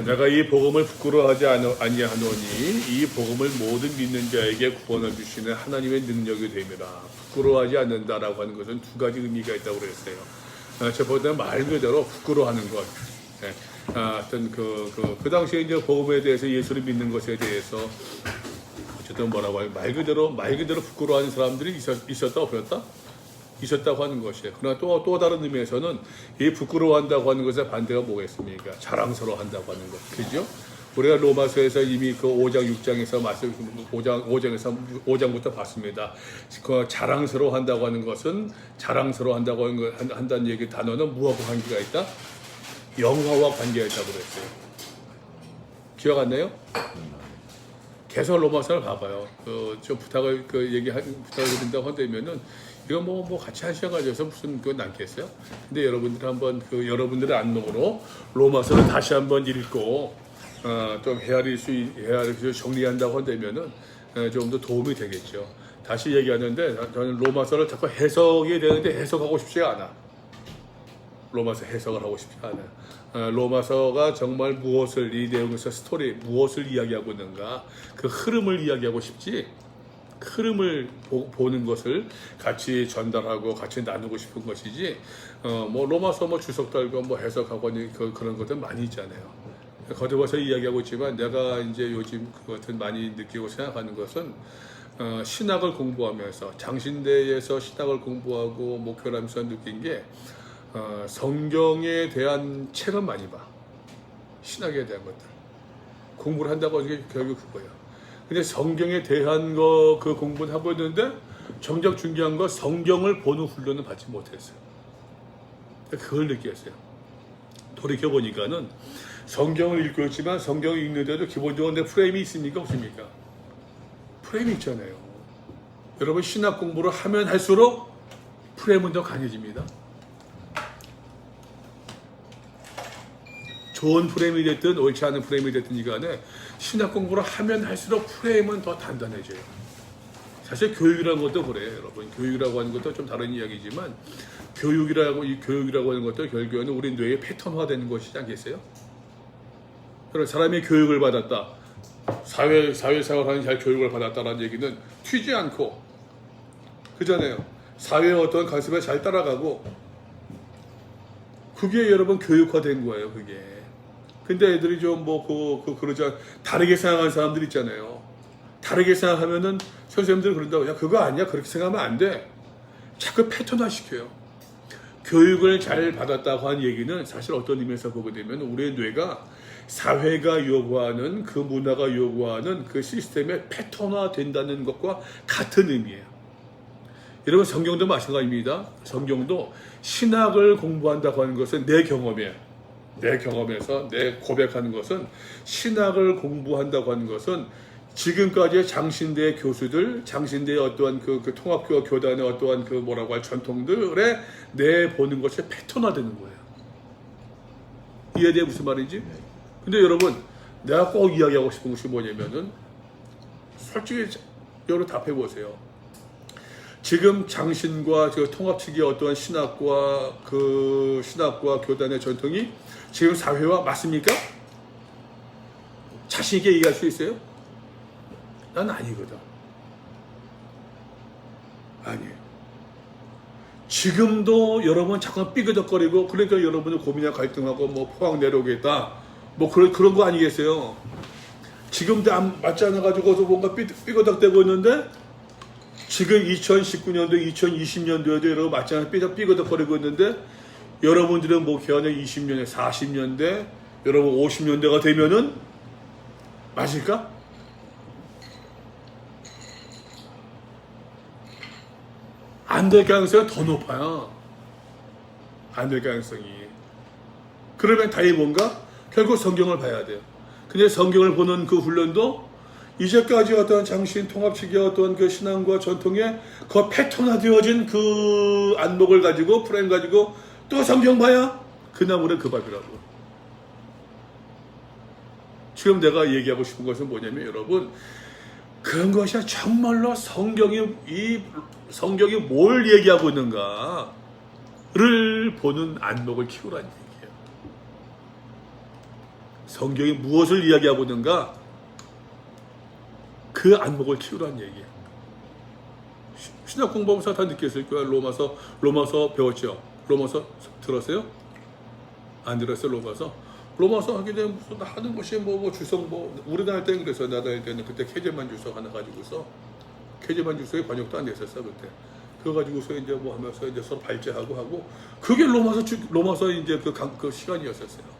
내가 이 복음을 부끄러워하지 아니하노니 이 복음을 모든 믿는 자에게 구원을 주시는 하나님의 능력이 됩니다. 부끄러워하지 않는다라고 하는 것은 두 가지 의미가 있다고 그랬어요. 첫 번째는 말 그대로 부끄러워하는 것. 어떤 그 당시에 이제 복음에 대해서 예수를 믿는 것에 대해서 어쨌든 뭐라고 해요? 말 그대로 부끄러워하는 사람들이 있었다 없었다? 있었다고 하는 것이에요. 그러나 또 다른 의미에서는 이 부끄러워한다고 하는 것의 반대가 뭐겠습니까? 자랑스러워한다고 하는 것, 그죠? 우리가 로마서에서 이미 그 5장 6장에서 5장부터 봤습니다. 그 자랑스러워한다고 하는 것은 한다는 얘기 단어는 무엇과 관계가 있다? 영화와 관계가 있다고 그랬어요. 기억 안 나요? 계속 로마서를 봐봐요. 좀 부탁을 드린다고 한다면은 이거 뭐 같이 한 시간 가져서 무슨 그건 남겠어요? 근데 여러분들 한번 여러분들의 안목으로 로마서를 다시 한번 읽고 좀 헤아리수 정리한다고 한다면은 좀 더 도움이 되겠죠. 다시 얘기하는데 저는 로마서를 자꾸 해석이 되는데 해석하고 싶지가 않아. 로마서 해석을 하고 싶지 않아요. 로마서가 정말 무엇을 이 내용에서 무엇을 이야기하고 있는가 그 흐름을 이야기하고 싶지 흐름을 보는 것을 같이 전달하고 같이 나누고 싶은 것이지 뭐 로마서 주석 달고 해석하고 그런 것들 많이 있잖아요. 거듭해서 이야기하고 있지만 내가 이제 요즘 그것을 많이 느끼고 생각하는 것은 신학을 공부하면서 장신대에서 신학을 공부하고 목표를 하면서 느낀 게 성경에 대한 책은 많이 봐. 신학에 대한 것들. 공부를 한다고 하는 게 결국 그거예요. 근데 성경에 대한 그 공부는 하고 있는데 정작 중요한 거 성경을 보는 훈련은 받지 못했어요. 그걸 느꼈어요. 돌이켜보니까는 성경을 읽고 있지만 성경을 읽는데도 기본적으로 내 프레임이 있습니까? 없습니까? 프레임이 있잖아요. 여러분 신학 공부를 하면 할수록 프레임은 더 강해집니다. 좋은 프레임이 됐든 옳지 않은 프레임이 됐든 간에 신학 공부를 하면 할수록 프레임은 더 단단해져요. 사실 교육이라는 것도 그래요, 여러분. 교육이라고 하는 것도 좀 다른 이야기지만 교육이라고 하는 것도 결국에는 우리 뇌의 패턴화되는 것이지 않겠어요? 그럼 사람이 교육을 받았다, 사회생활하는 잘 교육을 받았다라는 얘기는 튀지 않고 그잖아요. 사회의 어떤 관습에 잘 따라가고 그게 여러분 교육화된 거예요, 그게. 근데 애들이 좀 그러자 다르게 생각하는 사람들 있잖아요. 다르게 생각하면은 선생님들이 그런다고 야 그거 아니야 그렇게 생각하면 안 돼. 자꾸 패턴화 시켜요. 교육을 잘 받았다고 하는 얘기는 사실 어떤 의미에서 보게 되면 우리의 뇌가 사회가 요구하는 그 문화가 요구하는 그 시스템에 패턴화 된다는 것과 같은 의미예요. 여러분 성경도 마찬가지입니다. 성경도 신학을 공부한다고 하는 것은 내 경험에서 내 고백하는 것은 신학을 공부한다고 하는 것은 지금까지의 장신대 교수들, 장신대의 어떠한 그 통합교와 교단의 어떠한 그 뭐라고 할 전통들에 내 보는 것이 패턴화되는 거예요. 이해돼 무슨 말인지? 근데 여러분 내가 꼭 이야기하고 싶은 것이 뭐냐면은 솔직히 여러분 답해 보세요. 지금 장신과 통합 측의 어떠한 신학과 교단의 전통이 지금 사회와 맞습니까? 자신 있게 얘기할 수 있어요? 난 아니거든. 아니에요. 지금도 여러분 잠깐 삐그덕거리고 그러니까 여러분은 고민이나 갈등하고 포항 내려오겠다. 그런 거 아니겠어요? 지금도 안 맞지 않아가지고 뭔가 삐그덕대고 있는데 지금 2019년도, 2020년도에도 여러분 맞지 않아 삐그덕거리고 있는데 여러분들은 개헌의 20년대, 40년대, 여러분 50년대가 되면은 맞을까? 안 될 가능성이 더 높아요. 안 될 가능성이. 그러면 답이 뭔가? 결국 성경을 봐야 돼요. 근데 성경을 보는 그 훈련도 이제까지 어떤 장신 통합식의 어떤 그 신앙과 전통에 그 패턴화되어진 그 안목을 가지고 프레임 가지고 또 성경 봐야 그 나무는 그 밥이라고. 지금 내가 얘기하고 싶은 것은 뭐냐면 여러분 그런 것이 정말로 성경이 뭘 얘기하고 있는가를 보는 안목을 키우라는 얘기예요. 성경이 무엇을 이야기하고 있는가? 그 안목을 키우라는 얘기예요. 신학 공부하면서 다 느꼈을 거야. 로마서 배웠죠? 로마서 들었어요? 안 들었어요? 로마서 하게 되면 무슨 하는 것이 주석 우리 다닐 때는 그래서 나 다닐 때는 그때 캐제만 주석 하나 가지고서 캐제만 주석에 번역도 안 됐었어 그때. 그거 가지고서 이제 하면서 이제 서로 발제하고 하고 그게 로마서 이제 그 시간이었었어요.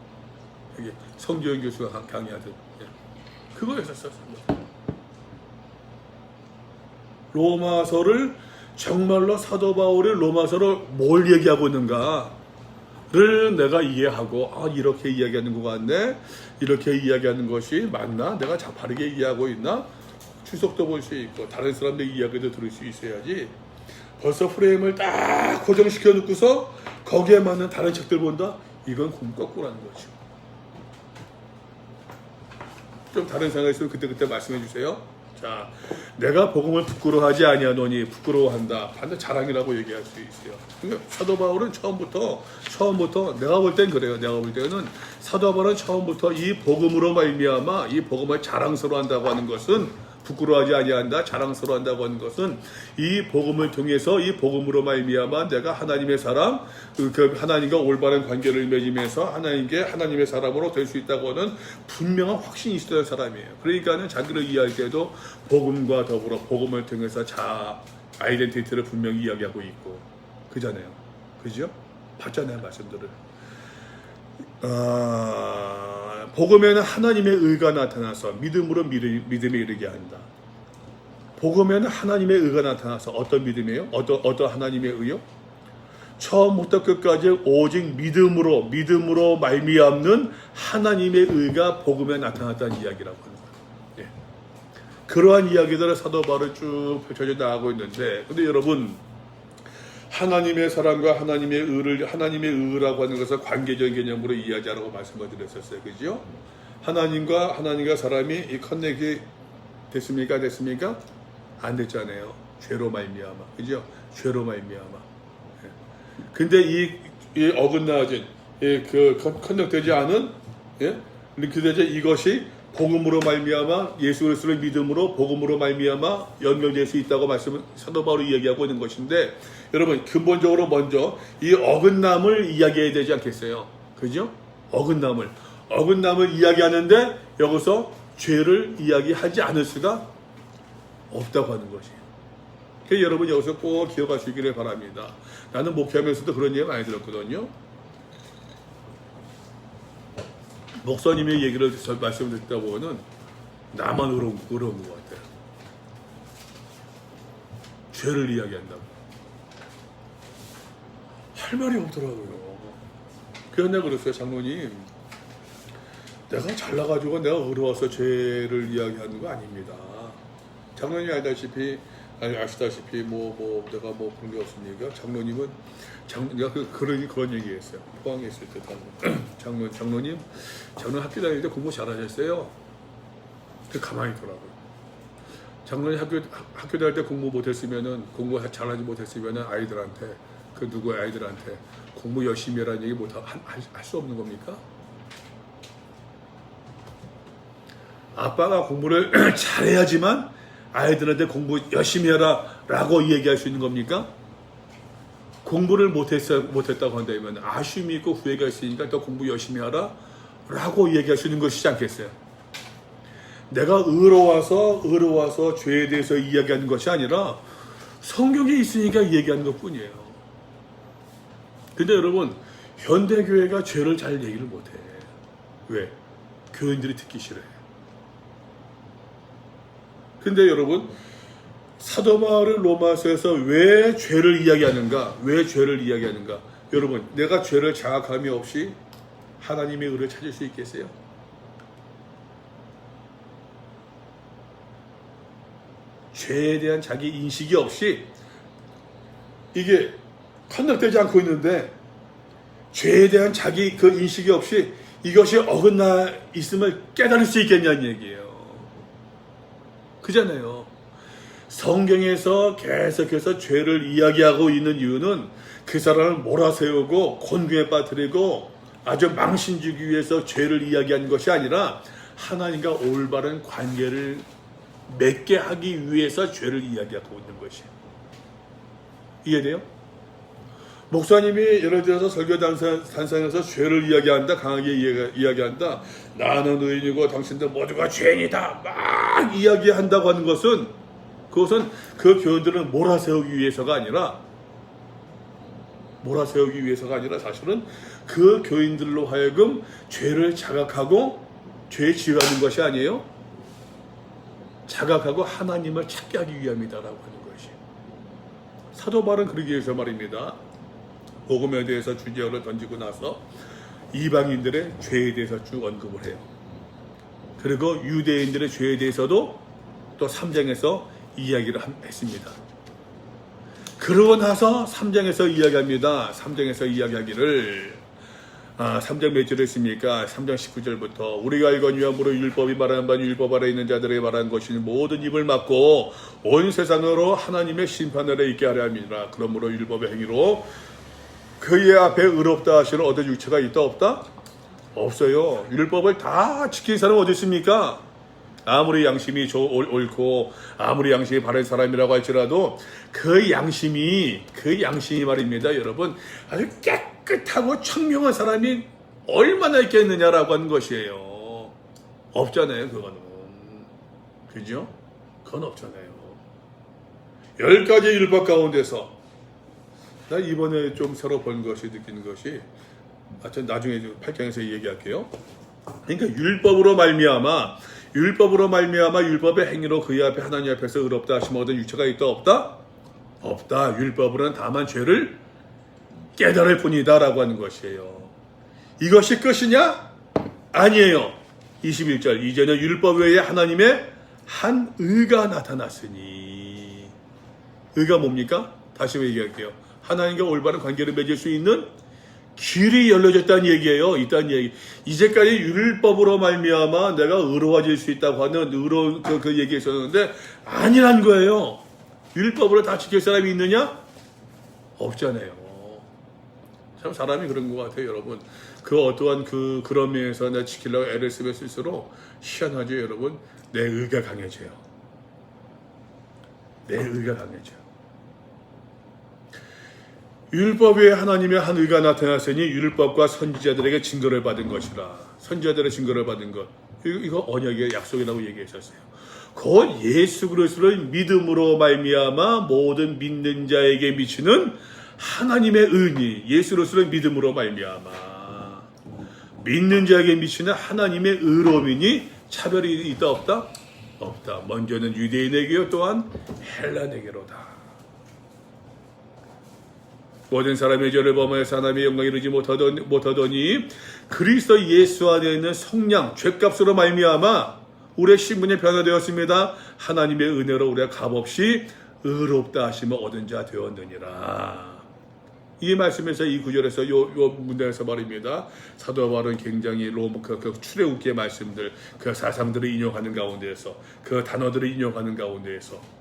이게 성지현 교수가 강의하던 그거였었어요. 로마서를 정말로 사도 바울이 로마서를 뭘 얘기하고 있는가를 내가 이해하고 이렇게 이야기하는 것 같네. 이렇게 이야기하는 것이 맞나? 내가 바르게 이해하고 있나? 주석도 볼 수 있고 다른 사람들 이야기도 들을 수 있어야지. 벌써 프레임을 딱 고정시켜 놓고서 거기에 맞는 다른 책들 본다? 이건 공부 거꾸라는 거죠. 좀 다른 생각이 있으면 그때 말씀해 주세요. 자, 내가 복음을 부끄러워하지 아니하노니 부끄러워한다. 반드시 자랑이라고 얘기할 수 있어요. 그러니까 사도 바울은 처음부터 내가 볼 땐 그래요. 내가 볼 때는 사도 바울은 처음부터 이 복음으로 말미암아 이 복음을 자랑스러워한다고 하는 것은 부끄러워하지 아니한다. 자랑스러워한다고 하는 것은 이 복음을 통해서 이 복음으로 말미암아 내가 하나님의 사람, 그 하나님과 올바른 관계를 맺으면서 하나님의 사람으로 될 수 있다고 하는 분명한 확신이 있었던 사람이에요. 그러니까는 자기를 이해할 때도 복음과 더불어 복음을 통해서 아이덴티티를 분명히 이야기하고 있고 그잖아요. 그죠? 봤잖아요, 말씀들을. 복음에는 하나님의 의가 나타나서 믿음으로 믿음에 이르게 한다. 복음에는 하나님의 의가 나타나서 어떤 믿음이에요? 어떤 하나님의 의요? 처음부터 끝까지 오직 믿음으로 말미암는 하나님의 의가 복음에 나타났다는 이야기라고 하는 거예요. 예. 그러한 이야기들을 사도 바울이 쭉 펼쳐져 나가고 있는데, 근데 여러분 하나님의 사랑과 하나님의 의라고 하는 것을 관계적인 개념으로 이해하자라고 말씀을 드렸었어요. 그죠? 하나님과 사람이 이 커넥이 됐습니까? 안 됐잖아요. 죄로 말미암아. 그죠? 죄로 말미암아. 근데 이 어긋나진 그 커넥되지 않은 링크되지 이것이 복음으로 말미암아 예수 그리스도의 믿음으로 복음으로 말미암아 연결될 수 있다고 사도 바울이 이야기하고 있는 것인데, 여러분 근본적으로 먼저 이 어긋남을 이야기해야 되지 않겠어요? 그죠? 어긋남을 이야기하는데 여기서 죄를 이야기하지 않을 수가 없다고 하는 것이에요. 그래서 여러분 여기서 꼭 기억하시기를 바랍니다. 나는 목회하면서도 그런 얘기 많이 들었거든요. 목사님의 얘기를 말씀을 듣다 보면은 나만 의로운 것 같아요. 죄를 이야기한다고 할 말이 없더라고요. 그래서 내가 그랬어요. 장로님, 내가 잘나가지고 내가 의로워서 죄를 이야기하는 거 아닙니다. 장로님이 아시다시피 내가 그런 게 없습니까? 장로님은 내가 그런 얘기했어요. 포항에 있을 때 장로님 학교 다닐 때 공부 잘하셨어요. 가만히 있더라고요. 장로님 학교 다닐 때 공부 잘하지 못했으면은 아이들한테 아이들한테 공부 열심히 해라는 얘기 할 수 없는 겁니까? 아빠가 공부를 잘해야지만 아이들한테 공부 열심히 해라 라고 얘기할 수 있는 겁니까? 공부를 못했다고 한다면 아쉬움이 있고 후회가 있으니까 더 공부 열심히 하라 라고 얘기할 수 있는 것이지 않겠어요? 내가 의로워서 죄에 대해서 이야기하는 것이 아니라 성경에 있으니까 얘기하는 것 뿐이에요. 근데 여러분 현대교회가 죄를 잘 얘기를 못해. 왜? 교인들이 듣기 싫어해. 근데 여러분 사도 바울은 로마서에서 왜 죄를 이야기하는가? 여러분 내가 죄를 자각함이 없이 하나님의 의를 찾을 수 있겠어요? 죄에 대한 자기 인식이 없이 이게 컨덕되지 않고 있는데 죄에 대한 자기 그 인식이 없이 이것이 어긋나 있음을 깨달을 수 있겠냐는 얘기예요. 그잖아요. 성경에서 계속해서 죄를 이야기하고 있는 이유는 그 사람을 몰아세우고 곤궁에 빠뜨리고 아주 망신 주기 위해서 죄를 이야기한 것이 아니라 하나님과 올바른 관계를 맺게 하기 위해서 죄를 이야기하고 있는 것이에요. 이해돼요? 목사님이 예를 들어서 설교 단상에서 죄를 이야기한다, 강하게 이야기한다. 나는 의인이고 당신들 모두가 죄인이다. 막 이야기한다고 하는 것은 그것은 그 교인들을 몰아세우기 위해서가 아니라 사실은 그 교인들로 하여금 죄를 자각하고 죄에 지어하는 것이 아니에요. 자각하고 하나님을 찾게 하기 위함이다라고 하는 것이. 사도 바울은 그러기 위해서 말입니다. 복음에 대해서 주제어를 던지고 나서 이방인들의 죄에 대해서 쭉 언급을 해요. 그리고 유대인들의 죄에 대해서도 또 3장에서 이야기를 했습니다. 그러고 나서 3장에서 이야기합니다. 3장에서 이야기하기를 3장 몇 절에 있습니까? 3장 19절부터 우리가 알거니와 무릇 율법이 말하는 바는 율법 아래 있는 자들에게 말하는 것이 모든 입을 막고 온 세상으로 하나님의 심판 아래 있게 하려 함이라. 그러므로 율법의 행위로 그의 앞에 의롭다 하시는 어떤 육체가 있다 없다? 없어요. 율법을 다 지킨 사람은 어디 있습니까? 아무리 양심이 옳고 아무리 양심이 바른 사람이라고 할지라도 그 양심이 말입니다. 여러분 아주 깨끗하고 청명한 사람이 얼마나 있겠느냐라고 하는 것이에요. 없잖아요. 그거는. 그죠? 그건 없잖아요. 10가지 율법 가운데서 나 이번에 좀 새로 본 것이 느끼는 것이 나중에 8강에서 얘기할게요. 그러니까 율법으로 말미암아 율법의 행위로 그의 앞에 하나님 앞에서 의롭다 하심 얻은 육체가 있다 없다? 없다. 율법으로는 다만 죄를 깨달을 뿐이다 라고 하는 것이에요. 이것이 끝이냐? 아니에요. 21절 이제는 율법 외에 하나님의 한 의가 나타났으니. 의가 뭡니까? 다시 얘기할게요. 하나님과 올바른 관계를 맺을 수 있는 길이 열려졌다는 얘기예요. 있다는 얘기. 이제까지 율법으로 말미암아 내가 의로워질 수 있다고 하는 그 얘기 있었는데 아니란 거예요. 율법으로 다 지킬 사람이 있느냐? 없잖아요. 참 사람이 그런 것 같아요, 여러분. 그 어떠한 그런 면에서 내가 지키려고 애를 쓰면 쓸수록 희한하죠, 여러분. 내 의가 강해져요. 내 의가 강해져요. 율법 외에 하나님의 한 의가 나타났으니 율법과 선지자들에게 증거를 받은 것이라. 선지자들의 증거를 받은 것. 이거 언약의 약속이라고 얘기했었어요. 곧 예수 그리스도를 믿음으로 말미암아 모든 믿는 자에게 미치는 하나님의 은이 예수 그리스도를 믿음으로 말미암아 믿는 자에게 미치는 하나님의 의로움이니 차별이 있다 없다? 없다. 먼저는 유대인에게요 또한 헬라에게로다. 모든 사람의 죄를 범하여서 하나님의 영광에 이르지 못하더니 그리스도 예수 안에 있는 성량 죄값으로 말미암아 우리의 신분이 변화되었습니다. 하나님의 은혜로 우리가 값없이 의롭다 하심을 얻은 자 되었느니라. 이 말씀에서 이 구절에서 요 문장에서 말입니다. 사도 바울은 굉장히 그 출애굽기의 말씀들 그 사상들을 인용하는 가운데에서 그 단어들을 인용하는 가운데에서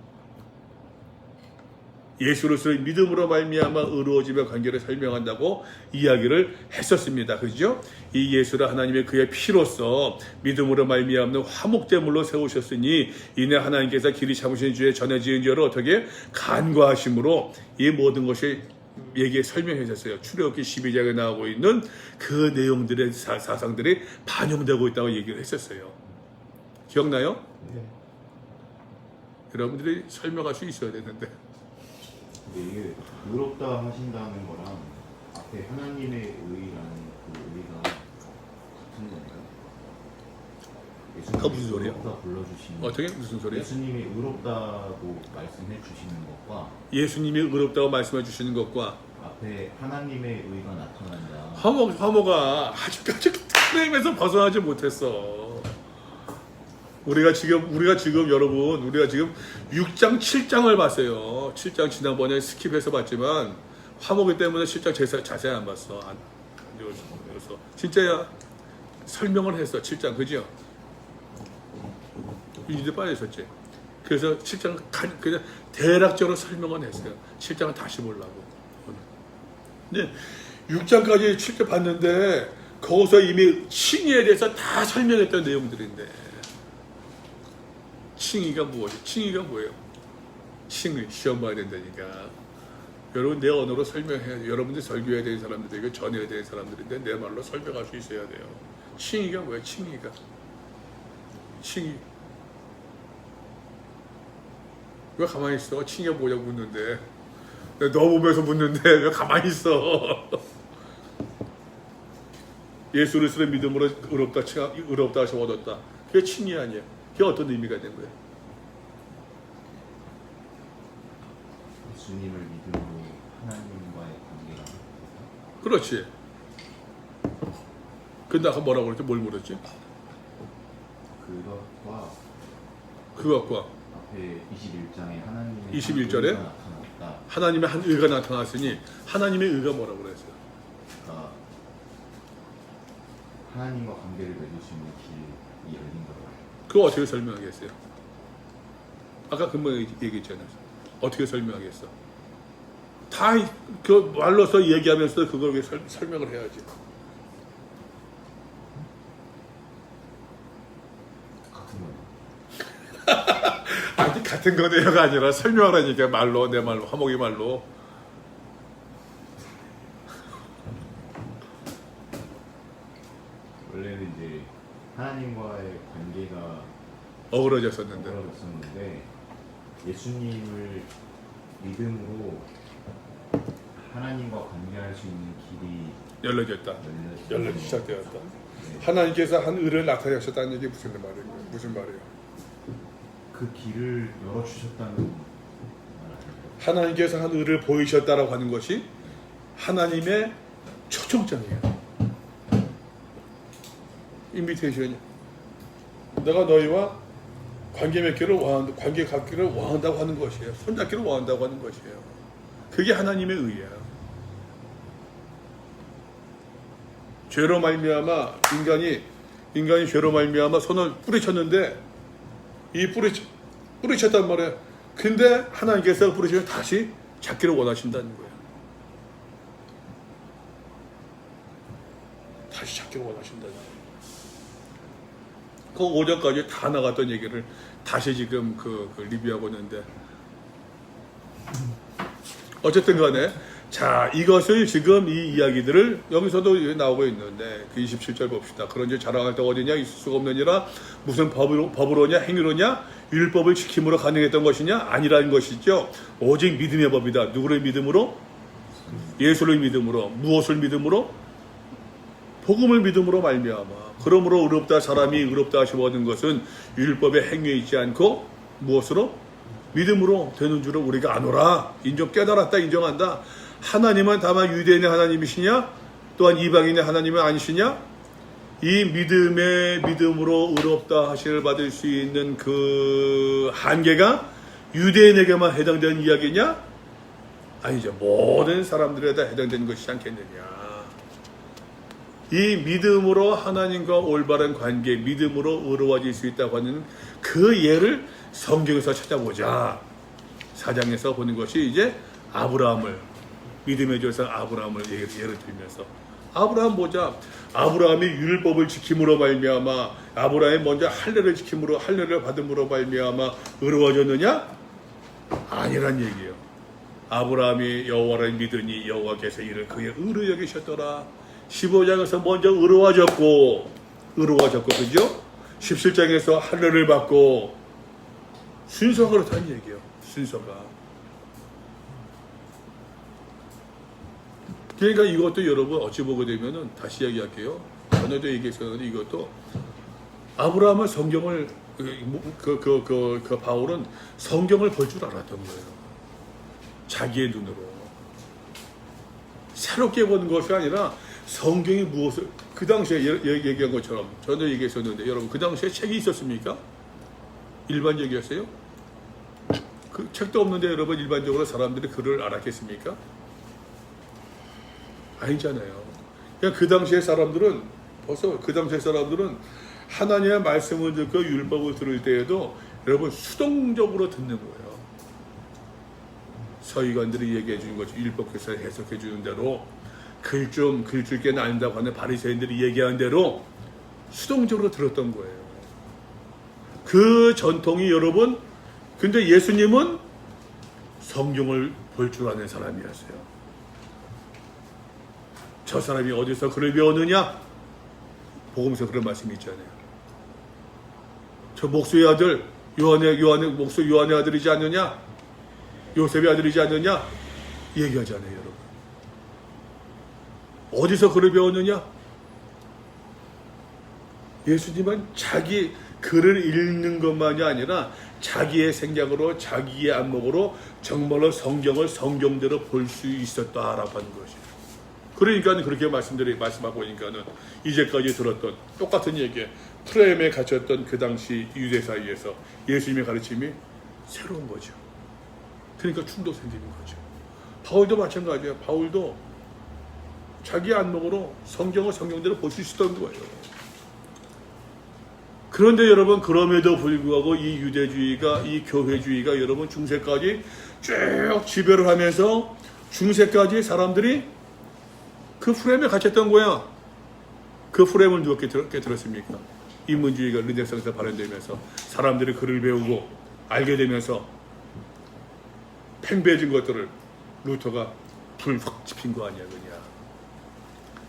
예수로서의 믿음으로 말미암아 의로워지며 관계를 설명한다고 이야기를 했었습니다. 그죠? 이 예수를 하나님의 그의 피로써 믿음으로 말미암는 화목제물로 세우셨으니 이내 하나님께서 길이 참으신 주에 전해지은 죄를 어떻게 간과하심으로 이 모든 것이 얘기에 설명해 줬어요. 출애굽기 12장에 나오고 있는 그 내용들의 사상들이 반영되고 있다고 얘기를 했었어요. 기억나요? 네. 여러분들이 설명할 수 있어야 되는데. 근데 이게 의롭다 하신다는 거랑 앞에 하나님의 의라는 그 의가 같은 건가요? 그거 무슨 소리야? 의롭다 불러주시는 어떻게? 무슨 소리야? 예수님이 의롭다고 말씀해 주시는 것과 예수님이 의롭다고 말씀해 주시는 것과 앞에 하나님의 의가 나타난다. 화모가 아직까지 프레임에서 벗어나지 못했어. 우리가 지금 여러분 우리가 지금 6장 7장을 봤어요. 7장 지난번에 스킵해서 봤지만 화목이 때문에 7장 자세히 안 봤어. 그래서 진짜야 설명을 했어. 7장 그죠? 이제 빠졌었지. 그래서 7장 그냥 대략적으로 설명은 했어요. 7장은 다시 보려고. 근데 6장까지 7장 봤는데 거기서 이미 칭의에 대해서 다 설명했던 내용들인데 칭의가 무엇이에요? 칭의가 뭐예요? 칭의 시험 봐야 된다니까. 여러분 내 언어로 설명해야 돼요. 여러분들이 설교해야 되는 사람들에게 전해야 되는 사람들인데 내 말로 설명할 수 있어야 돼요. 칭의가 뭐예요? 칭의가 칭의. 왜 가만히 있어? 칭의가 뭐냐고 묻는데 너 보면서 묻는데 왜 가만히 있어? 예수 그리스도의 믿음으로 의롭다 하셔 얻었다. 그게 칭의 아니에요. 그게 어떤 의미가 된 거예요? 예수님을 믿음으로 하나님과의 관계가 그렇지. 근데 아까 뭐라고 그랬지? 뭘 물었지? 그것과 앞에 21장에 하나님의 21절에 의가 나타났다. 하나님의 한 의가 나타났으니 하나님의 의가 뭐라고 그랬어요? 그러니까 하나님과 관계를 맺을 수 있는 길이 열린 거예요. 그거 어떻게 설명하겠어요? 아까 금방 얘기했잖아요. 어떻게 설명하겠어? 다 그 말로서 얘기하면서 그걸 설명을 해야지. 같은 거예요. 아니 같은 거네요가 아니라 설명하라니까 말로 내 말로 화목이 말로. 원래는 이제 하나님과의 관계가 어그러졌었는데 어려웠었는데 예수님을 믿음으로 하나님과 관계할 수 있는 길이 열려졌다. 열려지 네. 시작되었다. 하나님께서 한 의를 나타내셨다는 얘기 무슨 말이에요? 무슨 말이에요? 그 길을 열어주셨다는 말 아닐까요? 하나님께서 한 의를 보이셨다라고 하는 것이 하나님의 초청장이에요. 인비테이션이. 내가 너희와 관계 맺기를 관계 갖기를 원한다고 하는 것이에요. 손잡기를 원한다고 하는 것이에요. 그게 하나님의 의예요. 죄로 말미암아 인간이 죄로 말미암아 손을 뿌리쳤는데 뿌리쳤단 말이에요. 근데 하나님께서 뿌리치면 다시 잡기를 원하신다는 거예요. 다시 잡기를 원하신다는 거예요. 그 5절까지 다 나갔던 얘기를 다시 지금 리뷰하고 있는데 어쨌든 간에 자 이것을 지금 이 이야기들을 여기서도 나오고 있는데 그 27절 봅시다. 그런지 자랑할 때 어디냐 있을 수가 없느니라 무슨 법으로냐 행위로냐 율법을 지킴으로 가능했던 것이냐 아니라는 것이죠. 오직 믿음의 법이다. 누구를 믿음으로? 예수를 믿음으로. 무엇을 믿음으로? 복음을 믿음으로 말미암아. 그러므로 의롭다 사람이 의롭다 하심을 얻은 것은 율법의 행위에 있지 않고 무엇으로? 믿음으로 되는 줄을 우리가 아노라. 깨달았다 인정한다. 하나님은 다만 유대인의 하나님이시냐? 또한 이방인의 하나님은 아니시냐? 이 믿음으로 의롭다 하심을 받을 수 있는 그 한계가 유대인에게만 해당되는 이야기냐? 아니죠. 모든 사람들에 다 해당되는 것이지 않겠느냐. 이 믿음으로 하나님과 올바른 관계, 믿음으로 의로워질 수 있다고 하는 그 예를 성경에서 찾아보자. 4장에서 보는 것이 이제 아브라함을, 믿음의 조상 아브라함을 예를 들면서 아브라함 보자. 아브라함이 율법을 지킴으로 말미암아 아브라함이 먼저 할례를 지킴으로 할례를 받음으로 말미암아 의로워졌느냐? 아니란 얘기예요. 아브라함이 여호와를 믿으니 여호와께서 이를 그의 의로 여기셨더라. 15장에서 먼저 의로워졌고 그죠? 17장에서 할례를 받고 순서가 그렇다는 얘기예요. 순서가. 그러니까 이것도 여러분 어찌 보게 되면은 다시 이야기할게요. 전에도 얘기했었는데 이것도 아브라함은 성경을 바울은 성경을 볼 줄 알았던 거예요. 자기의 눈으로. 새롭게 보는 것이 아니라 성경이 무엇을 그 당시에 얘기한 것처럼 전에 얘기했었는데 여러분 그 당시에 책이 있었습니까? 일반적이었어요? 그 책도 없는데 여러분 일반적으로 사람들이 글을 알았겠습니까? 아니잖아요. 그냥 그 당시의 사람들은 벌써 그 당시의 사람들은 하나님의 말씀을 듣고 율법을 들을 때에도 여러분 수동적으로 듣는 거예요. 서기관들이 얘기해 주는 것이 율법께서 해석해 주는 대로 글줄 게 나눈다고 하는 바리새인들이 얘기하는 대로 수동적으로 들었던 거예요. 그 전통이 여러분, 근데 예수님은 성경을 볼 줄 아는 사람이었어요. 저 사람이 어디서 글을 배웠느냐? 복음서 그런 말씀이 있잖아요. 저 목수의 아들 요한의 아들이지 않느냐? 요셉의 아들이지 않느냐? 얘기하잖아요, 여러분. 어디서 글을 배웠느냐? 예수님은 자기 글을 읽는 것만이 아니라 자기의 생각으로 자기의 안목으로 정말로 성경을 성경대로 볼 수 있었다라고 하는 것이에요. 그러니까 그렇게 말씀하고 보니까는 이제까지 들었던 똑같은 얘기, 프레임에 갇혔던 그 당시 유대 사이에서 예수님의 가르침이 새로운 거죠. 그러니까 충돌 생기는 거죠. 바울도 마찬가지예요. 바울도 자기 안목으로 성경을 성경대로 볼 수 있었던 거예요. 그런데 여러분, 그럼에도 불구하고 이 유대주의가, 이 교회주의가 여러분 중세까지 쭉 지배를 하면서 중세까지 사람들이 그 프레임에 갇혔던 거야. 그 프레임을 누가 깨뜨렸습니까? 인문주의가 르네상스에 발현되면서 사람들이 글을 배우고 알게 되면서 팽배해진 것들을 루터가 불 확 지핀 거 아니야, 그냥.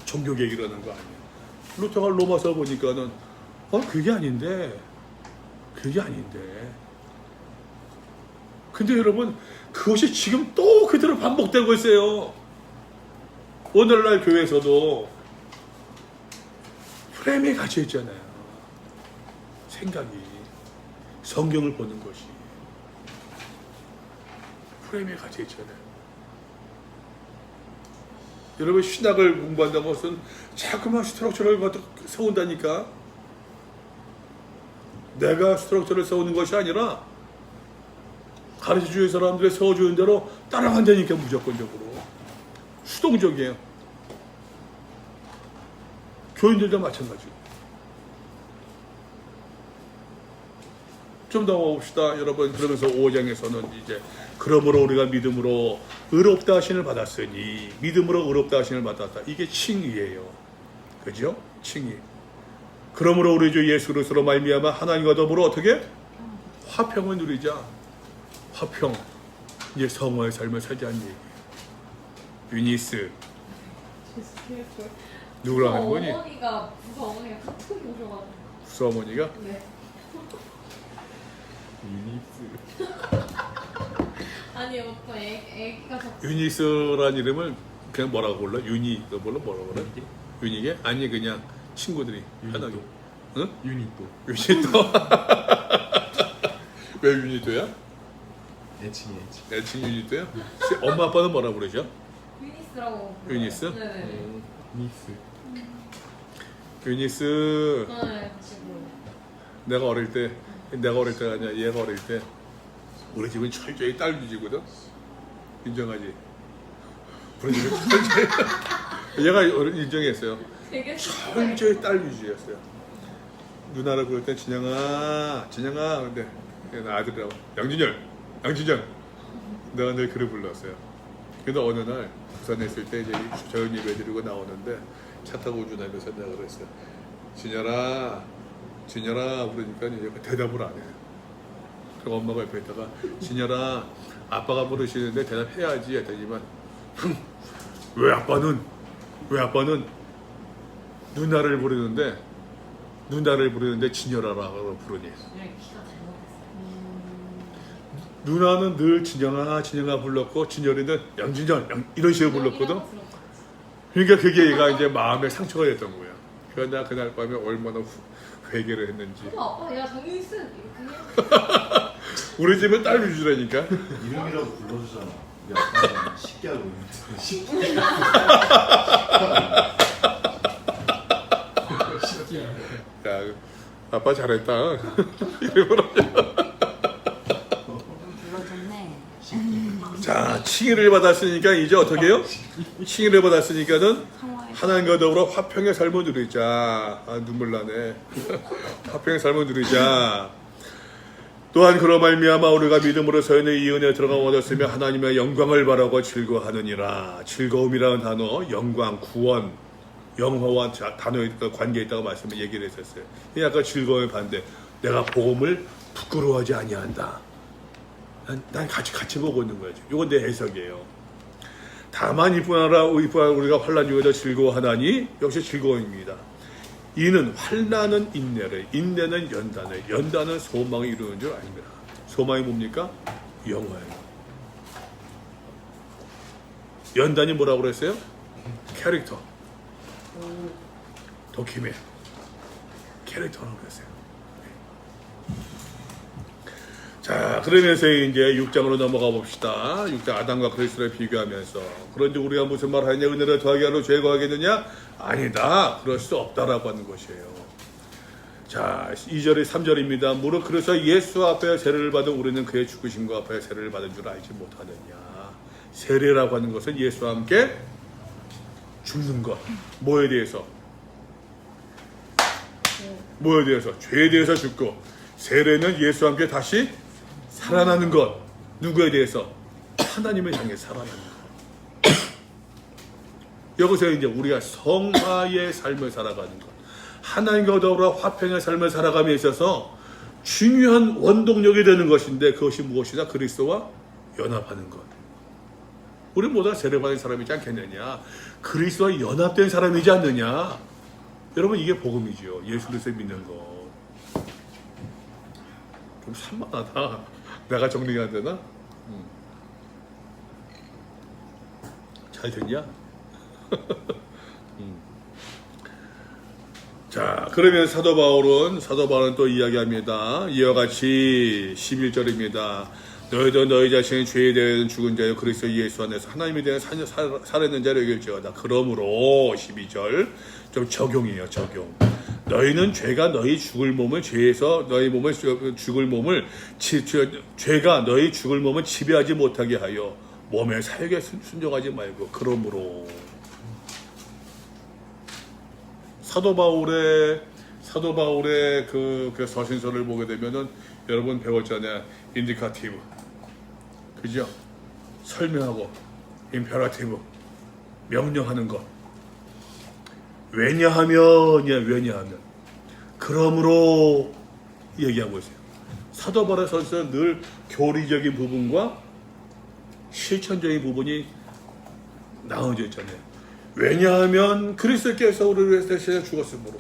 종교개혁 이러는 거 아니야. 루터가 로마서 보니까는 그게 아닌데. 근데 여러분, 그것이 지금 또 그대로 반복되고 있어요. 오늘날 교회에서도 프레임에 갇혀 있잖아요. 생각이, 성경을 보는 것이 프레임에 갇혀 있잖아요. 여러분, 신학을 공부한다는 것은 자꾸만 스트럭처를 세운다니까. 내가 스트럭처를 세우는 것이 아니라 가르쳐주는 사람들이 세워주는 대로 따라간다니까. 무조건적으로 수동적이에요. 교인들도 마찬가지. 좀 더 봅시다, 여러분. 그러면서 5장에서는 이제 그러므로 우리가 믿음으로 의롭다 하심을 받았으니, 믿음으로 의롭다 하심을 받았다. 이게 칭의예요. 그죠? 칭의. 그러므로 우리 주 예수 그리스도로 말미암아 하나님과 더불어 어떻게? 화평을 누리자. 화평. 이제 성화의 삶을 살자는 얘기. 유니스. 누구랑 하는 거니? 부서 어머니가 카톡이 오셔가지고. 부서 어머니가? 네. 유니스. 아니 어떤 애기가 자꾸. 유니스라는 이름을 그냥 뭐라고 불러? 너 뭐라고 그래? 유니게? 아니 그냥 친구들이 편하게. 응? 유니또. 유니도? 왜 유니도야? 애칭. 애칭 유니도야? 엄마 아빠는 뭐라고 그러죠? 유니스라고. 불러요. 유니스? 네네. 유니스. 유니스. 네, 지금. 내가 어릴 때가 아니야. 얘가 어릴 때 우리 집은 철저히 딸 위주거든. 인정하지? 우리 집은 철저히 얘가 인정했어요. 되게 철저히 딸 위주였어요. 누나를 부를 때 진영아 근데 나 아들이라고 양진열 내가 늘 그를 불렀어요. 근데 어느 날 부산에 있을 때 이제 저녁 예배 드리고 나오는데 차 타고 운전하면서 내가 그랬어요. 진열아 그러니까 얘가 대답을 안 해요. 그럼 엄마가 옆에 있다가 진열아 아빠가 부르시는데 대답해야지 했더니만 왜 아빠는 누나를 부르는데 진열아라고 부르니. 그냥 키가 잘못했어요. 누나는 늘 진영아 불렀고 진열이는 양진열 이런 식으로 불렀거든. 그러니까 그게 얘가 이제 마음에 상처가 됐던 거야. 그러니까 나 그날 밤에 얼마나 회개를 했는지. 그럼 아빠 야 장유이스 이렇게 우리 집은 딸 위주라니까. 이름이라도 불러주잖아. 우리 아빠는 쉽게 하고 있는데. 야, 아빠 잘했다. 이름으로. 불러줬네. 자, 칭의를 받았으니까 이제 어떻게 해요? 칭의를 받았으니까는 하나님과 더불어 화평의 삶을 누리자. 눈물 나네. 화평의 삶을 누리자. 또한 그로 말미암아 우리가 믿음으로 서인의 이 은혜에 들어가 얻었으며 하나님의 영광을 바라고 즐거워하느니라. 즐거움이라는 단어, 영광, 구원, 영화와 단어에 관계에 있다고 얘기를 했었어요. 이 아까 즐거움의 반대. 내가 복음을 부끄러워하지 아니한다. 난 같이 보고 있는 거죠. 이건 내 해석이에요. 다만 이뿐하라 우리가 환난 중에도 즐거워하나니 역시 즐거움입니다. 이는 환난은 인내를, 인내는 연단을, 연단은 소망을 이루는 줄 아닙니다. 소망이 뭡니까? 영화예요. 연단이 뭐라고 그랬어요? 캐릭터, 도키메, 캐릭터라고 그랬어요. 자, 그러면서 이제 6장으로 넘어가 봅시다. 6장 아담과 그리스도를 비교하면서. 그런데 우리가 무슨 말 하냐? 은혜를 더하게 하러 죄 거하겠느냐? 아니다. 그럴 수 없다라고 하는 것이에요. 자, 2절에 3절입니다. 무릇 그래서 예수 앞에 세례를 받은 우리는 그의 죽으심과 앞에 세례를 받은 줄 알지 못하느냐. 세례라고 하는 것은 예수와 함께 죽는 것. 뭐에 대해서? 뭐에 대해서? 죄에 대해서 죽고, 세례는 예수와 함께 다시 살아나는 것. 누구에 대해서? 하나님을 향해 살아나는 것. 여기서 이제 우리가 성화의 삶을 살아가는 것, 하나님과 더불어 화평의 삶을 살아감에 있어서 중요한 원동력이 되는 것인데, 그것이 무엇이냐? 그리스도와 연합하는 것. 우리 모두 세례받은 사람이지 않겠느냐? 그리스도와 연합된 사람이지 않느냐? 여러분, 이게 복음이죠. 예수 그리스도 믿는 거. 좀 산만하다. 내가 정리가 안 되나? 잘 됐냐? 자, 그러면 사도 바울은 또 이야기합니다. 이와 같이 11절입니다. 너희도 너희 자신의 죄에 대해 죽은 자여 그리스도 예수 안에서 하나님에 대해 살아있는 자를 여길지어다. 그러므로 12절 좀 적용이에요. 적용. 너희는 죄가 너희 죽을 몸을 죄에서 너희 몸을 죽을 몸을 죄가 너희 죽을 몸을 지배하지 못하게 하여 몸의 사욕에 순종하지 말고. 그러므로 사도 바울의 그 서신서를 보게 되면은 여러분 배웠잖아요. 인디카티브, 그죠? 설명하고, 임페라티브, 명령하는 것. 왜냐하면 그러므로 얘기하고 있어요. 사도 바울의 서신서는 늘 교리적인 부분과 실천적인 부분이 나눠져 있잖아요. 왜냐하면 그리스도께서 우리를 대신해 죽었으므로,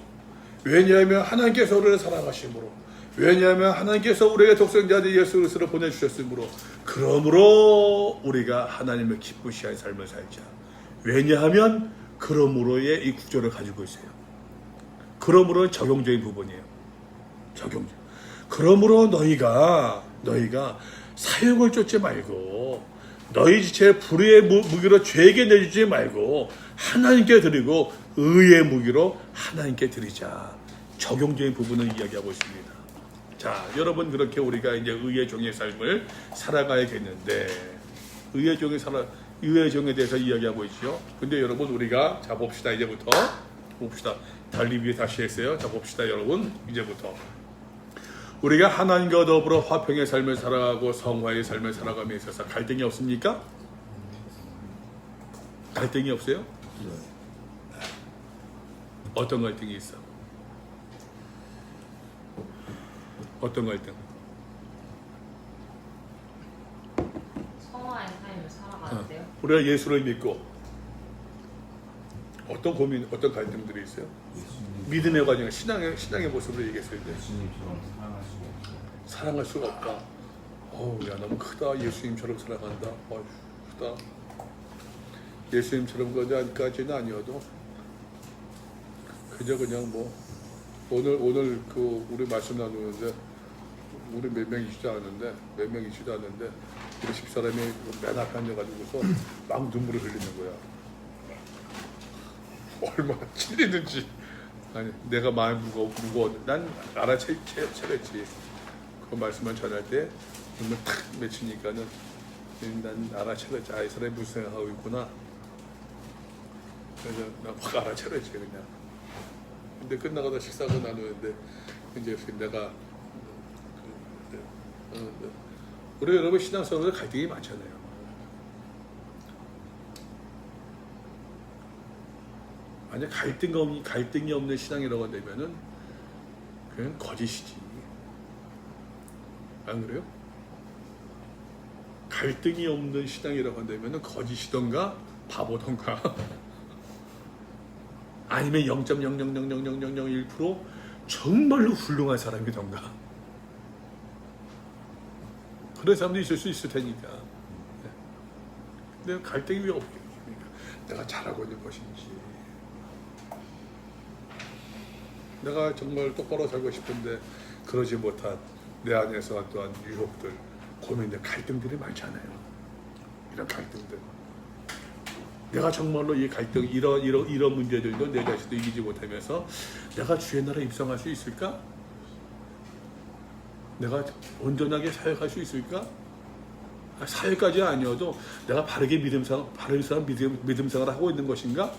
왜냐하면 하나님께서 우리를 사랑하심으로, 왜냐하면 하나님께서 우리에게 독생자들 예수 그리스도를 보내주셨으므로, 그러므로 우리가 하나님을 기쁘시게 한 삶을 살자. 왜냐하면 그러므로의 이 구조를 가지고 있어요. 그러므로는 적용적인 부분이에요. 적용적. 그러므로 너희가 사욕을 쫓지 말고, 너희 지체의 불의의 무기로 죄에게 내주지 말고 하나님께 드리고 의의 무기로 하나님께 드리자. 적용적인 부분을 이야기하고 있습니다. 자, 여러분, 그렇게 우리가 이제 의의 종의 삶을 살아가야겠는데, 의의 종에 대해서 이야기하고 있죠. 근데 여러분, 우리가 자 봅시다. 이제부터 봅시다. 달리 위에 다시 했어요. 자 봅시다, 여러분. 이제부터 우리가 하나님과 더불어 화평의 삶을 살아가고 성화의 삶을 살아감에 있어서 갈등이 없습니까? 갈등이 없어요? 어떤 갈등이 있어? 어떤 갈등? 성화의 삶을 살아가는데요. 우리가 예수를 믿고 어떤 고민, 어떤 갈등들이 있어요? 믿음의 과정, 신앙의 모습으로 얘기했을 때 사랑할 수가 없다. 야, 너무 크다. 예수님처럼 사랑한다. 크다. 예수님처럼 그까지는 아니어도 그냥 뭐 오늘 그 우리 말씀 나누는데 우리 몇 명이지도 않은데 우리 집사람이 맨 앞에 앉아가지고서 막 눈물을 흘리는 거야. 얼마나 찔리는지. 아니, 내가 마음이 무거워. 난 알아채랬지. 그 말씀을 전할 때 눈물 탁 맺히니까는 난 알아채랬지. 이 사람이 무슨 생각하고 있구나. 그래서 난 확 알아채랬지 그냥. 근데 끝나가다 식사가 나누는데 이제 내가 우리 여러분 신앙생활에 갈등이 많잖아요. 만약 갈등이 없는 신앙이라고 한다면은 그냥 거짓이지. 안 그래요? 갈등이 없는 신앙이라고 한다면은 거짓이던가 바보던가 아니면 0.0000001% 정말로 훌륭한 사람이던가 그런 사람도 있을 수 있을 테니까. 근데 갈등이 왜 없겠습니까? 내가 잘하고 있는 것인지, 내가 정말 똑바로 살고 싶은데 그러지 못한 내 안에서 어떠한 유혹들, 고민들, 갈등들이 많잖아요. 이런 갈등들. 내가 정말로 이 갈등, 이런 문제들도 내 자신도 이기지 못하면서 내가 주의 나라에 입성할 수 있을까? 내가 온전하게 사역할 수 있을까? 사역까지 아니어도 내가 바르게 바른 사람 믿음 생활을 하고 있는 것인가?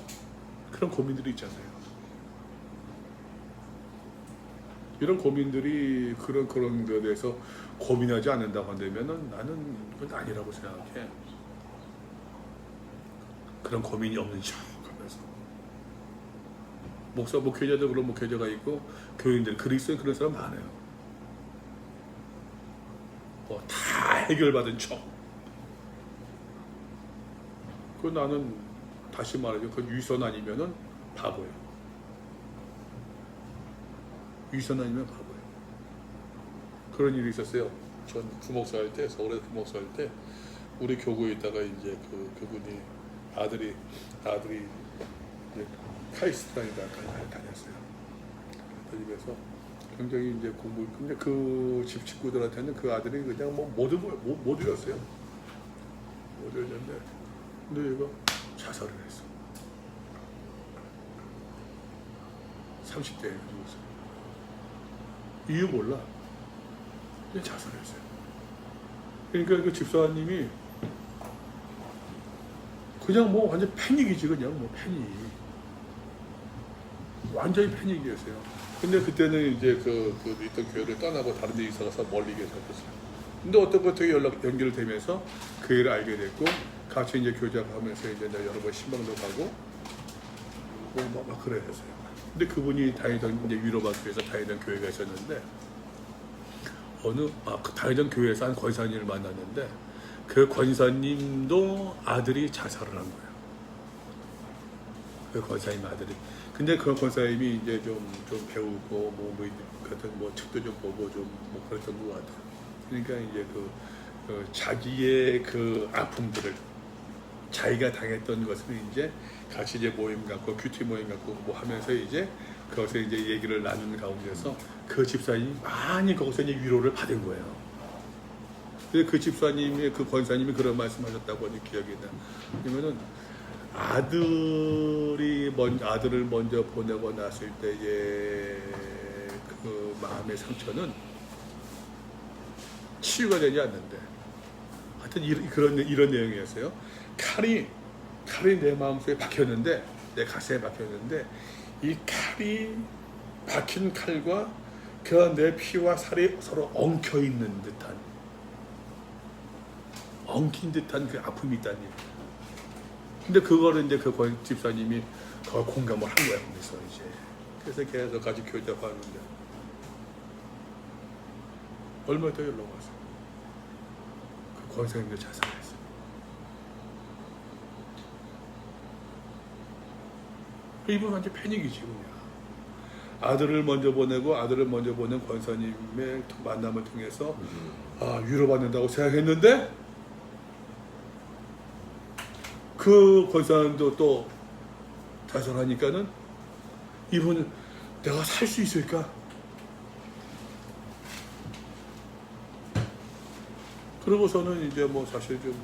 그런 고민들이 있잖아요. 이런 고민들이 그런 거에 대해서 고민하지 않는다고 한다면은 나는 그건 아니라고 생각해. 그런 고민이 없는 척하면서 목회자도 그런 목회자가 있고 교인들 그리스도인 그런 사람 많아요. 다 해결받은 척. 그 나는 다시 말하죠. 그 유선 아니면은 바보예요. 유선 아니면 바보예요. 그런 일이 있었어요. 전 부목사 할 때, 서울에 부목사 할 때 우리 교구에 있다가 이제 그분이 아들이 이제 카이스트라니까 다녔어요. 그 집에서 굉장히 이제 근데 그 집 식구들한테는 그 아들이 그냥 모두 이었어요. 모두 이었는데, 근데 얘가 자살을 했어. 30대에 죽었어요. 이유 몰라. 그냥 자살했어요. 그러니까 그 집사님이 그냥 완전 패닉이지, 그냥 패닉. 완전히 패닉이었어요. 근데 그때는 이제 그 있던 교회를 떠나고 다른 데 이사 가서 멀리 계셨어요. 근데 어떻게 연결되면서 그 일을 알게 됐고, 같이 이제 교잡하면서 이제 여러 번 신방도 가고, 막 그랬어요. 근데 그분이 다니던 이제 유럽학 교회에서 다니던 교회가 있었는데, 그 다니던 교회에서 한 권사님을 만났는데, 그 권사님도 아들이 자살을 한 거예요. 그 권사님 아들이. 근데 그 권사님이 이제 좀 배우고 같은 책도 좀 보고 그랬던 것 같아요. 그러니까 이제 자기의 그 아픔들을 자기가 당했던 것을 이제 같이 이제 모임 갖고 큐티 모임 갖고 하면서 이제 거기서 이제 얘기를 나누는 가운데서 그 집사님이 많이 거기서 이제 위로를 받은 거예요. 그 집사님이 그 권사님이 그런 말씀하셨다고 하는 기억이 나. 왜냐면은 아들을 먼저 보내고 났을 때의 그 마음의 상처는 치유가 되지 않는데, 하여튼 이런 내용이었어요. 칼이 내 마음속에 박혔는데, 내 가슴에 박혔는데, 이 칼이 박힌 칼과 그 내 피와 살이 서로 엉켜 있는 듯한, 엉킨 듯한 그 아픔이 있다니. 근데 그거를 이제 그 집사님이 그걸 공감을 한 거야, 그래서 계속 같이 교잡하는데 얼마 더 연락 왔어요. 그 권사님도 자살했어요. 이분 완전 패닉이지 그냥. 아들을 먼저 보낸 권사님의 만남을 통해서 위로받는다고 생각했는데, 그 권사님도 또 자살하니까는 이분은 내가 살 수 있을까? 그러고서는 이제 사실 좀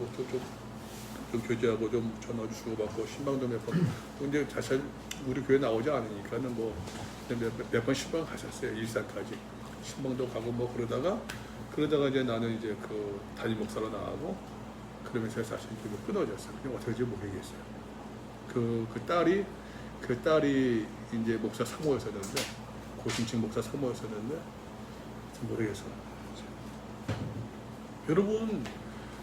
교제하고 좀 전화도 주고받고 신방도 몇 번. 근데 자살 우리 교회 나오지 않으니까는 몇 번 신방 가셨어요. 일산까지 신방도 가고 그러다가 이제 나는 이제 그 담임 목사로 나가고. 그러면서 사실 끊어졌어요. 그냥 어떻게 될지 모르겠어요. 그 딸이 이제 목사 사모였었는데, 고신층 목사 사모였었는데, 모르겠어요. 여러분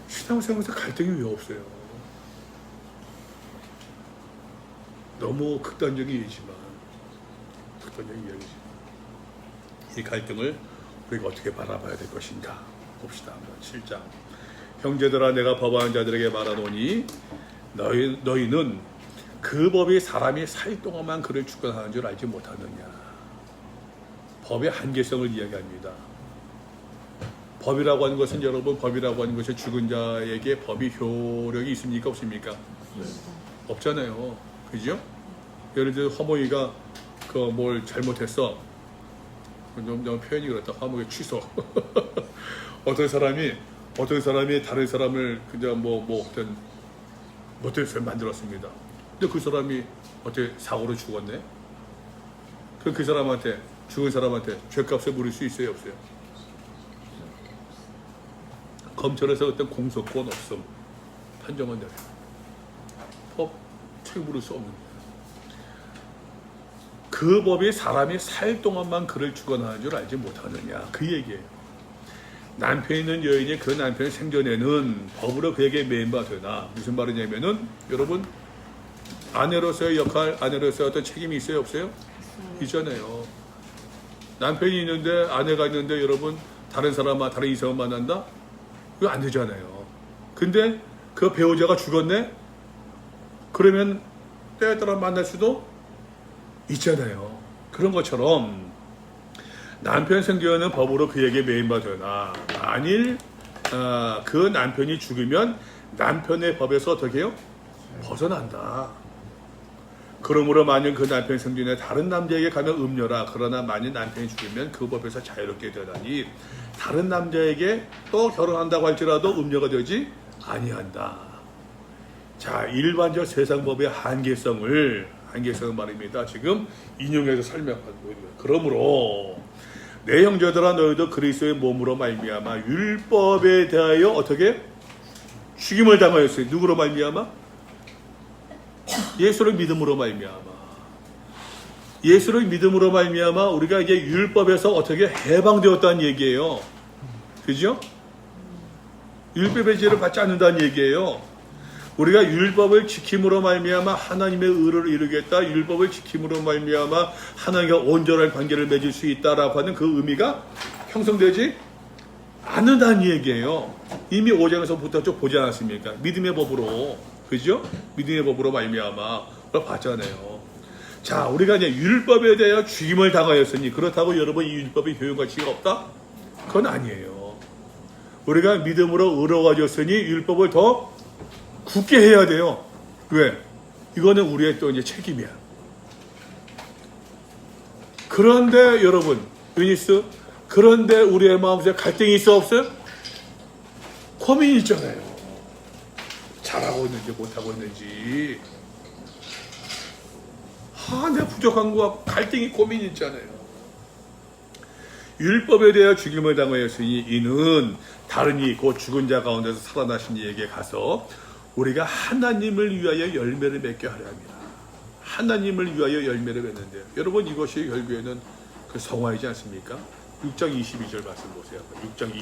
신앙생활에서 갈등이 왜 없어요? 너무 극단적인 얘기지만 이 갈등을 우리가 어떻게 바라봐야 될 것인가 봅시다. 7장 형제들아 내가 법하는 자들에게 말하노니 너희는 그 법이 사람이 살 동안만 그를 주관하는 줄 알지 못하느냐. 법의 한계성을 이야기합니다. 법이라고 하는 것은 여러분 법이라고 하는 것이 죽은 자에게 법이 효력이 있습니까 없습니까? 네. 없잖아요. 그죠? 예를 들어 화목이가 그 뭘 잘못했어. 너무 표현이 그렇다. 화목의 취소. 어떤 사람이 다른 사람을 그냥 어떤 못된 만들었습니다. 근데 그 사람이 어떻게 사고로 죽었네? 그럼 그 사람한테 죽은 사람한테 죄값을 물을 수 있어요 없어요? 검찰에서 어떤 공소권 없음 판정은 내려요. 법 책 물을 수 없는 거예요. 그 법이 사람이 살 동안만 그를 주관하는 줄 알지 못하느냐 그 얘기예요. 남편이 있는 여인이 그 남편 생전에는 법으로 그에게 매인바 되나 무슨 말이냐면은 여러분 아내로서의 역할 아내로서의 어떤 책임이 있어요 없어요? 있잖아요. 남편이 있는데 아내가 있는데 여러분 다른 이성을 만난다? 이거 안 되잖아요. 근데 그 배우자가 죽었네? 그러면 때에 따라 만날 수도 있잖아요. 그런 것처럼 남편 생전에는 법으로 그에게 매인바 되나 만일 그 남편이 죽으면 남편의 법에서 어떻게 해요? 벗어난다. 그러므로 만일 그 남편 생전에 다른 남자에게 가면 음녀라. 그러나 만일 남편이 죽으면 그 법에서 자유롭게 되다니 다른 남자에게 또 결혼한다고 할지라도 음녀가 되지 아니한다. 자, 일반적 세상 법의 한계성을 말입니다. 지금 인용해서 설명하고 있는 거예요. 그러므로 내 형제들아 너희도 그리스도의 몸으로 말미암아 율법에 대하여 어떻게 죽임을 당하였어요. 누구로 말미암아? 예수를 믿음으로 말미암아. 예수를 믿음으로 말미암아 우리가 이제 율법에서 어떻게 해방되었다는 얘기예요. 그죠? 율법의 죄를 받지 않는다는 얘기예요. 우리가 율법을 지킴으로 말미암아 하나님의 의를 이루겠다. 율법을 지킴으로 말미암아 하나님과 온전한 관계를 맺을 수 있다라고 하는 그 의미가 형성되지 않는다는 얘기예요. 이미 5장에서부터 쭉 보지 않았습니까? 믿음의 법으로, 그죠? 믿음의 법으로 말미암아 그걸 봤잖아요. 자, 우리가 이제 율법에 대하여 죽임을 당하였으니 그렇다고 여러분 이 율법이 효용가치가 없다? 그건 아니에요. 우리가 믿음으로 의로워졌으니 율법을 더 굳게 해야 돼요. 왜? 이거는 우리의 또 이제 책임이야. 그런데 여러분, 유니스, 그런데 우리의 마음속에 갈등이 있어 없어요? 고민이 있잖아요. 잘하고 있는지 못하고 있는지. 내가 부족한 거와 갈등이 고민이 있잖아요. 율법에 대하여 죽임을 당하였으니 이는 다른 이 곧 죽은 자 가운데서 살아나신 이에게 가서 우리가 하나님을 위하여 열매를 맺게 하려 합니다. 하나님을 위하여 열매를 맺는데요. 여러분 이것이 결국에는 그 성화이지 않습니까? 6장 22절 말씀 보세요. 6장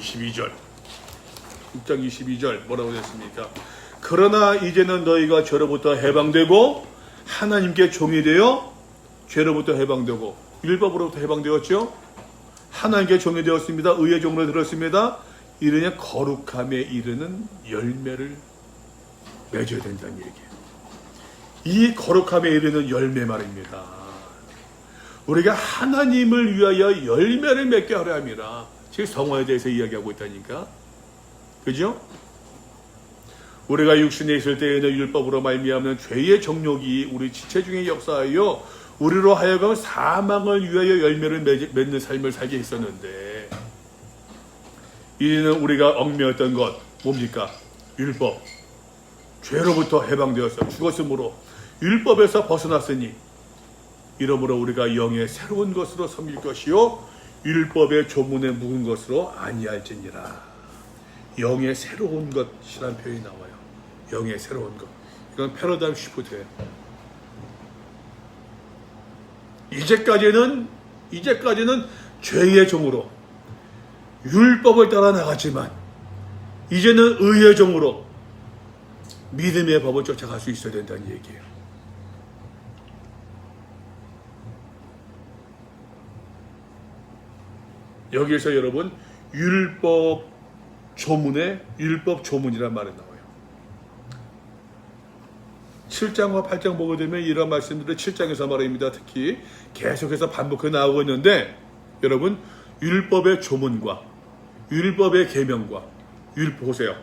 22절 뭐라고 했습니까? 그러나 이제는 너희가 죄로부터 해방되고 하나님께 종이 되어 죄로부터 해방되고 율법으로부터 해방되었죠. 하나님께 종이 되었습니다. 의의 종으로 들었습니다. 이르냐 거룩함에 이르는 열매를 맺어야 된다는 얘기예요. 이 거룩함에 이르는 열매 말입니다. 우리가 하나님을 위하여 열매를 맺게 하려 합니다. 지금 성화에 대해서 이야기하고 있다니까. 그죠? 우리가 육신에 있을 때에는 율법으로 말미암는 죄의 정욕이 우리 지체 중에 역사하여 우리로 하여금 사망을 위하여 열매를 맺는 삶을 살게 했었는데 이제는 우리가 얽매였던 것 뭡니까? 율법. 죄로부터 해방되어서 죽었으므로 율법에서 벗어났으니 이러므로 우리가 영의 새로운 것으로 섬길 것이요 율법의 조문에 묵은 것으로 아니할지니라. 영의 새로운 것이라는 표현이 나와요. 영의 새로운 것. 이건 패러다임 시프트예요. 이제까지는 죄의 종으로 율법을 따라 나갔지만 이제는 의의 종으로 믿음의 법을 쫓아갈 수 있어야 된다는 얘기예요. 여기에서 여러분 율법 조문에 율법 조문이란 말이 나와요. 7장과 8장 보게 되면 이런 말씀들을 7장에서 말입니다. 특히 계속해서 반복해 나오고 있는데 여러분 율법의 조문과 율법의 계명과 보세요.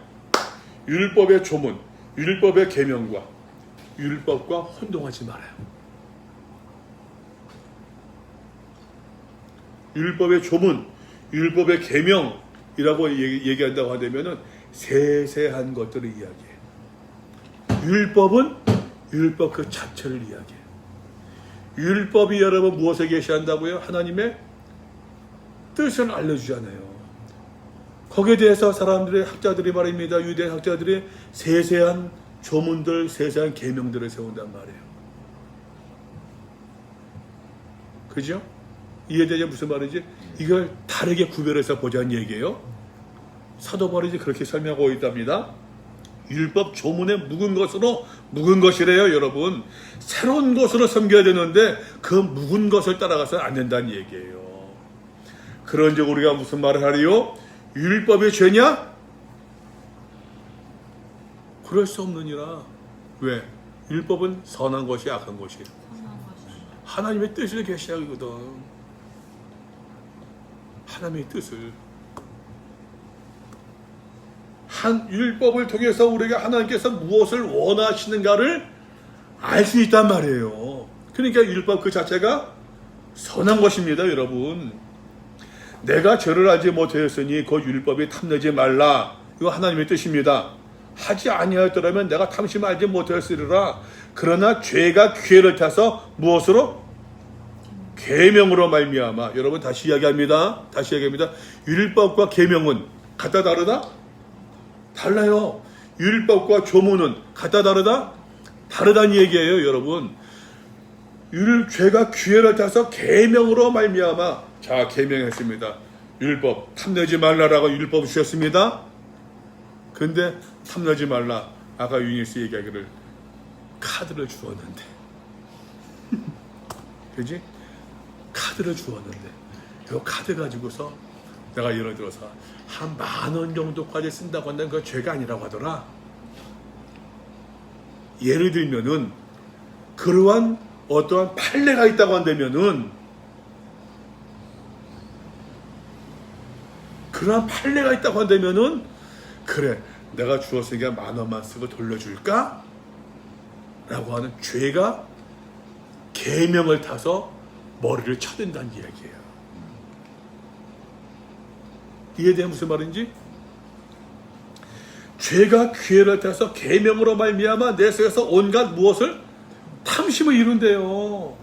율법의 조문, 율법의 계명과 율법과 혼동하지 말아요. 율법의 조문, 율법의 계명이라고 얘기한다고 하면은 세세한 것들을 이야기해요. 율법은 율법 그 자체를 이야기해요. 율법이 여러분 무엇을 계시한다고요? 하나님의 뜻을 알려주잖아요. 거기에 대해서 사람들의 학자들이 말입니다. 유대 학자들이 세세한 조문들, 세세한 계명들을 세운단 말이에요. 그죠? 이해되죠? 무슨 말인지? 이걸 다르게 구별해서 보자는 얘기예요. 사도 바울이 그렇게 설명하고 있답니다. 율법 조문에 묵은 것으로 묵은 것이래요, 여러분. 새로운 것으로 섬겨야 되는데 그 묵은 것을 따라가서는 안 된다는 얘기예요. 그런즉 우리가 무슨 말을 하리요? 율법이 죄냐? 그럴 수 없느니라. 왜? 율법은 선한 것이 악한 것이에요. 하나님의 뜻을 계시하거든. 하나님의 뜻을. 율법을 통해서 우리가 하나님께서 무엇을 원하시는가를 알 수 있단 말이에요. 그러니까 율법 그 자체가 선한 것입니다, 여러분. 내가 죄를 알지 못하였으니 그 율법이 탐내지 말라. 이거 하나님의 뜻입니다. 하지 아니하였더라면 내가 탐심 알지 못하였으리라. 그러나 죄가 기회를 타서 무엇으로? 계명으로 말미암아. 여러분 다시 이야기합니다. 율법과 계명은 같다 다르다? 달라요. 율법과 조문은 같다 다르다? 다르다는 얘기예요, 여러분. 죄가 기회를 타서 계명으로 말미암아. 자, 계명했습니다. 율법 탐내지 말라라고 율법 주셨습니다. 근데 탐내지 말라. 아까 유니스 얘기하기를 카드를 주었는데, 그지? 카드를 주었는데, 이 카드 가지고서 내가 예를 들어서 한 10,000원 정도까지 쓴다고 한다면 그거 죄가 아니라고 하더라. 예를 들면은 그러한 어떠한 판례가 있다고 한다면은 그러한 판례가 있다고 한다면은 그래 내가 주었으니까 10,000원만 쓰고 돌려줄까? 라고 하는 죄가 계명을 타서 머리를 쳐댄다는 이야기예요. 이해되는 무슨 말인지? 죄가 기회를 타서 계명으로 말미암아 내 속에서 온갖 무엇을 탐심을 이룬대요.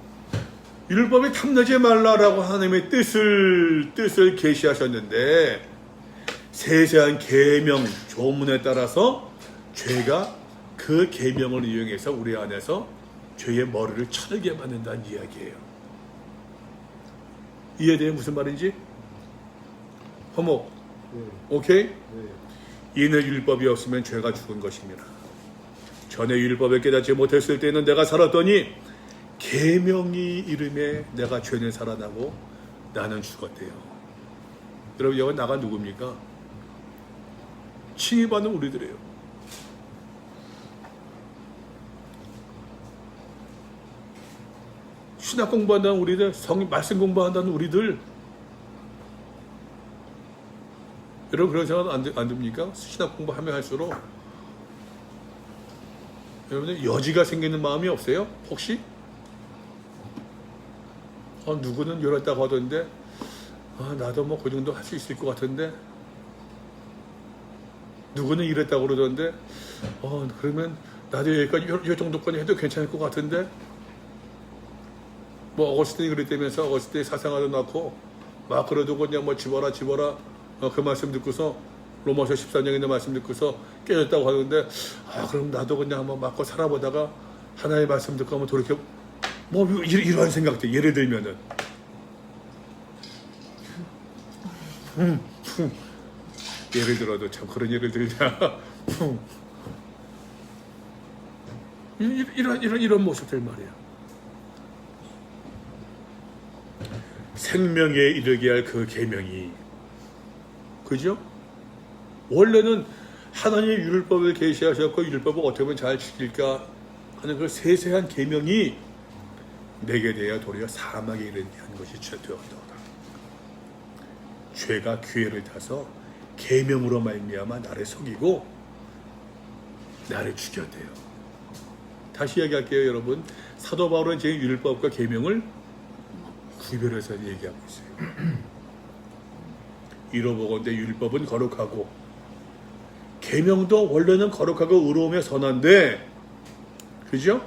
율법이 탐내지 말라라고 하나님의 뜻을 계시하셨는데 세세한 계명 조문에 따라서 죄가 그 계명을 이용해서 우리 안에서 죄의 머리를 쳐들게 만든다는 이야기예요. 이해돼요? 무슨 말인지? 허목. 오케이? 이는 율법이 없으면 죄가 죽은 것입니다. 전에 율법을 깨닫지 못했을 때는 내가 살았더니 계명이 이름에 내가 죄는 살아나고 나는 죽었대요. 여러분 여기 나가 누굽니까? 칭의받는 우리들이에요. 신학 공부한다는 우리들, 말씀 공부한다는 우리들. 여러분 그런 생각 안 듭니까? 신학 공부하면 할수록 여러분들 여지가 생기는 마음이 없어요? 혹시? 누구는 이랬다고 하던데 나도 뭐 그 정도 할 수 있을 것 같은데 누구는 이랬다고 그러던데 그러면 나도 여기까지 이 정도까지 해도 괜찮을 것 같은데 뭐 어거스틴이 그랬다면서 어거스틴이 사상화도 낳고 막 그래도 그냥 뭐 집어라 그 말씀 듣고서 로마서 14장에 있는 말씀 듣고서 깨졌다고 하는데 그럼 나도 그냥 한번 맞고 살아보다가 하나님의 말씀 듣고 한번 돌이켜 뭐 이러한 생각들 예를 들면은 예를 들어도 참 그런 예를 들자. 이런 모습들 말이야. 생명에 이르게 할 그 계명이, 그죠? 원래는 하나님의 율법을 계시하셨고 율법을 어떻게 하면 잘 지킬까 하는 그 세세한 계명이 내게 대하여 도리어 사망에 이르게 한 것이 되었다. 죄가 기회를 타서 계명으로 말미암아 나를 속이고 나를 죽였대요. 다시 이야기할게요, 여러분. 사도 바울은 제 율법과 계명을 구별해서 얘기하고 있어요. 이로보건대 율법은 거룩하고 계명도 원래는 거룩하고 의로우며 선한데, 그죠?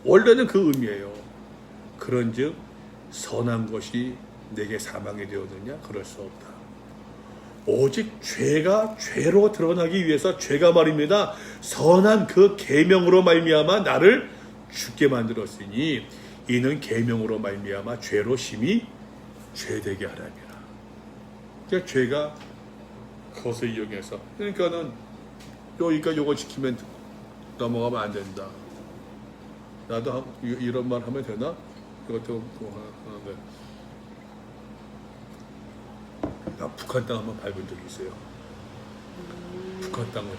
원래는 그 의미예요. 그런즉 선한 것이 내게 사망이 되었느냐? 그럴 수 없다. 오직 죄가 죄로 드러나기 위해서 죄가 말입니다. 선한 그 계명으로 말미암아 나를 죽게 만들었으니 이는 계명으로 말미암아 죄로 심히 죄되게 하라니라. 그러니까 죄가 그것을 이용해서, 그러니까는 여기까지 요거 지키면 넘어가면 안 된다. 나도 이런 말 하면 되나? 이것도 하는데, 나 북한 땅 한번 밟은 적이 있어요. 북한 땅을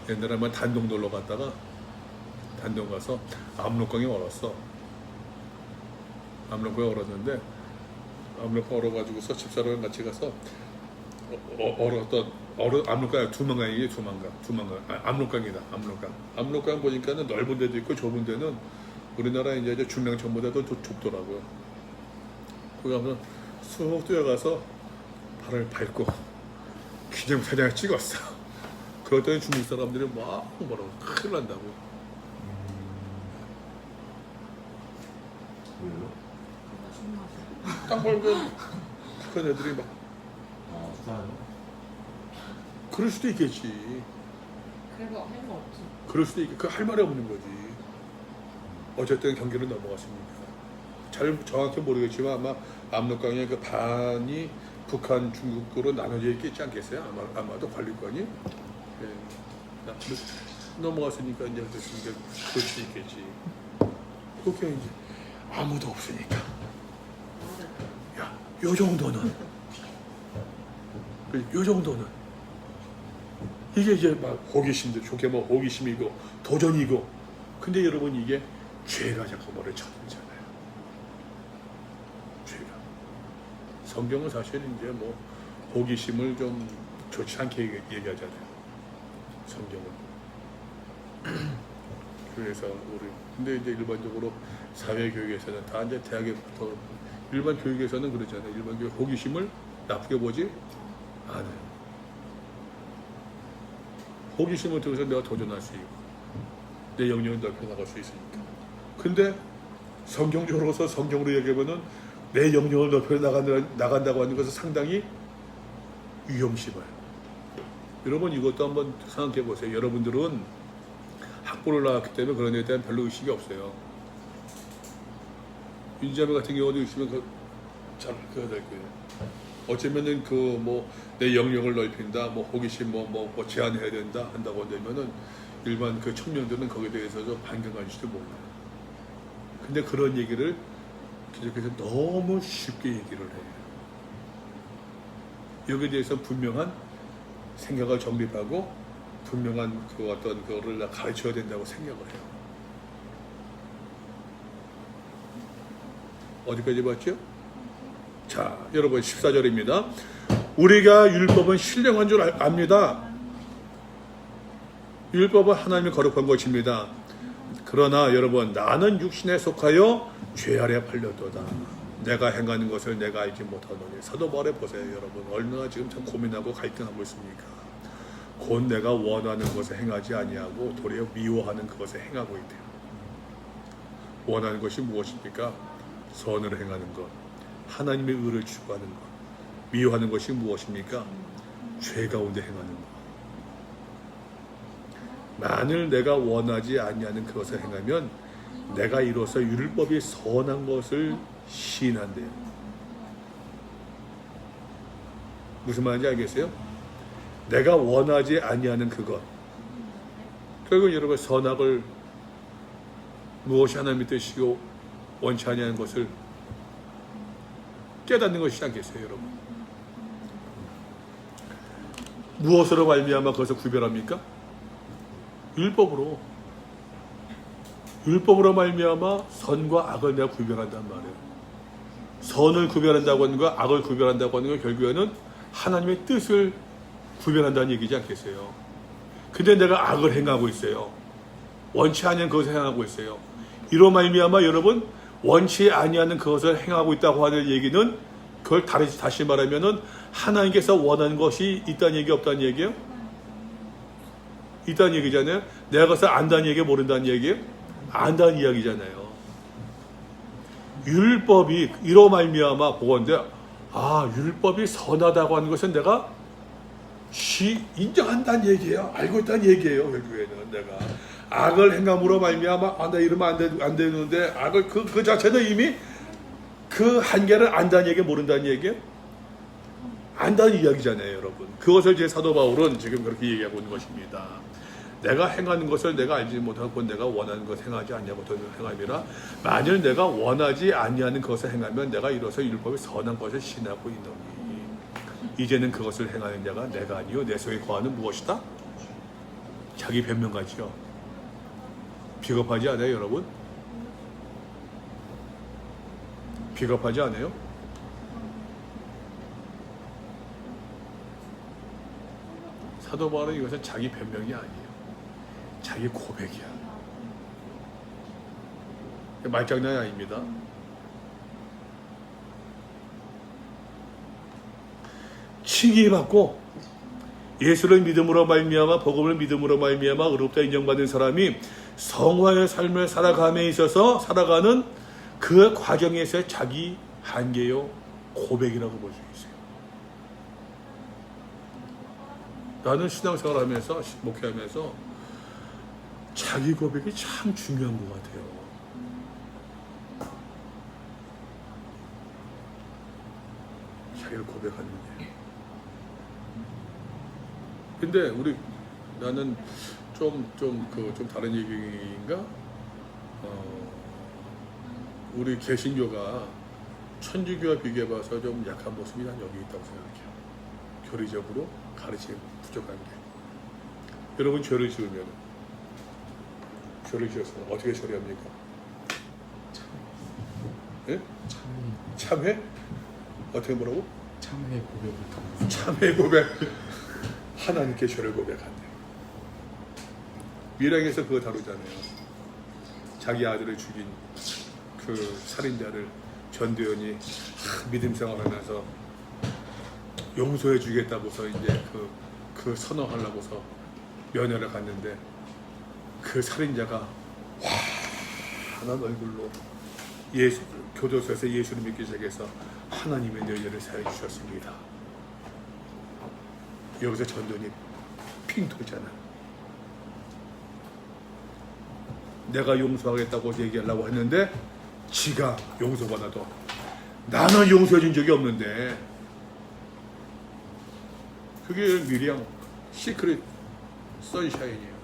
옛날에 한번 단동 놀러 갔다가 단동 가서 압록강에 얼었어. 압록강에 얼었는데 압록강 얼어가지고서 집사람이랑 같이 가서 압록강이 두만강. 압록강이다. 압록강 보니까는 넓은 데도 있고 좁은 데는 우리나라 이제 중랑천보다도 좁더라고요. 거기 가서 쑥 뛰어가서 발을 밟고 기념사진을 찍었어. 그랬더니 중국 사람들이 막 뭐라고 큰일 난다고. 왜요? 딱 밟으면 북한 애들이 막 아, 싸요? 그럴 수도 있겠지. 그래도 할 수 없지. 그럴 수도 있겠. 그 할 말이 없는 거지. 어쨌든 경기는 넘어갔습니다. 잘 정확히 모르겠지만 아마 압록강의 그 반이 북한, 중국으로 나눠져 있겠지 않겠어요? 아마도 관리권이. 예. 넘어갔으니까 이제 됐으니까 그럴 수 있겠지. 그렇게 이제 아무도 없으니까. 야, 요 정도는. 이게 이제 막 호기심도 좋게 뭐 호기심이고 도전이고. 근데 여러분 이게 죄가 자꾸 뭐를 쳐들잖아요. 죄가. 성경은 사실 이제 뭐 호기심을 좀 좋지 않게 얘기하잖아요. 성경은. 그래서 우리 근데 이제 일반적으로 사회 교육에서는 다 이제 대학에부터 일반 교육에서는 그러잖아요. 일반 교육 호기심을 나쁘게 보지 않아요. 호기심을 통해서 내가 도전할 수 있고 내 영역을 넓혀 나갈 수 있으니까. 근데 성경적으로서 성경으로 얘기하면은 내 영역을 넓혀 나간다고 하는 것은 상당히 위험심을. 여러분 이것도 한번 생각해 보세요. 여러분들은 학부를 나왔기 때문에 그런 데에 대한 별로 의식이 없어요. 윤지아매 같은 경우도 있으면 잘 그래야 될 거예요. 어쩌면은 그 뭐 내 영역을 넓힌다, 뭐 호기심 뭐 제한해야 된다 한다고 한다면은 일반 그 청년들은 거기에 대해서도 반경할지도 몰라요. 근데 그런 얘기를 기독교에서 너무 쉽게 얘기를 해요. 여기에 대해서 분명한 생각을 정립하고 분명한 그 어떤 거를 가르쳐야 된다고 생각을 해요. 어디까지 봤죠? 자, 여러분 14절입니다. 우리가 율법은 신령한 줄 압니다. 율법은 하나님의 거룩한 것입니다. 그러나 여러분 나는 육신에 속하여 죄 아래 팔렸도다. 내가 행하는 것을 내가 알지 못하노니. 사도 바울에 보세요. 여러분 얼마나 지금 참 고민하고 갈등하고 있습니까? 곧 내가 원하는 것을 행하지 아니하고 도리어 미워하는 그것을 행하고 있대요. 원하는 것이 무엇입니까? 선을 행하는 것, 하나님의 의를 추구하는 것. 미워하는 것이 무엇입니까? 죄 가운데 행하는 것. 만일 내가 원하지 아니하는 그것을 행하면 내가 이로써 율법이 선한 것을 시인한대요. 무슨 말인지 알겠어요? 내가 원하지 아니하는 그것. 결국 여러분 선악을 무엇이 하나님의 뜻이고 원치 아니하는 것을 깨닫는 것이지 않겠어요, 여러분? 무엇으로 말미암아 그것을 구별합니까? 율법으로. 율법으로 말미암아 선과 악을 내가 구별한단 말이에요. 선을 구별한다고 하는 거, 악을 구별한다고 하는 건 결국에는 하나님의 뜻을 구별한다는 얘기지 않겠어요? 근데 내가 악을 행하고 있어요. 원치 아니한 그것을 행하고 있어요. 이로 말미암아 여러분 원치 아니하는 그것을 행하고 있다고 하는 얘기는 그걸 다시 말하면은 하나님께서 원하는 것이 있다는 얘기 없다는 얘기예요? 있다는 얘기잖아요. 내가 그것을 안다는 얘기예요? 모른다는 얘기예요? 안다는 이야기잖아요. 율법이 이로 말미암아 보건데 율법이 선하다고 하는 것은 내가 인정한다는 얘기예요. 알고 있다는 얘기예요. 결국에는 내가 악을 행함으로 말미암아 나 이러면 안 되는데 악을 그 자체는 이미 그 한계를 안다는 얘기 모른다는 얘기예요. 안다는 이야기잖아요, 여러분. 그것을 제 사도 바울은 지금 그렇게 얘기하고 있는 것입니다. 내가 행하는 것을 내가 알지 못하고 내가 원하는 것을 행하지 않냐고 행함이라 만일 내가 원하지 아니하는 것을 행하면 내가 이로써 율법의 선한 것을 신하고 있노니 이제는 그것을 행하는 자가 내가 아니요 내 속에 거하는 무엇이다? 자기 변명같이요. 비겁하지 않아요, 여러분? 비겁하지 않아요? 사도 바울은 이것은 자기 변명이 아니에요. 자기 고백이야. 말장난이 아닙니다. 칭의받고 예수를 믿음으로 말미암아 복음을 믿음으로 말미암아 의롭다 인정받은 사람이 성화의 삶을 살아감에 있어서 살아가는 그 과정에서의 자기 한계요 고백이라고 볼 수 있어요. 나는 신앙생활 하면서 목회하면서 자기 고백이 참 중요한 것 같아요. 자기를 고백하는 게. 근데 나는 좀 다른 얘기인가? 우리 개신교가 천주교와 비교해봐서 좀 약한 모습이 난 여기 있다고 생각해요. 교리적으로 가르침 부족한 게. 여러분 죄를 지으면 죄를 지었어요. 어떻게 처리합니까? 예? 참회? 어떻게 뭐라고? 참회 고백을 참회 고백. 하나님께 죄를 고백한대. 미량에서 그거 다루잖아요. 자기 아들을 죽인 그 살인자를 전도연이 믿음 생활하면서 용서해 주겠다고서 이제 그 선언하려고서 면회를 갔는데 그 살인자가 환한 얼굴로 교도소에서 예수를 믿기 시작해서 하나님의 너희를 사해 주셨습니다. 여기서 전도연이 핑 돌잖아. 내가 용서하겠다고 얘기하려고 했는데 지가 용서받아도 나는 용서해 준 적이 없는데 그게 미량 시크릿 선샤인이에요.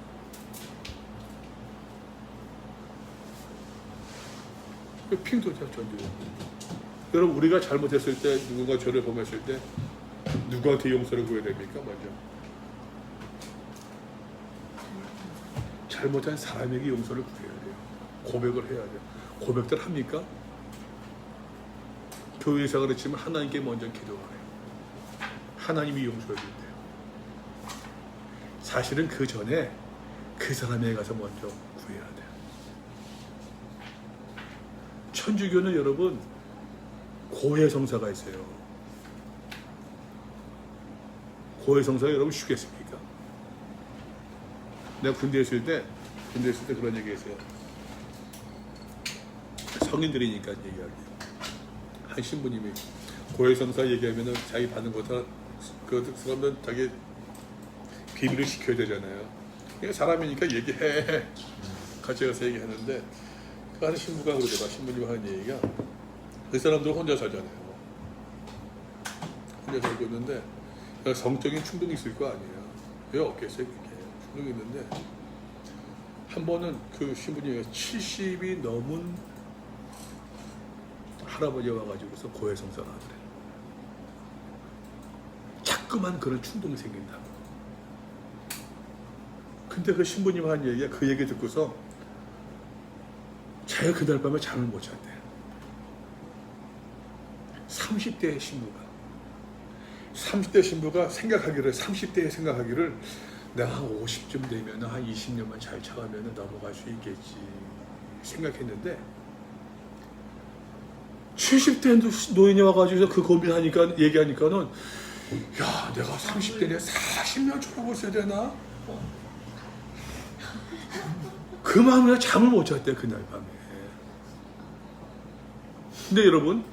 핑 돌자 전도연. 여러분 우리가 잘못했을 때 누군가 저를 범했을 때 누구한테 용서를 구해야 됩니까? 먼저 잘못한 사람에게 용서를 구해야 돼요. 고백을 해야 돼요. 고백들 합니까? 교회에서 그렇지만 하나님께 먼저 기도를 해요. 하나님이 용서해 준대요. 사실은 그 전에 그 사람에게 가서 먼저 구해야 돼요. 천주교는 여러분 고해성사가 있어요. 고해성사가 여러분 쉽겠습니까? 내가 군대에 있을 때 그런 얘기 했어요. 성인들이니까 얘기하기. 한 신부님이 고해성사 얘기하면은 자기 받는 거다 그 사람은 자기 비밀을 지켜야 되잖아요. 그러니까 사람이니까 얘기해. 같이 가서 얘기하는데 그 한 신부가 그러더라. 신부님 하는 얘기가 그 사람도 혼자 살잖아요. 혼자 살고 있는데 성적인 충동이 있을 거 아니에요. 왜 없겠어요, 그게. 충동이 있는데, 한 번은 그 신부님이 70이 넘은 할아버지가 와가지고서 고해성사를 하더래요. 자꾸만 그런 충동이 생긴다고. 근데 그 신부님 한 얘기가 그 얘기 듣고서 제가 그날 밤에 잠을 못 잤대요. 30대의 신부가 생각하기를, 30대에 생각하기를 내가 한 50쯤 되면 한 20년만 잘 차가면 넘어갈 수 있겠지 생각했는데, 70대 노인이 와가지고 그 고민하니까, 얘기하니까는, 야, 내가 30대에 40년 졸업을 했어야 되나? 그 마음에 잠을 못 잤대, 그날 밤에. 근데 여러분,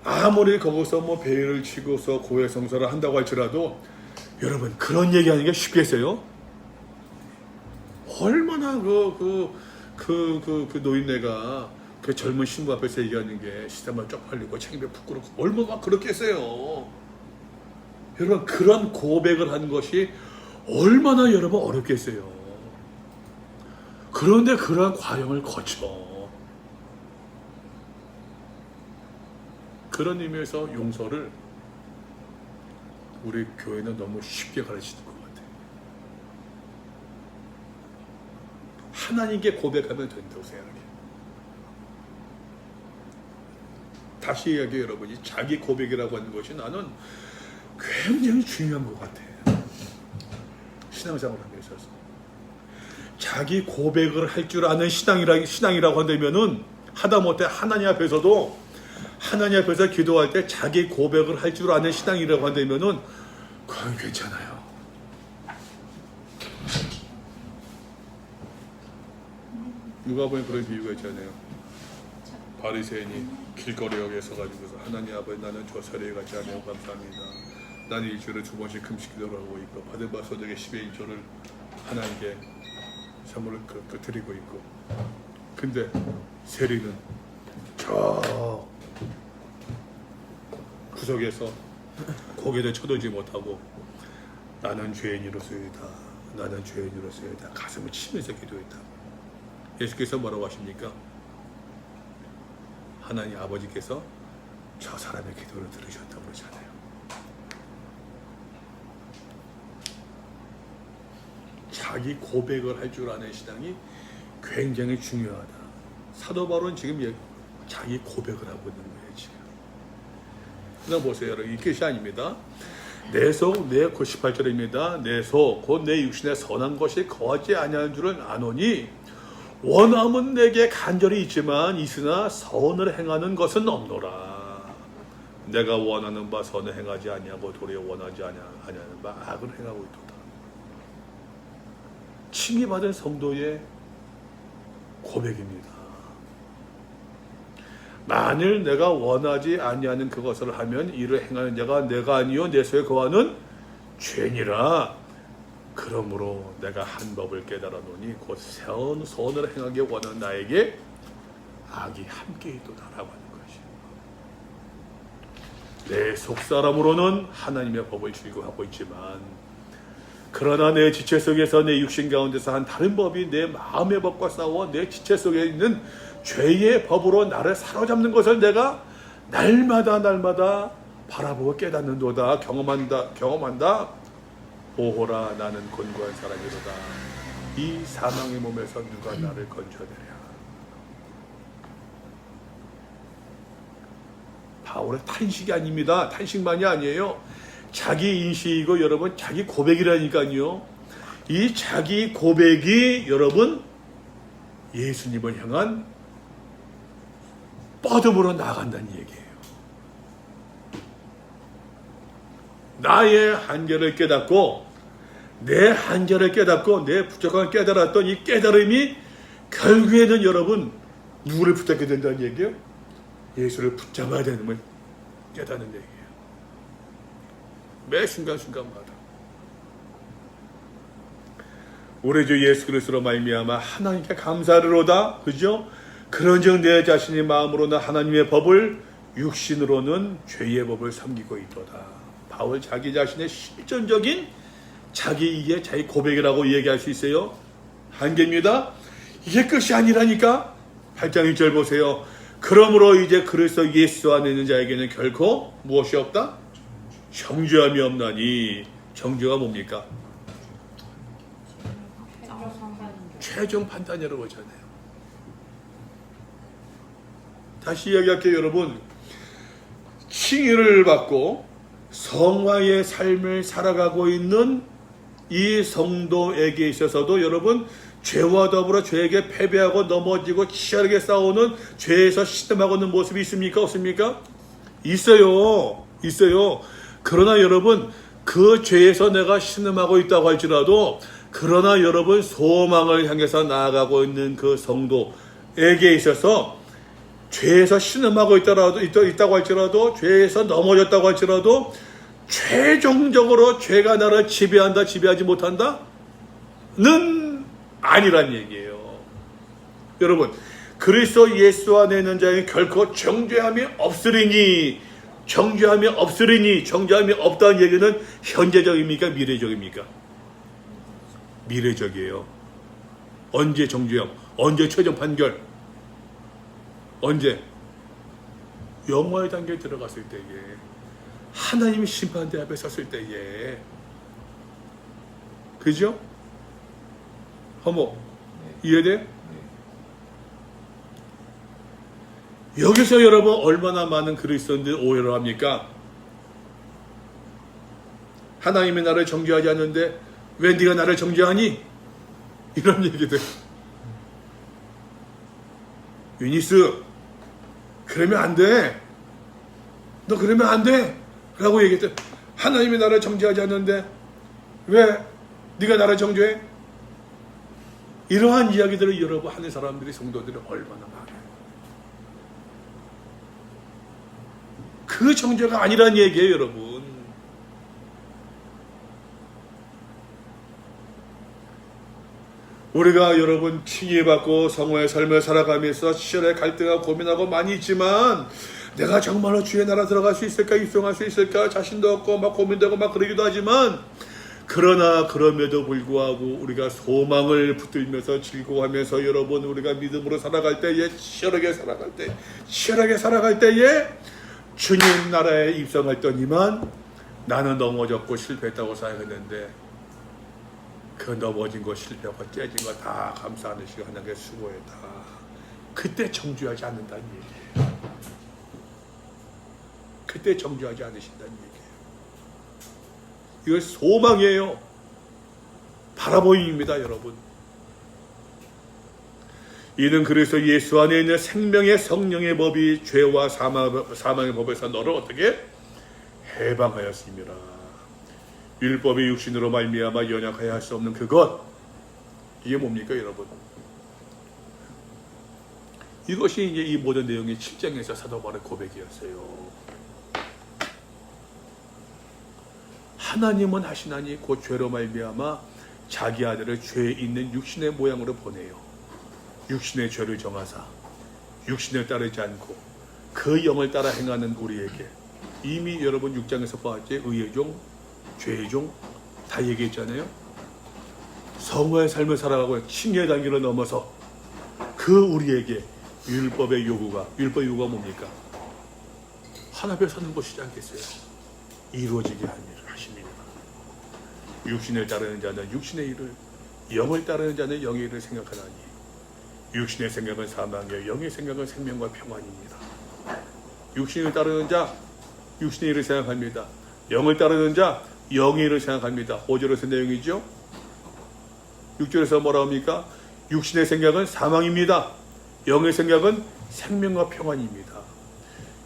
아무리 거기서 뭐 배를 치고서 고해성사를 한다고 할지라도, 여러분, 그런 얘기하는 게 쉽겠어요? 얼마나 그 노인네가 그 젊은 신부 앞에서 얘기하는 게 시대만 쪽팔리고 책임에 부끄럽고 얼마나 그렇겠어요. 여러분, 그런 고백을 하는 것이 얼마나 여러분 어렵겠어요. 그런데 그러한 과정을 거쳐. 그런 의미에서 용서를 우리 교회는 너무 쉽게 가르치는 것 같아요. 하나님께 고백하면 된다고 생각해요. 다시 이야기해요, 여러분이. 자기 고백이라고 하는 것이 나는 굉장히 중요한 것 같아요. 신앙생활을 하면서 있어서. 자기 고백을 할 줄 아는 신앙이라고 한다면은, 하다못해 하나님 앞에서도, 하나님 앞에서 기도할 때 자기 고백을 할 줄 아는 신앙이라고 한다면은, 그건 괜찮아요. 누가 보면 그런 비유가 있잖아요. 바리새인이 길거리에 서가지고서, 하나님 아버지, 나는 저 세례 같지 않아요, 감사합니다. 나는 일주일에 2번씩 금식 기도를 하고 있고, 받은 바 소득의 10의 1조를 하나님께 선물을 드리고 있고. 근데 세리는 저 구석에서 고개도 쳐들지 못하고, 나는 죄인으로서이다, 나는 죄인으로서이다, 가슴을 치면서 기도했다. 예수께서 뭐라고 하십니까? 하나님 아버지께서 저 사람의 기도를 들으셨다고 그러잖아요. 자기 고백을 할 줄 아는 신앙이 굉장히 중요하다. 사도 바울은 지금 자기 고백을 하고 있는 거예요, 지금. 그럼 보세요, 여러분. 이 끝이 아닙니다. 내 속, 내 18절입니다. 내 속, 곧 내 육신에 선한 것이 거하지 아니하는 줄은 아노니, 원함은 내게 간절히 있지만 있으나 선을 행하는 것은 없노라. 내가 원하는 바 선을 행하지 아니하고 도리어 원하지 아니하는 바 악을 행하고 있도다. 칭의받은 성도의 고백입니다. 만일 내가 원하지 아니하는 그것을 하면 이를 행하는 자가 내가 아니요 내 속에 거하는 죄니라. 그러므로 내가 한 법을 깨달아노니 곧 선을 행하기 원하는 나에게 악이 함께 있도다라고 하는 것이요. 내 속사람으로는 하나님의 법을 즐거워하고 있지만, 그러나 내 지체 속에서, 내 육신 가운데서 한 다른 법이 내 마음의 법과 싸워 내 지체 속에 있는 죄의 법으로 나를 사로잡는 것을 내가 날마다 바라보고 깨닫는도다. 경험한다. 보호라, 나는 곤고한 사람이로다. 이 사망의 몸에서 누가 나를 건져내랴. 바울의 탄식이 아닙니다. 탄식만이 아니에요. 자기 인식이고, 여러분, 자기 고백이라니까요. 이 자기 고백이 여러분 예수님을 향한 뻗음으로 나아간다는 얘기예요. 나의 한계를 깨닫고, 내 한계를 깨닫고, 내 부족함을 깨달았던 이 깨달음이 결국에는 여러분 누구를 붙잡게 된다는 얘기예요? 예수를 붙잡아야 되는 걸 깨닫는 얘기예요. 매 순간순간마다 우리 주 예수 그리스도로 말미암아 하나님께 감사하리로다. 그죠? 그런즉 내 자신의 마음으로는 하나님의 법을, 육신으로는 죄의 법을 섬기고 있도다. 바울 자기 자신의 실존적인 자기 이해, 자기 고백이라고 얘기할 수 있어요. 한계입니다. 이게 끝이 아니라니까. 8장 1절 보세요. 그러므로 이제 그리스도 예수 안에 있는 자에게는 결코 무엇이 없다? 정죄함이 없나니. 정죄가 뭡니까? 최종 판단이라고 하잖아요. 다시 이야기할게요, 여러분. 칭의를 받고 성화의 삶을 살아가고 있는 이 성도에게 있어서도 여러분, 죄와 더불어 죄에게 패배하고 넘어지고 치열하게 싸우는 죄에서 신음하고 있는 모습이 있습니까? 없습니까? 있어요. 있어요. 그러나 여러분, 그 죄에서 내가 신음하고 있다고 할지라도, 그러나 여러분, 소망을 향해서 나아가고 있는 그 성도에게 있어서 죄에서 신음하고 있다고 할지라도, 죄에서 넘어졌다고 할지라도, 최종적으로 죄가 나를 지배한다, 지배하지 못한다? 는 아니란 얘기예요. 여러분, 그리스도 예수 안에 있는 자에게 결코 정죄함이 없으리니, 정죄함이 없으리니, 정죄함이 없다는 얘기는 현재적입니까? 미래적입니까? 미래적이에요. 언제 정죄함? 언제 최종 판결? 언제? 영화의 단계에 들어갔을 때에, 하나님이 심판대 앞에 섰을 때에, 그죠? 어머, 이해돼? 여기서 여러분 얼마나 많은 그리스도인들이 오해를 합니까? 하나님이 나를 정죄하지 않는데 왜 네가 나를 정죄하니? 이런 얘기들. 유니스, 그러면 안 돼. 너 그러면 안 돼. 라고 얘기했대. 하나님이 나를 정죄하지 않는데 왜 네가 나를 정죄해? 이러한 이야기들을 여러분 하는 사람들이, 성도들이 얼마나 많아요. 그 정죄가 아니란 얘기예요, 여러분. 우리가 여러분 칭의받고 성화의 삶을 살아가면서 치열하게 갈등하고 고민하고 많이 있지만, 내가 정말로 주의 나라 들어갈 수 있을까, 입성할 수 있을까, 자신도 없고 막 고민되고 막 그러기도 하지만, 그러나 그럼에도 불구하고 우리가 소망을 붙들면서 즐거워하면서 여러분, 우리가 믿음으로 살아갈 때에, 치열하게 살아갈 때에 주님 나라에 입성했더니만 나는 넘어졌고 실패했다고 생각했는데, 그 넘어진 거, 실패하고 깨진 거 다 감사하는 시간, 하나님께 수고했다. 그때 정죄하지 않는다는 얘기예요. 그때 정죄하지 않으신다는 얘기예요. 이건 소망이에요. 바라보임입니다, 여러분. 이는 그래서 예수 안에 있는 생명의 성령의 법이 죄와 사망의 법에서 너를 어떻게 해방하였습니다. 율법의 육신으로 말미암아 연약하여 할 수 없는 그것, 이게 뭡니까, 여러분? 이것이 이제 이 모든 내용이 7장에서 사도 바울의 고백이었어요. 하나님은 하시나니 곧 죄로 말미암아 자기 아들을 죄 있는 육신의 모양으로 보내요. 육신의 죄를 정하사 육신을 따르지 않고 그 영을 따라 행하는 우리에게, 이미 여러분 6장에서 보았지, 의의 종, 죄의 종 다 얘기했잖아요. 성화의 삶을 살아가고 칭의의 단계를 넘어서 그 우리에게 율법의 요구가 뭡니까? 하나 앞에 서는 것이지 않겠어요? 이루어지게 하십니다. 육신을 따르는 자는 육신의 일을, 영을 따르는 자는 영의 일을 생각하나니 육신의 생각은 사망이요 영의 생각은 생명과 평안입니다. 육신을 따르는 자 육신의 일을 생각합니다. 영을 따르는 자 영의 일을 생각합니다. 5절에서 내용이죠. 6절에서 뭐라 합니까? 육신의 생각은 사망입니다. 영의 생각은 생명과 평안입니다.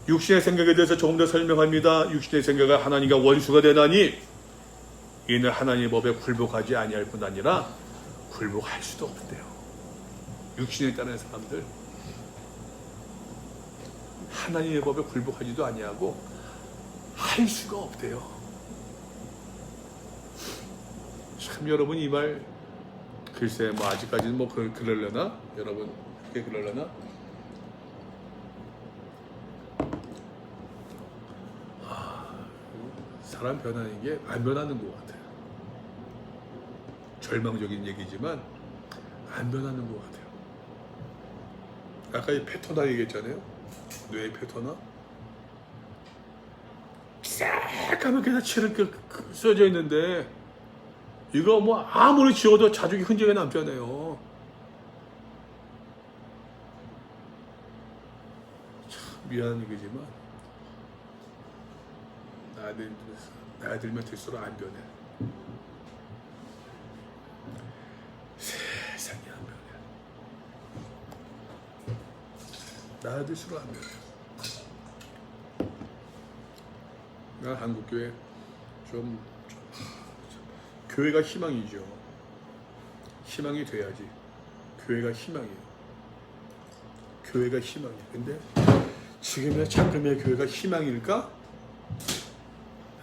육신의 생각에 대해서 조금 더 설명합니다. 육신의 생각은 하나님과 원수가 되나니 이는 하나님의 법에 굴복하지 아니할 뿐 아니라 굴복할 수도 없대요. 육신에 따르는 사람들, 하나님의 법에 굴복하지도 아니하고 할 수가 없대요. 참, 여러분, 이 말 글쎄 뭐 아직까지는 뭐 그러려나? 여러분, 그게 그러려나? 사람 변하는 게 안 변하는 것 같아요. 절망적인 얘기지만 안 변하는 것 같아요. 아까 이 패터나 얘기했잖아요. 뇌의 패터나. 새까맣게 칠을 써져 있는데 이거 뭐 아무리 지워도 자죽이 흔적이 남잖아요. 참 미안한 얘기지만 나이 들면 들수록 안 변해. 세상이 안 변해. 나이 들수록 안 변해. 난 한국교회 교회가 희망이죠. 희망이 돼야지. 교회가 희망이에요. 교회가 희망이에요. 근데 지금의 잠깐의 교회가 희망일까?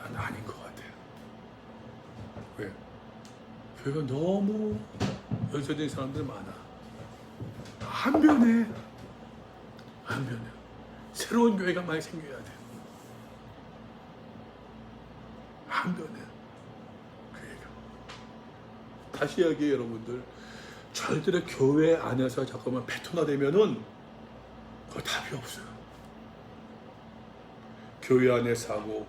난 아닌 것 같아요. 왜? 교회가 너무 연쇄된 사람들 많아. 안 변해. 안 변해. 새로운 교회가 많이 생겨야 돼. 안 변해. 교회가. 다시 이야기해요, 여러분들. 저희들의 교회 안에서 잠깐만 패턴화 되면은 그거 답이 없어요. 교회 안의 사고,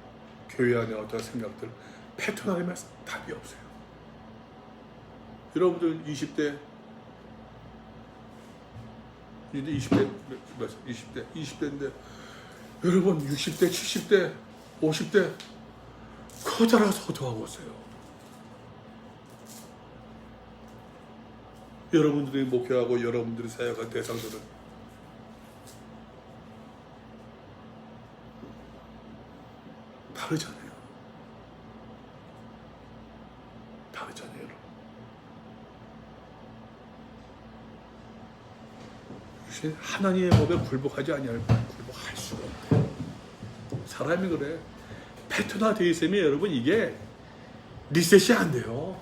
교회 안의 어떤 생각들 패턴화 되면 답이 없어요. 여러분들 20대 이제 20대인데 여러분 60대, 70대, 50대 커다라서 어떡하고 있어요. 여러분들이 목회하고 여러분들이 사역한 대상들은 다르잖아요. 다르잖아요, 여러분. 하나님의 법에 굴복하지 아니할 바 굴복할 수가 없대요. 사람이 그래. 패턴화 되어 있으면 여러분 이게 리셋이 안 돼요.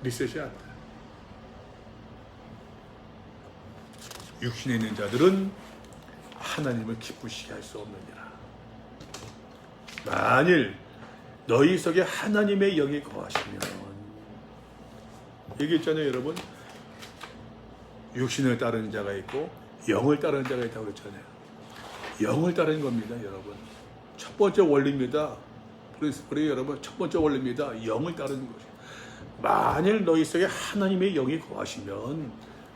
리셋이 안 돼요. 육신에 있는 자들은 하나님을 기쁘시게 할 수 없느니라. 만일 너희 속에 하나님의 영이 거하시면 얘기했잖아요, 여러분. 육신을 따르는 자가 있고 영을 따르는 자가 있다고 그랬잖아요. 영을 따르는 겁니다, 여러분. 첫 번째 원리입니다. 프린스플이 여러분 첫 번째 원리입니다. 영을 따르는 거죠. 만일 너희 속에 하나님의 영이 거하시면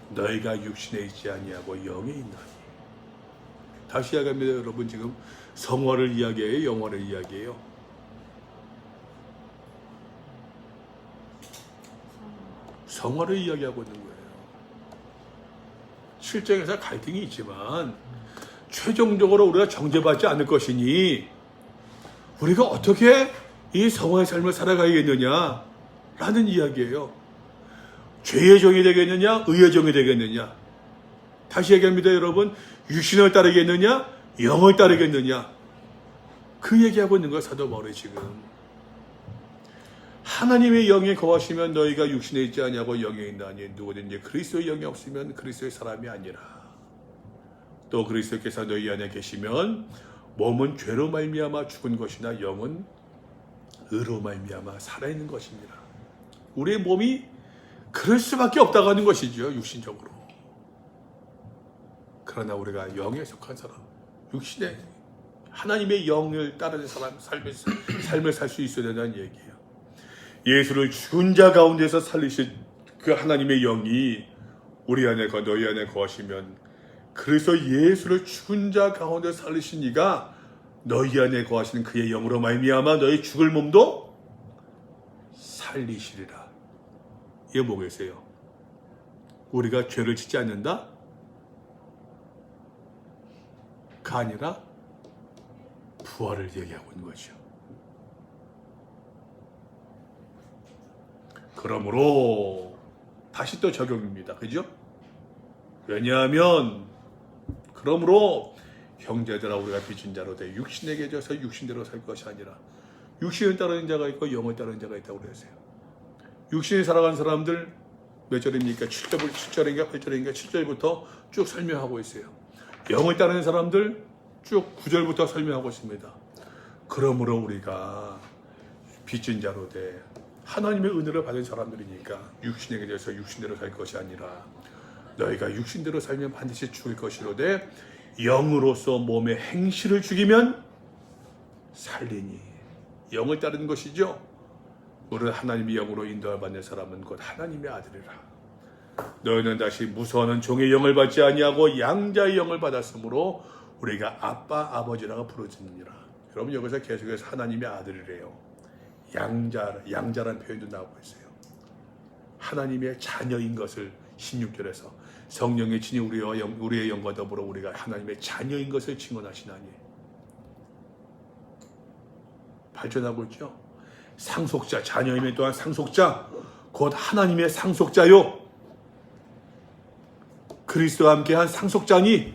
너희가 육신에 있지 아니하고 영에 있나니. 다시 이야기합니다, 여러분. 지금 성화를 이야기해요, 영화를 이야기해요. 성화를 이야기하고 있는 거예요. 실정에서 갈등이 있지만 최종적으로 우리가 정죄받지 않을 것이니 우리가 어떻게 이 성화의 삶을 살아가야겠느냐 라는 이야기예요. 죄의 종이 되겠느냐 의의 종이 되겠느냐. 다시 얘기합니다, 여러분. 육신을 따르겠느냐 영을 따르겠느냐. 그 얘기하고 있는 거야, 사도 바울이 지금. 하나님의 영에 거하시면 너희가 육신에 있지 아니하고 영에 있나니 누구든지 그리스도의 영이 없으면 그리스도의 사람이 아니라. 또 그리스도께서 너희 안에 계시면 몸은 죄로 말미암아 죽은 것이나 영은 의로 말미암아 살아있는 것입니다. 우리의 몸이 그럴 수밖에 없다고 하는 것이죠, 육신적으로. 그러나 우리가 영에 속한 사람, 육신에 하나님의 영을 따르는 사람 삶을 살 수 있어야 된다는 얘기예요. 예수를 죽은 자 가운데서 살리신 그 하나님의 영이 우리 안에 너희 안에 거하시면 그래서 예수를 죽은 자 가운데 살리신 이가 너희 안에 거하시는 그의 영으로 말미암아 너희 죽을 몸도 살리시리라. 이게 뭐겠어요? 우리가 죄를 짓지 않는다? 가 아니라 부활을 얘기하고 있는 거죠. 그러므로 다시 또 적용입니다. 그죠? 왜냐하면 그러므로 형제들아 우리가 빚진 자로 돼 육신에게 져서 육신대로 살 것이 아니라 육신을 따르는 자가 있고 영을 따르는 자가 있다고 그랬어요. 육신에 살아간 사람들 몇 절입니까? 7절인가 8절인가 7절부터 쭉 설명하고 있어요. 영을 따르는 사람들 쭉 9절부터 설명하고 있습니다. 그러므로 우리가 빚진 자로 돼 하나님의 은혜를 받은 사람들이니까 육신에게 대해서 육신대로 살 것이 아니라 너희가 육신대로 살면 반드시 죽을 것이로되 영으로서 몸의 행실을 죽이면 살리니. 영을 따르는 것이죠. 우리는 하나님의 영으로 인도를 받는 사람은 곧 하나님의 아들이라. 너희는 다시 무서워하는 종의 영을 받지 아니하고 양자의 영을 받았으므로 우리가 아빠 아버지라고 부르짖느니라. 여러분 여기서 계속해서 하나님의 아들이래요. 양자라는 표현도 나오고 있어요. 하나님의 자녀인 것을 16절에서 성령의 친히 우리의 영과 더불어 우리가 하나님의 자녀인 것을 증언하시나니. 발전하고 있죠. 상속자, 자녀임에 또한 상속자, 곧 하나님의 상속자요. 그리스도와 함께한 상속자니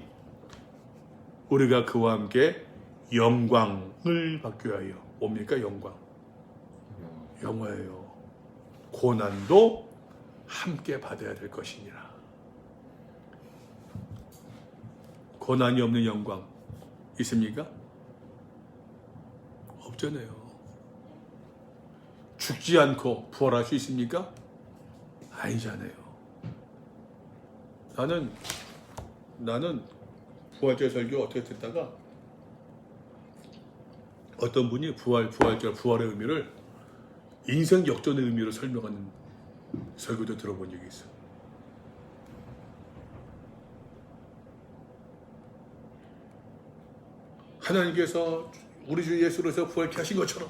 우리가 그와 함께 영광을 받기 위하여. 뭡니까 영광? 영화예요. 고난도 함께 받아야 될 것이니라. 고난이 없는 영광 있습니까? 없잖아요. 죽지 않고 부활할 수 있습니까? 아니잖아요. 나는 부활절 설교 어떻게 듣다가 어떤 분이 부활의 의미를 인생 역전의 의미로 설명하는 설교도 들어본 적이 있어요. 하나님께서 우리 주 예수로서 부활케 하신 것처럼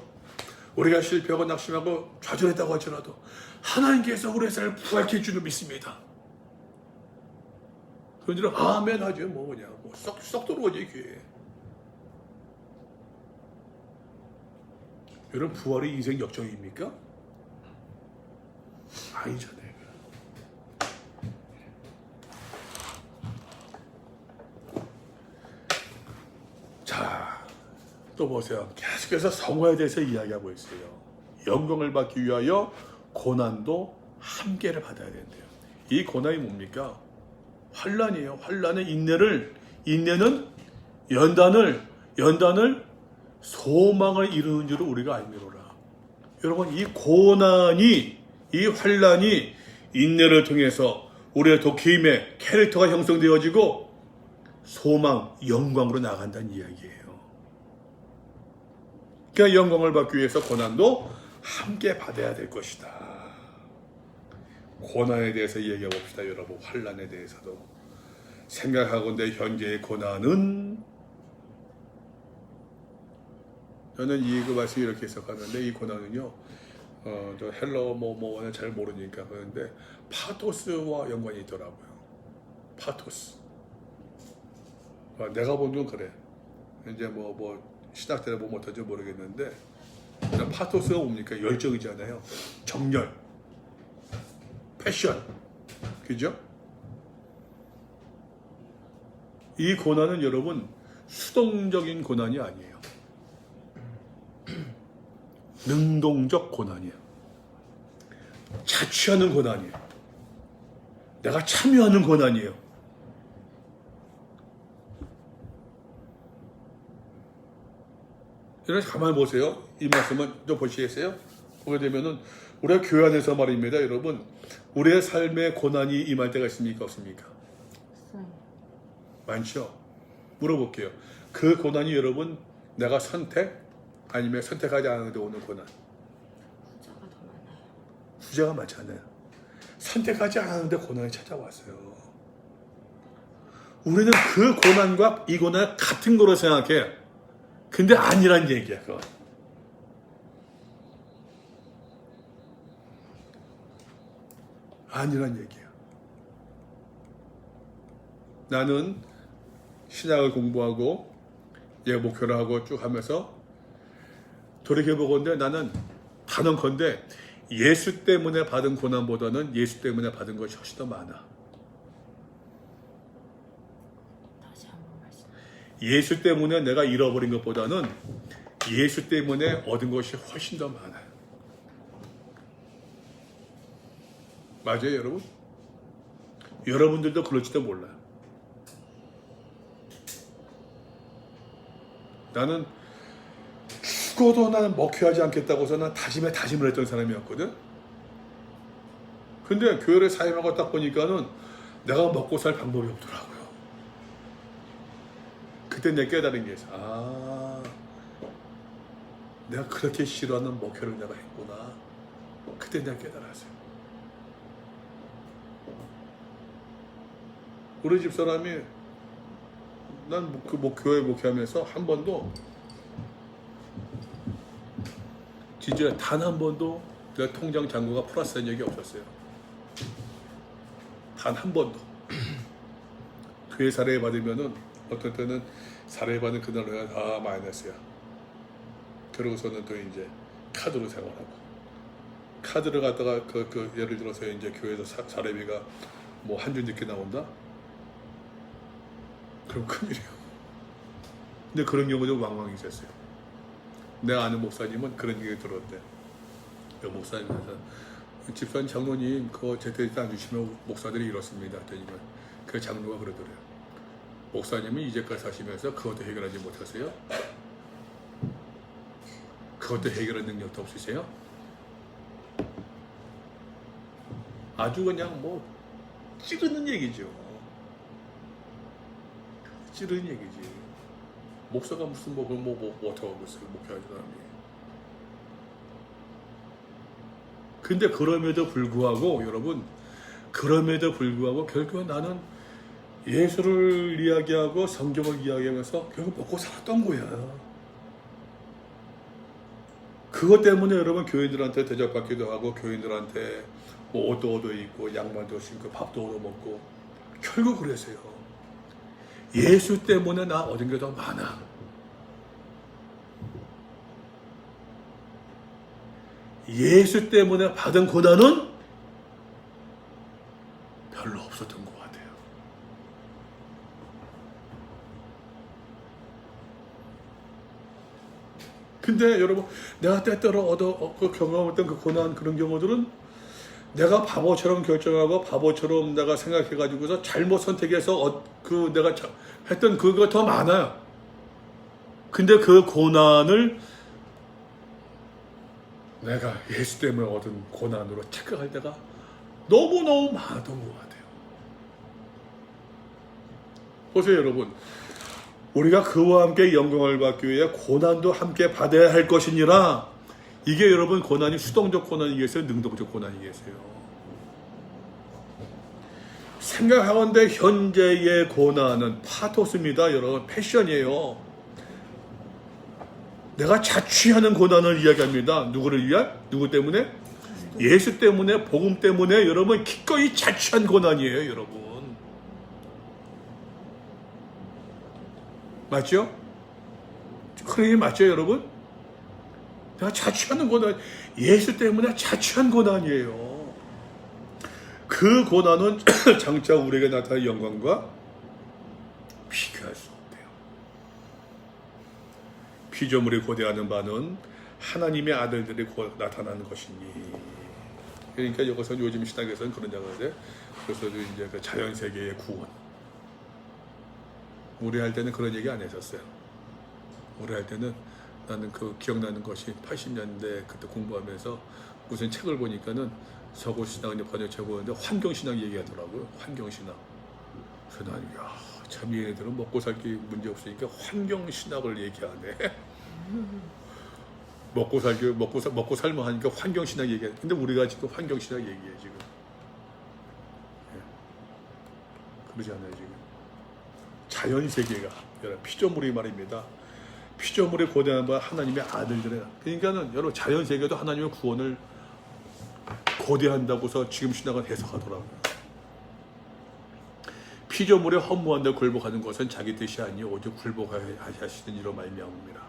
우리가 실패하고 낙심하고 좌절했다고 할지라도 하나님께서 우리의 삶을 부활케 해주는 믿습니다. 그런지는 아멘 하죠. 뭐 그냥 썩 들어오지 귀에. 여러분 부활이 인생 역정입니까? 아니잖아요. 자, 또 보세요. 계속해서 성화에 대해서 이야기하고 있어요. 영광을 받기 위하여 고난도 함께를 받아야 된대요. 이 고난이 뭡니까? 환난이에요. 환난의 인내는 연단을 소망을 이루는 줄을 우리가 알미로라. 여러분 이 고난이 이 환난이 인내를 통해서 우리의 도끼임의 캐릭터가 형성되어지고 소망, 영광으로 나간다는 이야기예요. 그러니까 영광을 받기 위해서 고난도 함께 받아야 될 것이다. 고난에 대해서 이야기해 봅시다. 여러분 환난에 대해서도 생각하건대 현재의 고난은 저는 그 말씀 이렇게 해석하는데 이 고난은요 저 헬러 뭐는 잘 모르니까 그런데 파토스와 연관이 있더라고요. 파토스. 내가 본 건 그래. 이제 뭐 신학 때는 뭐 못할지 모르겠는데 파토스가 뭡니까? 열정이잖아요. 정열, 패션, 그죠? 이 고난은 여러분 수동적인 고난이 아니에요. 능동적 고난이에요. 자취하는 고난이에요. 내가 참여하는 고난이에요. 여러분 가만히 보세요. 이 말씀은 좀 보시겠어요? 보게 되면은 우리가 교회 안에서 말입니다. 여러분 우리의 삶에 고난이 임할 때가 있습니까? 없습니까? 많죠? 물어볼게요. 그 고난이 여러분 내가 선택? 아니면 선택하지 않았는데 오는 고난? 후자가 더 많아요. 후자가 많잖아요. 선택하지 않았는데 고난이 찾아왔어요. 우리는 그 고난과 이 고난을 같은 거로 생각해. 근데 아니란 얘기야, 그건. 아니란 얘기야. 나는 신학을 공부하고 목표를 하고 쭉 하면서 돌이켜보건대 나는 단언컨대 예수 때문에 받은 고난보다는 예수 때문에 받은 것이 훨씬 더 많아. 다시 한번 말씀. 예수 때문에 내가 잃어버린 것보다는 예수 때문에 얻은 것이 훨씬 더 많아요. 맞아요, 여러분? 여러분들도 그럴지도 몰라요. 나는 죽어도 나는 먹혀하지 않겠다고서 난 다짐을 했던 사람이었거든. 근데 교회를 사임하고 딱 보니까는 내가 먹고 살 방법이 없더라고요. 그때 내가 깨달은 게 있어. 내가 그렇게 싫어하는 목회를 내가 했구나. 그때 내가 깨달았어요. 우리 집 사람이 난 교회 목회하면서 한 번도 진짜 단 한 번도 내가 통장 잔고가 플러스된 적이 없었어요. 단 한 번도. 교회 사례 받으면은 어떤 때는 사례 받은 그날 내가 다 마이너스야. 그러고서는 또 이제 카드로 생활하고, 카드를 갖다가 예를 들어서 이제 교회에서 사례비가 뭐 한 주 늦게 나온다? 그럼 큰일이에요. 근데 그런 경우도 왕왕 있었어요. 내가 아는 목사님은 그런 얘기 들었대. 그 목사님한테 집사님 장로님 그거 제때 안 주시면 목사들이 이렇습니다. 그러니까 그 장로가 그러더래요. 목사님은 이제까지 사시면서 그것도 해결하지 못하세요? 그것도 해결할 능력도 없으세요? 아주 그냥 뭐 찌르는 얘기죠. 찌르는 얘기지. 목사가 무슨 어떻게 하고 있어요? 목회하는 사람이. 근데 그럼에도 불구하고 여러분, 그럼에도 불구하고 결국 나는 예수를 이야기하고 성경을 이야기하면서 결국 먹고 살았던 거야. 그것 때문에 여러분 교인들한테 대접받기도 하고, 교인들한테 뭐 옷도 얻어 입고 양말도 신고 밥도 얻어 먹고, 결국 그랬어요. 예수 때문에 나 얻은 게 더 많아. 예수 때문에 받은 고난은 별로 없었던 것 같아요. 근데 여러분, 내가 때때로 경험했던 그 고난, 그런 경우들은 내가 바보처럼 결정하고 바보처럼 내가 생각해가지고서 잘못 선택해서 내가 했던 그거 더 많아요. 근데 그 고난을 내가 예수 때문에 얻은 고난으로 착각할 때가 너무너무 많았던 것 같아요. 보세요 여러분, 우리가 그와 함께 영광을 받기 위해 고난도 함께 받아야 할 것이니라. 이게 여러분 고난이 수동적 고난이겠어요? 능동적 고난이겠어요? 생각하건대 현재의 고난은 파토스입니다. 여러분, 패션이에요. 내가 자취하는 고난을 이야기합니다. 누구를 위한? 누구 때문에? 예수 때문에, 복음 때문에 여러분 기꺼이 자취한 고난이에요. 여러분. 맞죠? 그래 맞죠 여러분? 내가 자취하는 고난, 예수 때문에 자취한 고난이에요. 그 고난은 장차 우리에게 나타날 영광과 비교할 수 없대요. 피조물이 고대하는 바는 하나님의 아들들이 나타나는 것이니. 그러니까 여기서 요즘 신학에서는 그런 얘기인데, 그래서 이제 그 자연 세계의 구원. 우리 할 때는 그런 얘기 안 했었어요. 우리 할 때는 나는 기억나는 것이 80년대 그때 공부하면서 무슨 책을 보니까는 서구 신학의 번역책 보는데 환경신학 얘기하더라고요. 환경신학. 그래서 난 참 얘네들은 먹고 살기 문제 없으니까 환경신학을 얘기하네. 먹고 살면 하니까 환경신학 얘기해. 근데 우리가 지금 환경신학 얘기해 지금. 그러지 않아요 지금. 자연 세계가 피조물이 말입니다. 피조물이 고대한 바 하나님의 아들들이에요. 그러니까는 여러분 자연 세계도 하나님의 구원을 고대한다고서 지금 신학은 해석하더라고요. 피조물에 허무한데 굴복하는 것은 자기 뜻이 아니요 오직 굴복하시는 이로 말미암습니다.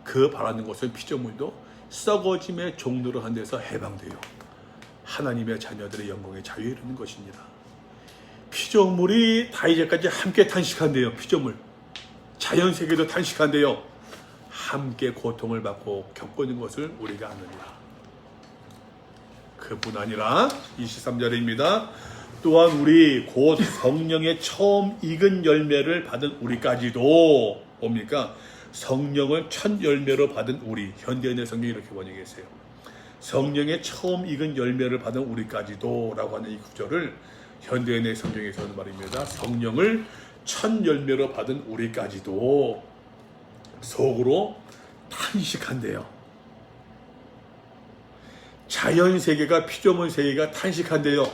그 바라는 것은 피조물도 썩어짐의 종로를 한 데서 해방되어 하나님의 자녀들의 영광의 자유에 이르는 것입니다. 피조물이 다 이제까지 함께 탄식한대요. 피조물 자연세계도 탄식한대요. 함께 고통을 받고 겪고 있는 것을 우리가 아느니라. 그뿐 아니라 23절입니다. 또한 우리 곧 성령의 처음 익은 열매를 받은 우리까지도 뭡니까? 성령을 첫 열매로 받은 우리. 현대인의 성경이 이렇게 번역했어요. 성령의 처음 익은 열매를 받은 우리까지도 라고 하는 이 구절을 현대인의 성경에서는 말입니다. 성령을 첫 열매로 받은 우리까지도 속으로 탄식한대요. 자연세계가 피조물 세계가 탄식한대요.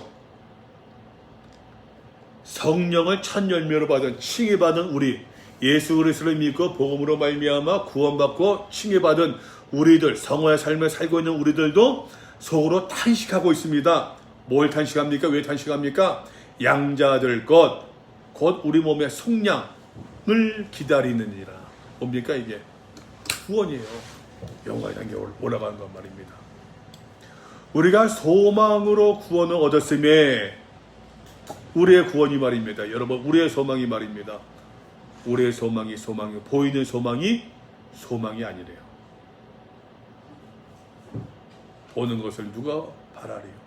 성령을 첫 열매로 받은 칭의받은 우리, 예수 그리스도를 믿고 복음으로 말미암아 구원받고 칭의받은 우리들, 성화의 삶을 살고 있는 우리들도 속으로 탄식하고 있습니다. 뭘 탄식합니까? 왜 탄식합니까? 양자들 것, 곧 우리 몸의 속량을 기다리느니라. 뭡니까 이게? 구원이에요. 영광의 단계에 올라가는 것 말입니다. 우리가 소망으로 구원을 얻었음에 우리의 구원이 말입니다. 여러분, 우리의 소망이 말입니다. 우리의 소망이 보이는 소망이 소망이 아니래요. 보는 것을 누가 바라리요?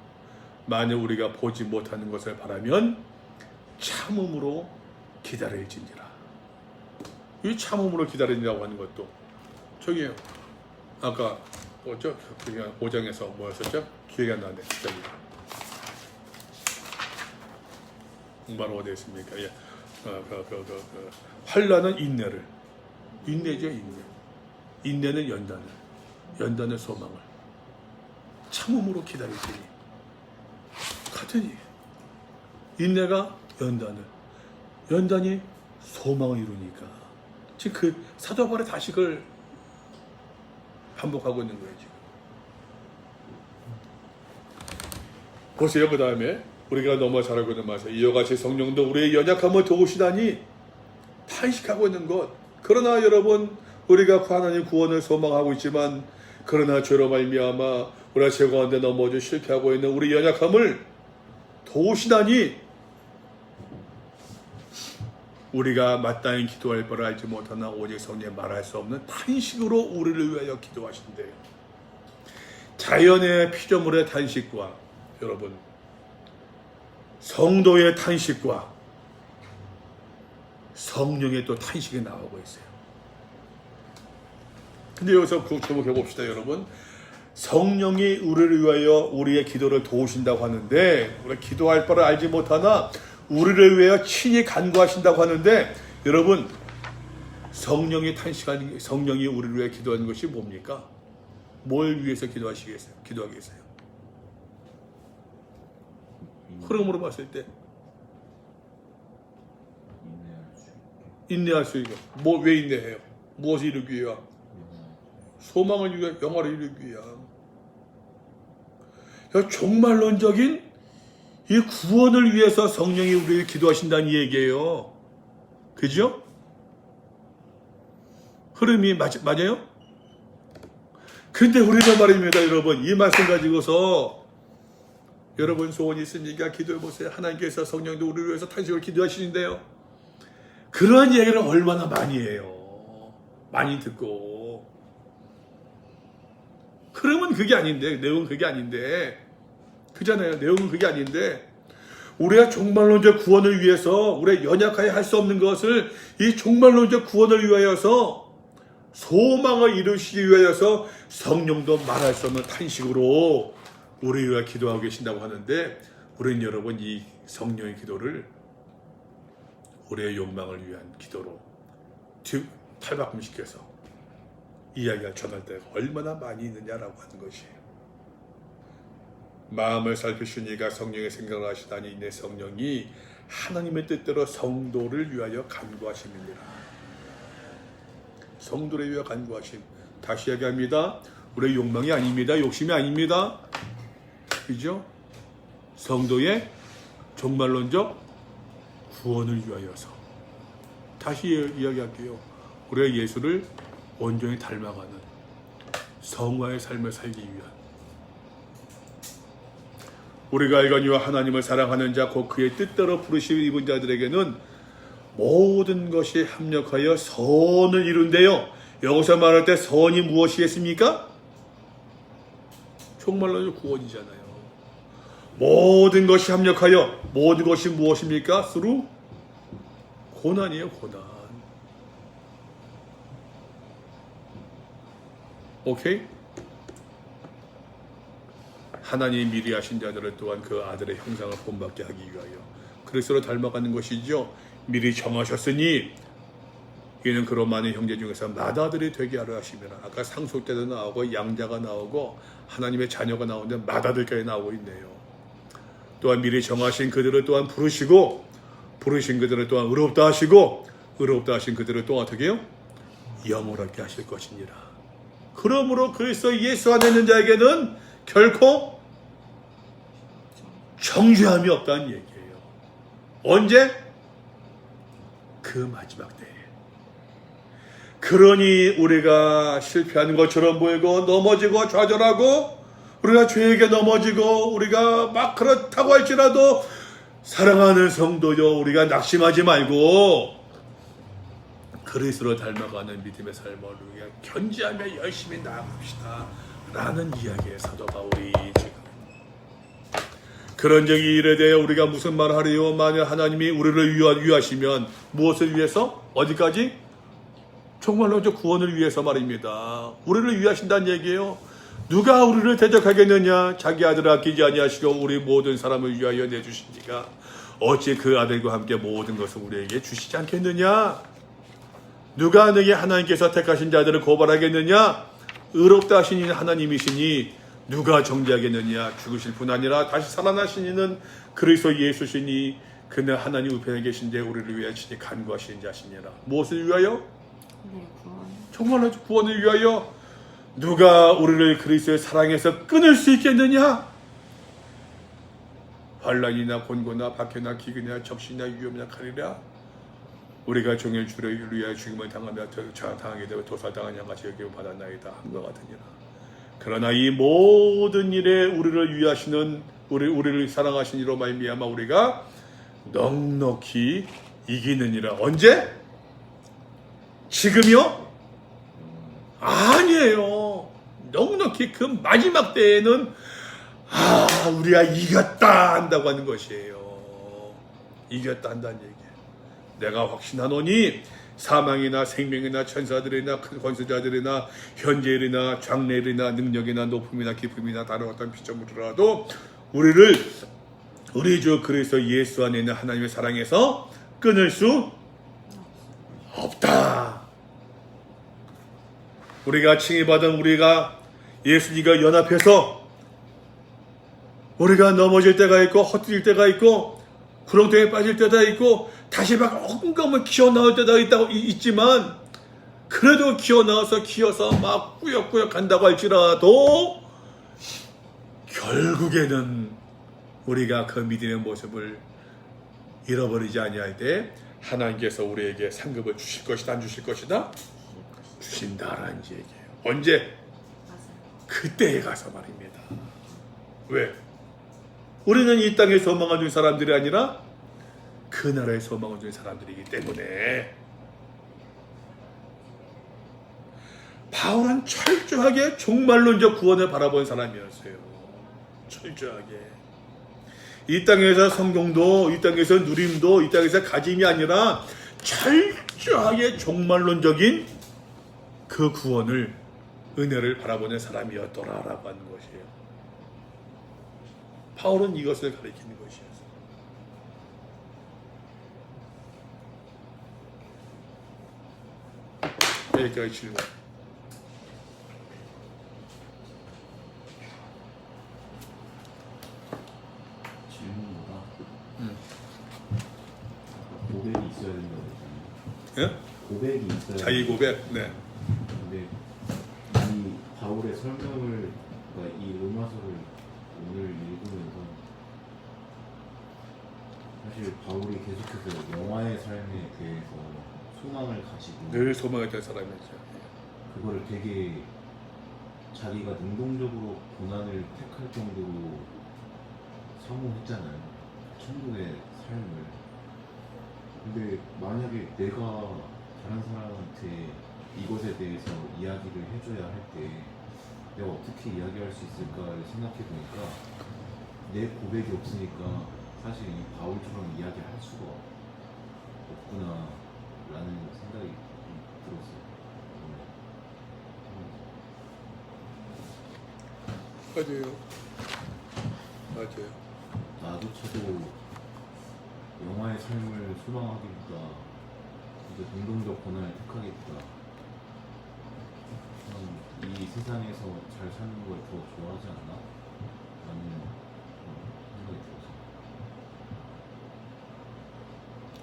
만약 우리가 보지 못하는 것을 바라면 참음으로 기다려지니라. 이 참음으로 기다리라고 하는 것도 저기요. 아까 5장에서 뭐였었죠? 기억이 안 나네. 저기. 바로 어디 있습니까? 예. 환난은 인내를. 인내죠, 인내. 인내는 연단은 소망을. 참음으로 기다리더니. 같으니. 인내가 연단이 소망을 이루니까. 지금 그 사도 바울의 다시 그걸 반복하고 있는 거예요, 지금. 보세요, 그 다음에. 우리가 너무 잘 알고 있는 말씀. 이와 같이 성령도 우리의 연약함을 도우시다니 탄식하고 있는 것. 그러나 여러분, 우리가 하나님 구원을 소망하고 있지만, 그러나 죄로 말미암아 우리가 죄 가운데 넘어져 실패하고 있는 우리 연약함을 도우시다니 우리가 마땅히 기도할 바를 알지 못하나 오직 성령의 말할 수 없는 탄식으로 우리를 위하여 기도하신대요. 자연의 피조물의 탄식과 여러분 성도의 탄식과 성령의 또 탄식이 나오고 있어요. 근데 여기서 주목해 봅시다, 여러분. 성령이 우리를 위하여 우리의 기도를 도우신다고 하는데, 우리가 기도할 바를 알지 못하나 우리를 위하여 친히 간구하신다고 하는데, 여러분, 성령이 우리를 위해 기도하는 것이 뭡니까? 뭘 위해서 기도하겠어요? 흐름으로 봤을 때 인내할 수 있게. 왜 인내해요? 무엇을 이루기 위해? 소망을 위해, 영화를 이루기 위해. 종말론적인 이 구원을 위해서 성령이 우리를 기도하신다는 얘기예요. 그죠? 흐름이 맞아요? 근데 우리가 말입니다, 여러분. 이 말씀 가지고서 여러분 소원이 있으니까 기도해보세요. 하나님께서 성령도 우리를 위해서 탄식을 기도하시는데요. 그러한 얘기를 얼마나 많이 해요. 많이 듣고. 흐름은 그게 아닌데, 내용은 그게 아닌데, 그잖아요. 내용은 그게 아닌데, 우리가 종말론적 구원을 위해서, 우리의 연약하여 할 수 없는 것을 이 종말론적 구원을 위하여서, 소망을 이루시기 위하여서 성령도 말할 수 없는 탄식으로 우리를 위해 기도하고 계신다고 하는데, 우리는 여러분 이 성령의 기도를 우리의 욕망을 위한 기도로 탈바꿈시켜서 이야기가 전할 때가 얼마나 많이 있느냐라고 하는 것이에요. 마음을 살피시니가 성령의 생각을 하시다니 내 성령이 하나님의 뜻대로 성도를 위하여 간구하심이니라. 성도를 위하여 간구하심. 다시 이야기합니다. 우리의 욕망이 아닙니다. 욕심이 아닙니다. 그죠? 성도의 종말론적 구원을 위하여서. 다시 이야기할게요. 우리가 예수를 온전히 닮아가는 성화의 삶을 살기 위한, 우리가 알거니와 하나님을 사랑하는 자 곧 그의 뜻대로 부르심을 입은 자들에게는 모든 것이 합력하여 선을 이룬대요. 여기서 말할 때 선이 무엇이겠습니까? 정말로 구원이잖아요. 모든 것이 합력하여, 모든 것이 무엇입니까? 서로 고난이에요, 고난. 오케이? 하나님이 미리 하신 자들을 또한 그 아들의 형상을 본받게 하기 위하여 그리스도로 닮아가는 것이죠. 미리 정하셨으니 이는 그런 많은 형제 중에서 맏아들이 되게 하려 하시면 아까 상속 때도 나오고 양자가 나오고 하나님의 자녀가 나오는데 맏아들까지 나오고 있네요. 또한 미리 정하신 그들을 또한 부르시고 부르신 그들을 또한 의롭다 하시고 의롭다 하신 그들을 또한 어떻게 해요? 영원하게 하실 것이니라. 그러므로 그리스도 예수 안에 있는 자에게는 결코 정죄함이 없다는 얘기예요. 언제? 그 마지막 때에. 그러니 우리가 실패하는 것처럼 보이고 넘어지고 좌절하고 우리가 죄에게 넘어지고 우리가 막 그렇다고 할지라도 사랑하는 성도여 우리가 낙심하지 말고 그리스도로 닮아가는 믿음의 삶을 우리가 견지하며 열심히 나아갑시다 라는 이야기의 사도 바울이 지금 그런 적이 이래 되어 우리가 무슨 말 하리요? 만약 하나님이 우리를 위하시면 무엇을 위해서? 어디까지? 정말로 저 구원을 위해서 말입니다. 우리를 위하신다는 얘기예요. 누가 우리를 대적하겠느냐? 자기 아들을 아끼지 아니하시고 우리 모든 사람을 위하여 내주시니까 어찌 그 아들과 함께 모든 것을 우리에게 주시지 않겠느냐? 누가 너에게 하나님께서 택하신 자들을 고발하겠느냐? 의롭다 하신 이는 하나님이시니 누가 정죄하겠느냐? 죽으실 뿐 아니라 다시 살아나신 이는 그리스도 예수시니 그는 하나님 우편에 계신데 우리를 위하여 친히 간구하시는 자시니라. 무엇을 위하여? 네, 구원. 정말로 구원을 위하여. 누가 우리를 그리스도의 사랑에서 끊을 수 있겠느냐? 환난이나 곤고나 박해나 기근이나 적신이나 위험이나 칼이라 우리가 종일 주를 위하여 죽임을 당하며 당하게 되고 도살당한 양같이 여김을 받았나이다 함과 같으니라. 그러나 이 모든 일에 우리를 위하시는 우리를 사랑하신 이로 말미암아 우리가 넉넉히 이기느니라. 언제? 지금이요? 아니에요. 넉넉히 그 마지막 때에는 우리가 이겼다 한다고 하는 것이에요. 이겼다 한다는 얘기예요. 내가 확신하노니 사망이나 생명이나 천사들이나 큰 권세자들이나 현재일이나 장래일이나 능력이나 높음이나 깊음이나 다른 어떤 피조물이라도 우리를 우리 주 그리스도 예수 안에 있는 하나님의 사랑에서 끊을 수 없다. 우리가 칭의받은 우리가 예수님과 연합해서 우리가 넘어질 때가 있고 헛들릴 때가 있고 구렁텅이에 빠질 때가 있고 다시 막 엉금을 기어 나올 때가 있지만 그래도 기어 나와서 기어서 막 꾸역꾸역 간다고 할지라도 결국에는 우리가 그 믿음의 모습을 잃어버리지 아니할 때 하나님께서 우리에게 상급을 주실 것이다 안 주실 것이다? 주신다라는 얘기예요. 언제? 맞아요. 그때에 가서 말입니다. 왜? 우리는 이 땅에 소망을 준 사람들이 아니라 그 나라에 소망을 준 사람들이기 때문에 바울은 철저하게 종말론적 구원을 바라본 사람이었어요. 철저하게. 이 땅에서 성공도, 이 땅에서 누림도, 이 땅에서 가짐이 아니라 철저하게 종말론적인 그 구원을, 은혜를 바라보는 사람이었더라라고 하는 것이에요. 바울은 이것을 가리키는 것이었어요. 여기까지 질문. 질문보다 고백이 있어야 된다고 했잖아요. 예? 고백이 있어야 자기 고백. 네. 근데 이 바울의 설명을 그러니까 이 로마서를 오늘 읽으면서 사실 바울이 계속해서 영화의 삶에 대해서 소망을 가지고 늘 소망했던 사람이죠. 그거를 되게 자기가 능동적으로 고난을 택할 정도로 사모했잖아요. 천국의 삶을. 근데 만약에 내가 다른 사람한테 이것에 대해서 이야기를 해줘야 할 때 내가 어떻게 이야기할 수 있을까를 생각해 보니까 내 고백이 없으니까 사실 이 바울처럼 이야기할 수가 없구나 라는 생각이 좀 들었어요. 맞아요. 맞아요. 나도 저도 영화의 삶을 소망하기보다 이제 능동적 권한을 택하기보다 그냥 이 세상에서 잘 사는 걸 더 좋아하지 않나? 라는 생각이 들어서.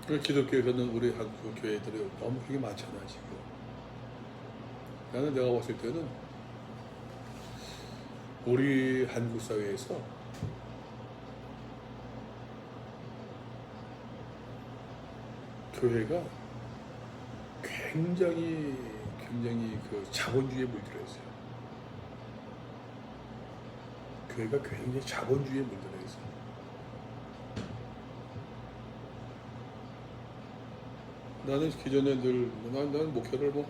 그 기독교에서는 우리 한국 교회들이 너무 그게 많잖아 지금. 나는 내가 봤을 때는 우리 한국 사회에서 교회가 굉장히 그 자본주의에 물들어 있어요. 교회가 굉장히 자본주의에 물들어 있어요. 나는 기존에 난 목회를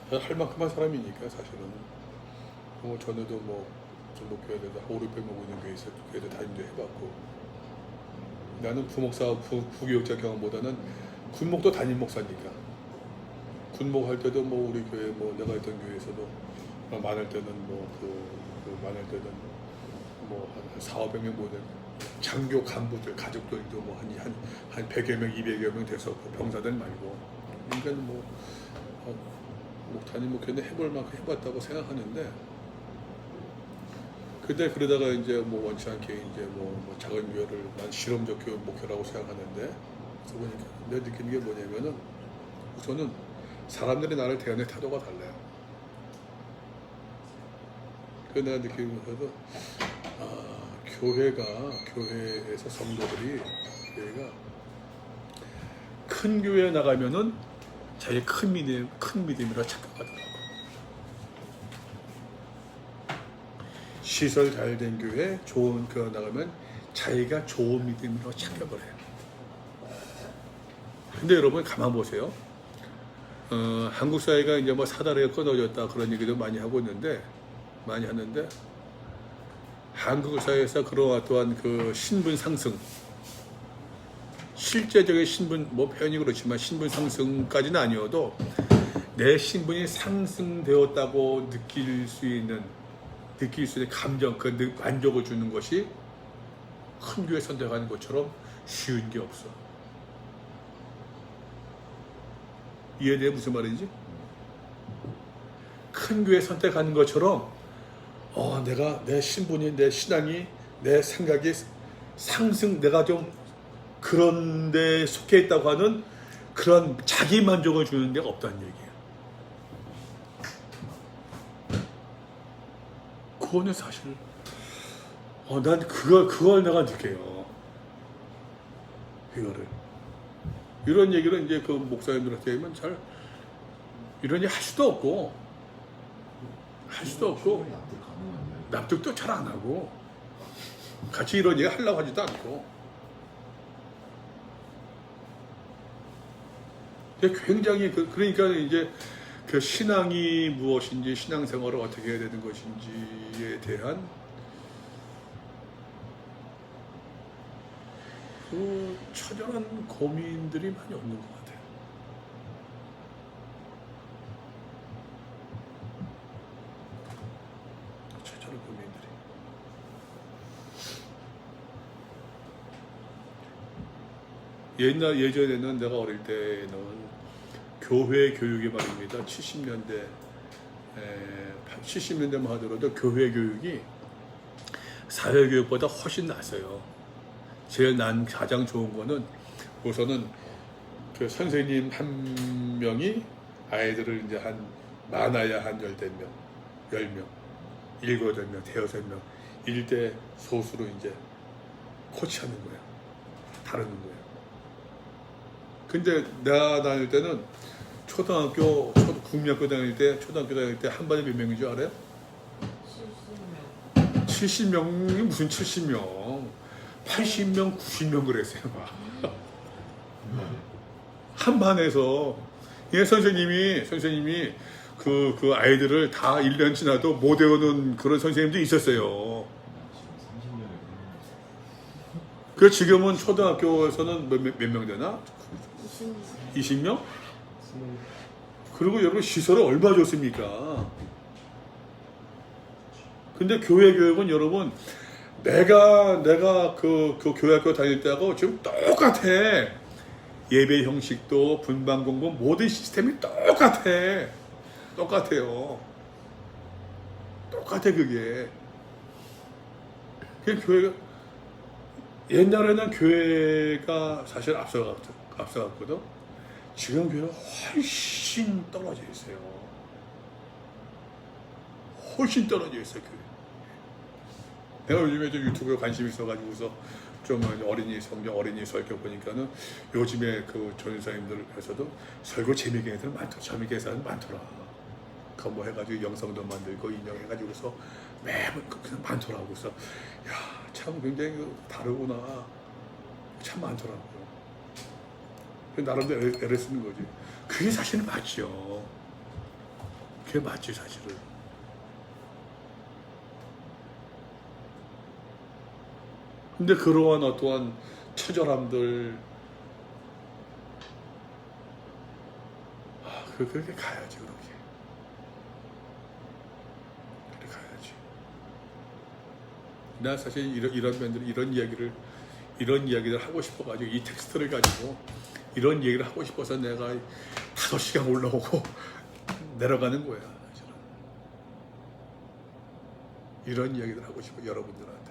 할 만큼 한 사람이니까 사실은 전에도 좀 목회에 대해서 5, 600 먹고 있는 교회도 다니도 해봤고 나는 부교육자 경험보다는 군목도 담임 목사니까 군목할 때도 우리 교회 내가 있던 교회에서도 많을 때는 많을 때는 한 4, 500명 모든 장교 간부들 가족들도 한 100여 명, 200여 명 돼서 병사들 말고 그러니까 담임 목회는 해볼 만큼 해봤다고 생각하는데 근데 그러다가 이제 원치 않게 이제 작은 교회를 난 실험적 교육 목회라고 생각하는데 그래서 보니까 내가 느끼는 게 뭐냐면은 우선은 사람들이 나를 대하는 태도가 달라요. 그 내가 느끼면서도 교회에서 성도들이 교회가 큰 교회에 나가면은 자기 큰 믿음이라 착각하더라고. 시설 잘 된 교회, 좋은 교회 나가면 자기가 좋은 믿음으로 착각을 해요. 근데 여러분 가만 보세요. 한국 사회가 이제 사다리가 끊어졌다 그런 얘기도 많이 하는데 한국 사회에서 그러한 그 신분 상승, 실제적인 신분 표현이 그렇지만 신분 상승까지는 아니어도 내 신분이 상승되었다고 느낄 수 있는 감정, 그 만족을 주는 것이 큰 교회 선택하는 것처럼 쉬운 게 없어. 이해돼? 무슨 말인지? 큰 교회 선택하는 것처럼 내가 내 신분이, 내 신앙이, 내 생각이 내가 좀 그런 데 속해 있다고 하는 그런 자기 만족을 주는 데가 없다는 얘기예요. 그거는 사실 난 그걸 내가 느껴요. 이런 얘기를 이제 그 목사님들한테 하면 잘 이런 얘기 할 수도 없고 납득도 잘 안 하고 같이 이런 얘기 하려고 하지도 않고 굉장히 그러니까 이제 그 신앙이 무엇인지 신앙생활을 어떻게 해야 되는 것인지에 대한 그 처절한 고민들이 많이 없는 것 같아요. 처절한 고민들이. 예전에는 내가 어릴 때는 교회 교육이 말입니다. 70년대만 하더라도 교회 교육이 사회 교육보다 훨씬 낫어요. 제일 가장 좋은 거는 우선은 그 선생님 한 명이 아이들을 이제 많아야 한 10명, 7명, 대여섯 명 일대 소수로 이제 코치하는 거예요. 다루는 거예요. 근데 내가 다닐 때는 국민학교 다닐 때 초등학교 다닐 때 한 반에 몇 명인 줄 알아요? 70명. 70명이 무슨 70명? 80명, 90명 그랬어요. 한 반에서 선생님이 그 아이들을 다 1년 지나도 못 외우는 그런 선생님도 있었어요. 그 지금은 초등학교에서는 몇 명 되나? 20명? 그리고 여러분 시설을 얼마 줬습니까? 근데 교회 교육은 여러분 내가 그 교회학교 다닐 때하고 지금 똑같아. 예배 형식도 분반 공부 모든 시스템이 똑같아요. 똑같아 그게. 그 교회가 옛날에는 교회가 사실 앞서갔거든. 지금 교회가 훨씬 떨어져 있어요. 훨씬 떨어져 있어요 교회. 내가 요즘에 좀 유튜브에 관심 있어가지고서 좀 성경 어린이 설교 보니까는 요즘에 그 전사님들에서도 설교 재미있게 애들 재미있게 해서 많더라. 그 뭐 해가지고 영상도 만들고 인용해가지고서 매번 그냥 많더라고. 그래서 야 참 굉장히 다르구나. 참 많더라고요. 나름대로 애를 쓰는 거지. 그게 사실은 맞죠. 그게 맞지 사실은. 근데 그러한 어떠한 처절함들 그렇게 가야지. 그렇게 가야지. 나 사실 이런 면들 이런 이야기를 하고 싶어가지고 이 텍스트를 가지고 이런 얘기를 하고 싶어서 내가 5시간 올라오고 내려가는 거야. 사실은. 이런 이야기를 하고 싶어 여러분들한테.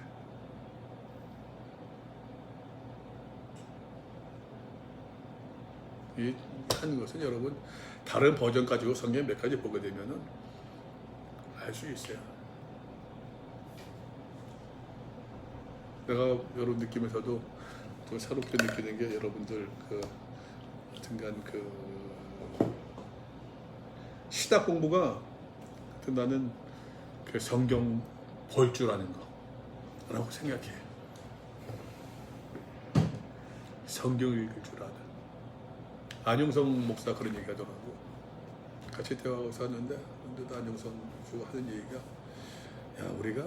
이 하는 것은 여러분 다른 버전 가지고 성경 몇 가지 보게 되면은 알 수 있어요. 내가 여러분 느끼면서도 또 새롭게 느끼는 게 여러분들 하여튼간 신학 공부가 나는 성경 볼 줄 아는 거라고 생각해. 성경 읽을 줄 아는. 안영성 목사 그런 얘기 하더라고. 같이 대화하고 하는데 안영성 주 하는 얘기가 야 우리가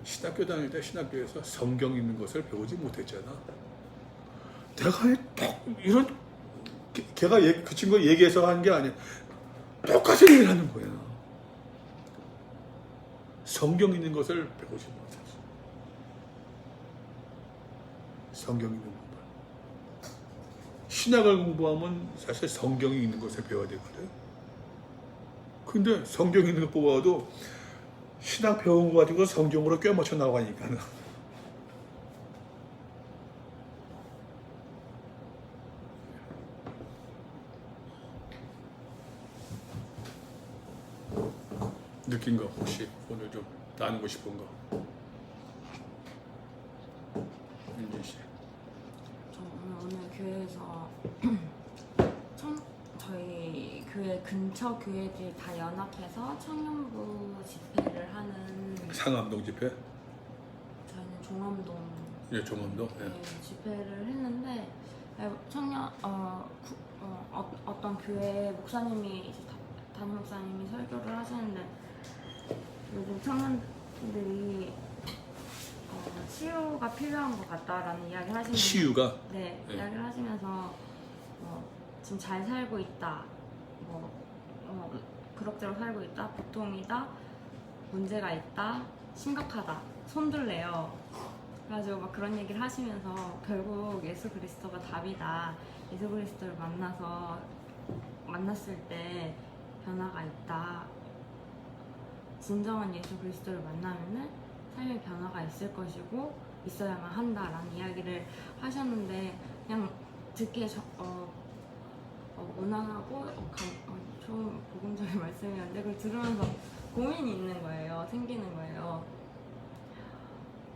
신학교 다닐 때 신학교에서 성경 읽는 것을 배우지 못했잖아. 내가 딱 이런 걔가 그 친구가 얘기해서 하는 게 아니야. 똑같이 얘기를 하는 거야. 성경 읽는 것을 배우지 못했어. 성경 읽는 것. 신학을 공부하면 사실 성경이 있는 것을 배워야 되거든. 근데 성경 있는 거 뽑아도 신학 배운 거 가지고 성경으로 꿰맞춰 나가니까는. 느낀 거 혹시 오늘 좀 나누고 싶은 거. 윤진 씨. 저 오늘 교회에서 저희 교회 근처 교회들 다 연합해서 청년부 집회를 하는 상암동 집회? 저희는 종암동 예, 종암동. 예. 네, 집회를 했는데 어떤 교회 목사님이 담임 목사님이 설교를 하시는데 요즘 청년들이 치유가 필요한 것 같다라는 이야기를 하시면서 치유가? 네, 네. 이야기를 하시면서 지금 잘 살고 있다, 그럭저럭 살고 있다, 보통이다, 문제가 있다, 심각하다, 손들래요. 그래가지고 막 그런 얘기를 하시면서 결국 예수 그리스도가 답이다. 예수 그리스도를 만났을 때 변화가 있다. 진정한 예수 그리스도를 만나면은 삶의 변화가 있을 것이고 있어야만 한다라는 이야기를 하셨는데 그냥 듣기에 무난하고 좋은 복음적인 말씀이었는데 그걸 들으면서 고민이 있는 거예요. 생기는 거예요.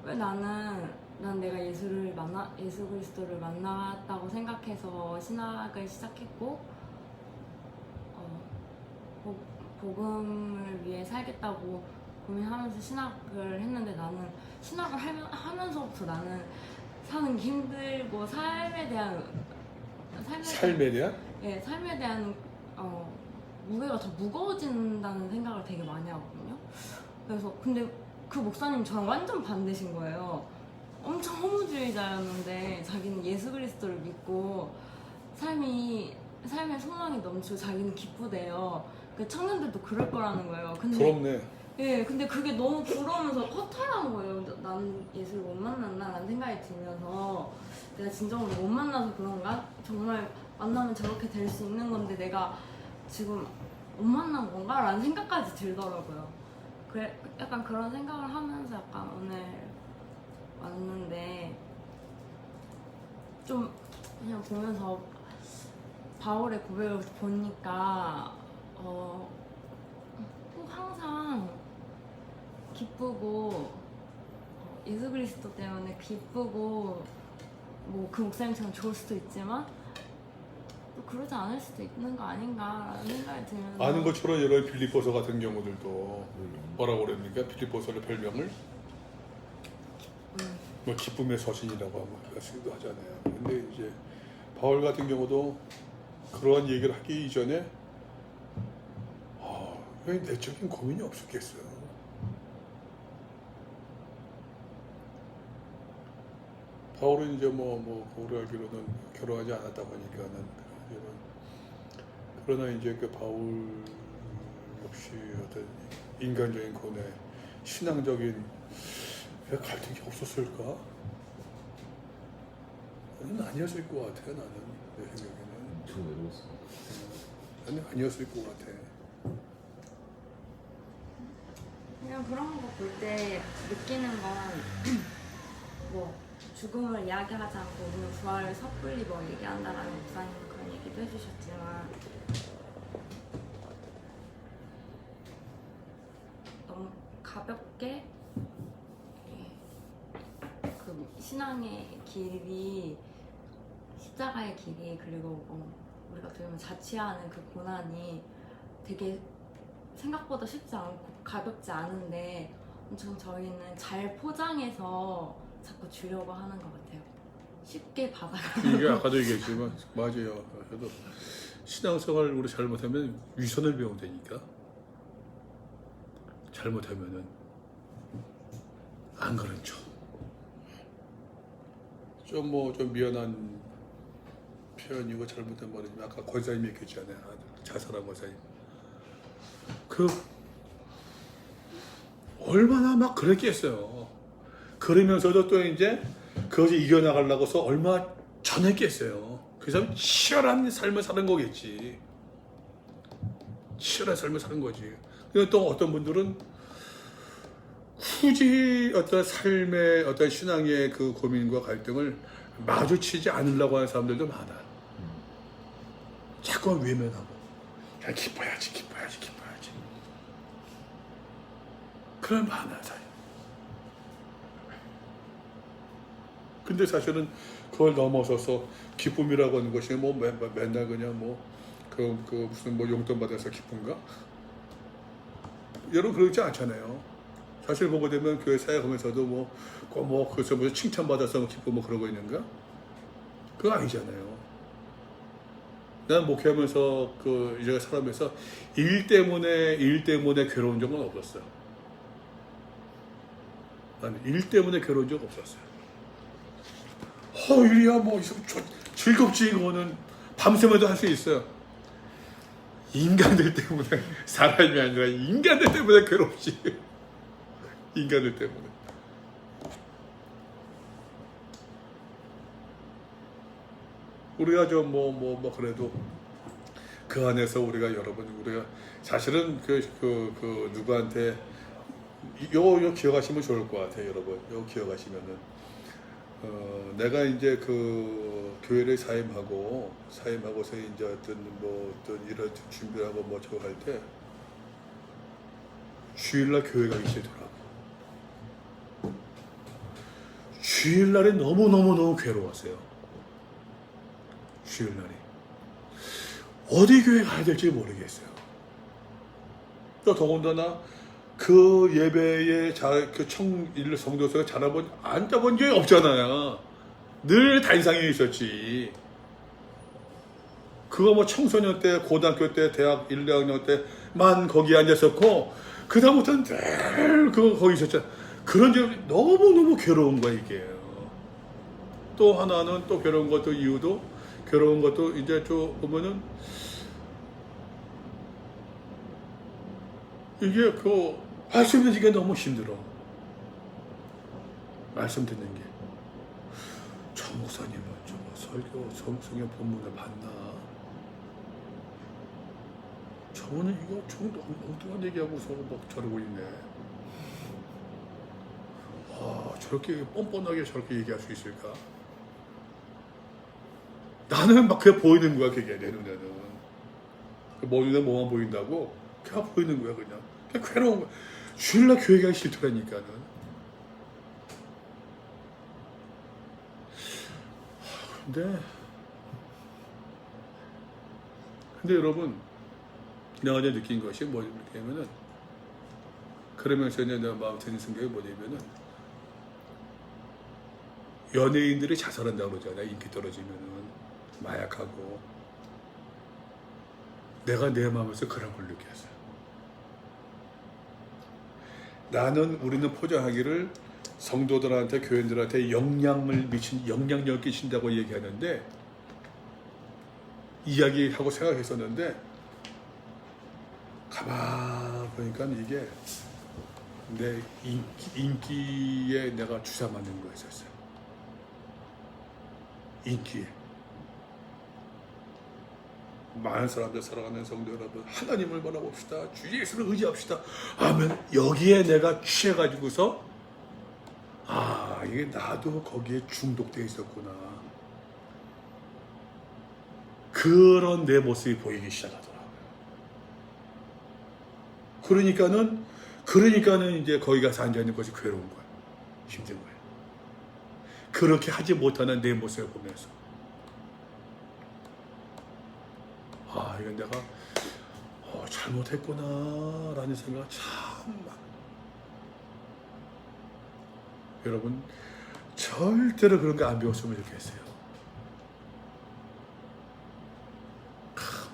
왜 난 내가 예수 그리스도를 만났다고 생각해서 신학을 시작했고 복음을 위해 살겠다고 고민하면서 신학을 했는데 나는 신학을 하면서부터 나는 사는 게 힘들고 삶에 대한 무게가 더 무거워진다는 생각을 되게 많이 하거든요. 그래서 근데 그 목사님 저랑 완전 반대신 거예요. 엄청 허무주의자였는데 자기는 예수 그리스도를 믿고 삶에 소망이 넘치고 자기는 기쁘대요. 그 청년들도 그럴 거라는 거예요. 근데 부럽네. 예, 근데 그게 너무 부러우면서 허탈한 거예요. 난 예술을 못 만났나라는 생각이 들면서 내가 진정으로 못 만나서 그런가? 정말 만나면 저렇게 될 수 있는 건데 내가 지금 못 만난 건가? 라는 생각까지 들더라고요. 그래, 약간 그런 생각을 하면서 약간 오늘 왔는데 좀 그냥 보면서 바울의 고백을 보니까 꼭 항상 기쁘고 예수 그리스도 때문에 기쁘고 뭐 그 목사님처럼 좋을 수도 있지만 또 그러지 않을 수도 있는 거 아닌가라는 생각이 들면서 아는 것처럼 여러 빌립보서 같은 경우들도 뭐라고 그럽니까? 빌립보서의 별명을 뭐 기쁨의 서신이라고 하기도 하잖아요. 근데 이제 바울 같은 경우도 그러한 얘기를 하기 이전에 왜 내적인 고민이 없었겠어요. 바울은 이제 우리 알기로는 결혼하지 않았다고 하니까는 그러나 이제 그 바울 역시 어떤 인간적인 고뇌, 신앙적인 왜 갈등이 없었을까? 나는 아니었을 것 같아요. 나는 내 생각에는. 저 외로웠어. 나는 아니었을 것 같아. 그냥 그런 거 볼 때 느끼는 건 뭐 죽음을 이야기하지 않고 우리는 부활을 섣불리 뭐 얘기한다라는 목사님 그런 얘기도 해주셨지만 너무 가볍게 그 신앙의 길이 십자가의 길이 그리고 우리가 어떻게 보면 자취하는 그 고난이 되게 생각보다 쉽지 않고 가볍지 않은데 엄청 저희는 잘 포장해서 자꾸 주려고 하는 것 같아요. 쉽게 받아가는 이게 아까도 얘기했지만 맞아요. 저도 신앙생활 우리 잘못하면 위선을 배운다니까. 잘못하면은 안 그런 척. 좀 미안한 표현이고 잘못된 말이지만 아까 권사님이 얘기했잖아요. 자살한 권사님. 얼마나 막 그랬겠어요. 그러면서도 또 이제 그것을 이겨나가려고서 얼마 전했겠어요. 그래서 치열한 삶을 사는 거겠지. 치열한 삶을 사는 거지. 그리고 또 어떤 분들은 굳이 어떤 삶의 어떤 신앙의 그 고민과 갈등을 마주치지 않으려고 하는 사람들도 많아. 자꾸 외면하고 그냥 기뻐야지. 그런 많아 사실. 근데 사실은 그걸 넘어서서 기쁨이라고 하는 것이 맨날 그냥 무슨 용돈 받아서 기쁜가? 여러분 그러지 않잖아요. 사실 보게 되면 교회 사역하면서도 그래서 무슨 칭찬받아서 기쁘고 그러고 있는가? 그거 아니잖아요. 난 목회하면서 이제 살아면서 일 때문에 괴로운 적은 없었어요. 나는 일 때문에 괴로운 적 없었어요. 일이야 즐겁지 이거는 밤새면도 할 수 있어요. 인간들 때문에 사람이 아니라 인간들 때문에 괴롭지. 인간들 때문에. 우리가 그래도 그 안에서 우리가 사실은 누구한테 요 기억하시면 좋을 것 같아요, 여러분. 요 기억하시면은 내가 이제 교회를 사임하고서 이제 어떤 이런 준비하고 저거 할 때 주일날 교회 가기 싫더라고. 주일날이 너무 괴로웠어요. 주일날이 어디 교회 가야 될지 모르겠어요. 또 더군다나 그 예배에 성도수가 앉아본 적이 없잖아요. 늘 단상에 있었지. 그거 청소년 때, 고등학교 때, 대학 1, 2학년 때만 거기 앉았었고, 그다음부터는 늘 거기 있었잖아. 그런 점이 너무 괴로운 거야, 이게. 또 하나는 또 괴로운 것도 이제 보면은, 이게 말씀 듣는 게 너무 힘들어. 말씀 듣는 게. 저 목사님은 저 설교, 성경 본문을 봤나? 저분은 이거 좀 엉뚱한 얘기하고서 막 저러고 있네. 와, 저렇게 뻔뻔하게 저렇게 얘기할 수 있을까? 나는 막 그게 보이는 거야, 그게 내 눈에는. 뭐 눈에 뭐만 보인다고? 그냥 보이는 거야, 그냥. 그냥 괴로운 거야. 주일날 교회 가기 싫더라니까는. 근데 여러분, 내가 이제 느낀 것이 뭐냐면은, 그러면서 이제 내가 마음 드는 생각이 뭐냐면은, 연예인들이 자살한다고 그러잖아요. 인기 떨어지면은. 마약하고. 내가 내 마음에서 그런 걸 느꼈어요. 우리는 포장하기를 성도들한테, 교인들한테 영향력을 끼친다고 얘기하는데, 이야기하고 생각했었는데, 가만 보니까 이게 내 인기에 내가 주사 맞는 거였었어요. 인기에. 많은 사람들 사랑하는 성도 여러분, 하나님을 바라봅시다. 주 예수를 의지합시다. 하면 여기에 내가 취해가지고서 이게 나도 거기에 중독되어 있었구나. 그런 내 모습이 보이기 시작하더라고요. 그러니까는 이제 거기 가서 앉아있는 것이 괴로운 거예요. 힘든 거예요. 그렇게 하지 못하는 내 모습을 보면서 이건 내가 잘못했구나 라는 생각 참 많아요. 여러분 절대로 그런 거 안 배웠으면 좋겠어요.